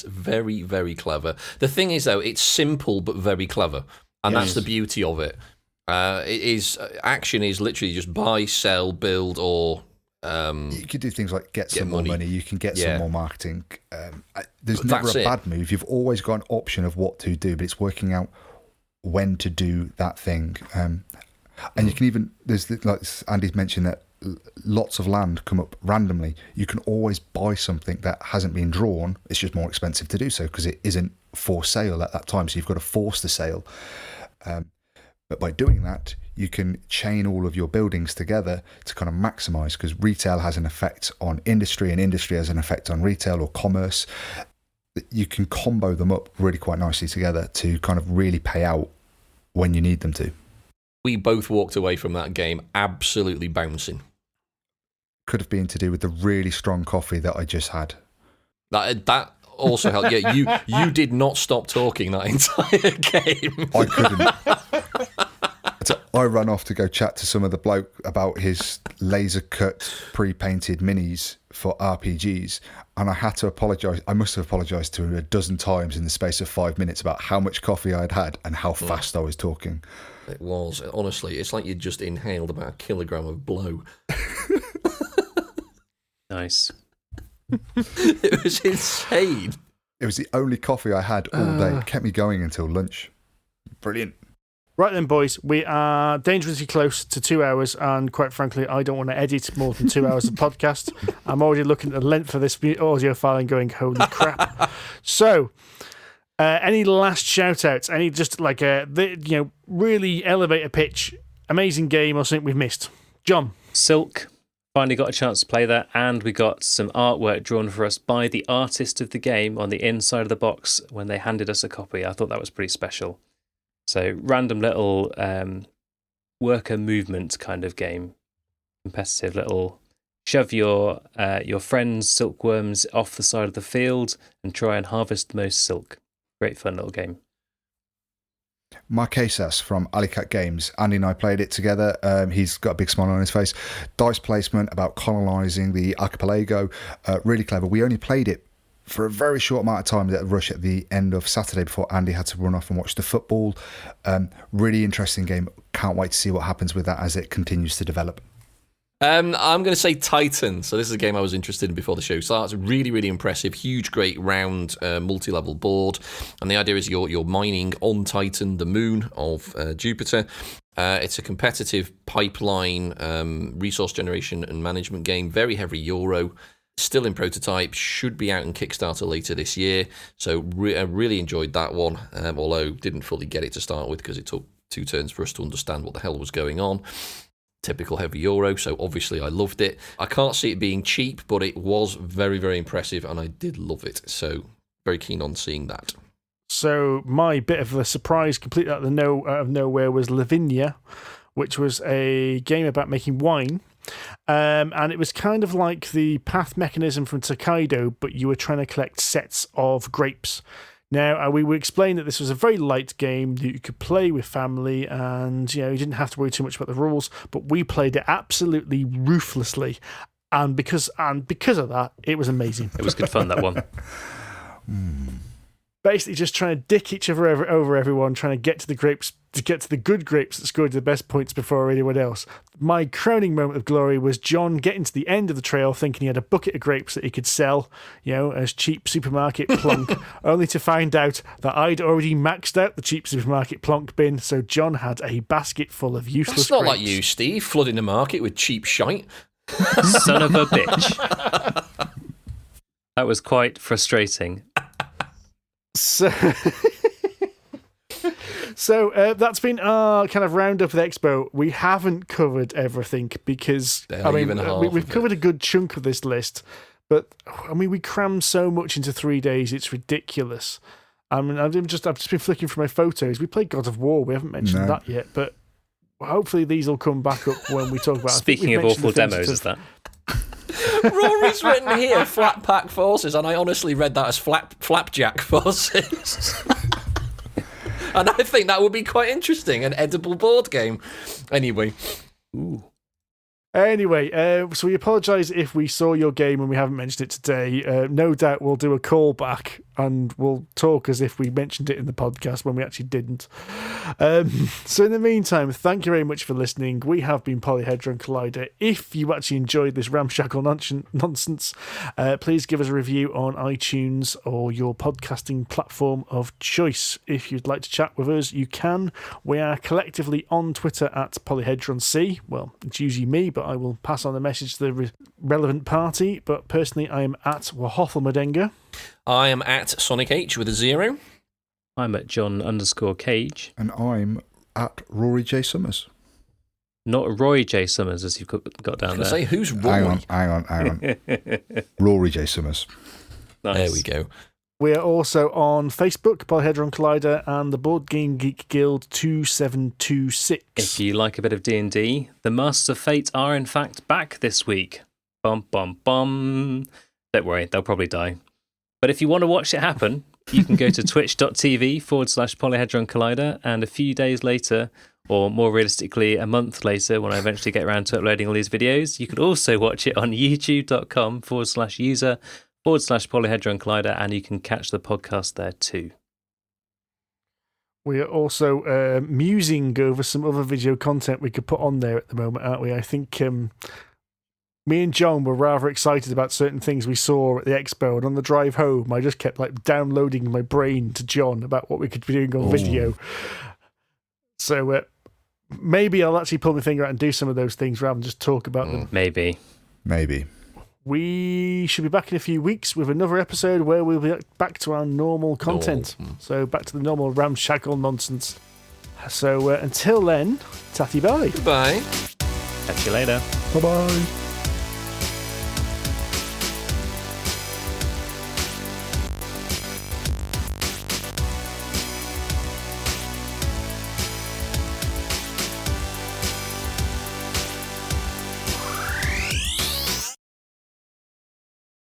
very, very clever. The thing is, though, it's simple but very clever, and that's the beauty of it. Action is literally just buy, sell, build, or you could do things like get some more money. You can get some more marketing. There's never a bad move. You've always got an option of what to do, but it's working out when to do that thing. And you can even, like Andy's mentioned, that lots of land come up randomly. You can always buy something that hasn't been drawn. It's just more expensive to do so because it isn't for sale at that time. So you've got to force the sale. But by doing that, you can chain all of your buildings together to kind of maximize, because retail has an effect on industry and industry has an effect on retail or commerce. You can combo them up really quite nicely together to kind of really pay out when you need them to. We both walked away from that game absolutely bouncing. Could have been to do with the really strong coffee that I just had. That also helped. Yeah, you did not stop talking that entire game. I couldn't. I ran off to go chat to some of the bloke about his laser cut pre-painted minis for RPGs, and I had to apologise. I must have apologised to him a dozen times in the space of 5 minutes about how much coffee I had had and how fast I was talking. It was, honestly, it's like you just inhaled about a kilogram of blow. Nice. It was insane. It was the only coffee I had all day. It kept me going until lunch. Brilliant. Right then, boys, we are dangerously close to 2 hours, and quite frankly, I don't want to edit more than 2 hours of podcast. I'm already looking at the length of this audio file and going, holy crap. So, any last shout-outs? Any just like really elevator pitch, amazing game or something we've missed? John? Silk. Finally got a chance to play that, and we got some artwork drawn for us by the artist of the game on the inside of the box when they handed us a copy. I thought that was pretty special. So, random little worker movement kind of game. Competitive little shove your friend's silkworms off the side of the field and try and harvest the most silk. Great fun little game. Marqueses from UK Games. Andy and I played it together. He's got a big smile on his face. Dice placement about colonising the archipelago. Really clever. We only played it for a very short amount of time at a rush at the end of Saturday before Andy had to run off and watch the football. Really interesting game. Can't wait to see what happens with that as it continues to develop. I'm going to say Titan. So this is a game I was interested in before the show starts. Really, really impressive. Huge, great, round, multi-level board. And the idea is you're mining on Titan, the moon of Jupiter. It's a competitive pipeline resource generation and management game. Very heavy Euro. Still in prototype. Should be out in Kickstarter later this year. So I really enjoyed that one. Although didn't fully get it to start with because it took 2 turns for us to understand what the hell was going on. Typical heavy Euro, so obviously I loved it. I can't see it being cheap, but it was very, very impressive, and I did love it. So very keen on seeing that. So my bit of a surprise, completely out of nowhere, was Lavinia, which was a game about making wine. And it was kind of like the path mechanism from Tokaido, but you were trying to collect sets of grapes. Now, we would explain that this was a very light game that you could play with family, and you didn't have to worry too much about the rules, but we played it absolutely ruthlessly, and because of that, it was amazing. It was good fun, that one. Basically just trying to dick each other over everyone, trying to get to the grapes, to get to the good grapes that scored the best points before anyone else. My crowning moment of glory was John getting to the end of the trail thinking he had a bucket of grapes that he could sell, as cheap supermarket plonk, only to find out that I'd already maxed out the cheap supermarket plonk bin, so John had a basket full of useless That's not grapes. like you, Steve, flooding the market with cheap shite. Son of a bitch. That was quite frustrating. So that's been our kind of roundup of the expo. We haven't covered everything because we've covered a good chunk of this list, but we crammed so much into 3 days. It's ridiculous. I've just been flicking through my photos. We played God of War. We haven't mentioned that yet, but hopefully these will come back up when we talk about. Speaking of awful demos, is that? Rory's written here flat pack forces, and I honestly read that as flapjack forces. And I think that would be quite interesting, an edible board game. Anyway. Ooh. Anyway, so we apologise if we saw your game and we haven't mentioned it today. No doubt we'll do a callback and we'll talk as if we mentioned it in the podcast when we actually didn't. So in the meantime, thank you very much for listening. We have been Polyhedron Collider. If you actually enjoyed this ramshackle nonsense, please give us a review on iTunes or your podcasting platform of choice. If you'd like to chat with us, you can. We are collectively on Twitter at PolyhedronC. Well, it's usually me, but I will pass on the message to the relevant party. But personally, I am at Wahothel I am at Sonic H with a 0. I'm at John_Cage. And I'm at Rory J. Summers. Not Roy J. Summers, as you've got down there. Say, who's Roy? Hang on. Rory J. Summers. Nice. There we go. We are also on Facebook, Polyhedron Collider, and the Board Game Geek Guild 2726. If you like a bit of D&D, the Masters of Fate are in fact back this week. Bum, bum, bum. Don't worry, they'll probably die. But if you want to watch it happen, you can go to twitch.tv/Polyhedron Collider, and a few days later, or more realistically, a month later when I eventually get around to uploading all these videos. You can also watch it on youtube.com/user/Polyhedron Collider, and you can catch the podcast there too. We are also musing over some other video content we could put on there at the moment, aren't we? I think me and John were rather excited about certain things we saw at the expo, and on the drive home, I just kept downloading my brain to John about what we could be doing on video. So maybe I'll actually pull my finger out and do some of those things rather than just talk about them. Maybe. We should be back in a few weeks with another episode where we'll be back to our normal content. So back to the normal ramshackle nonsense. So until then, tatty bye. Goodbye. Catch you later. Bye-bye.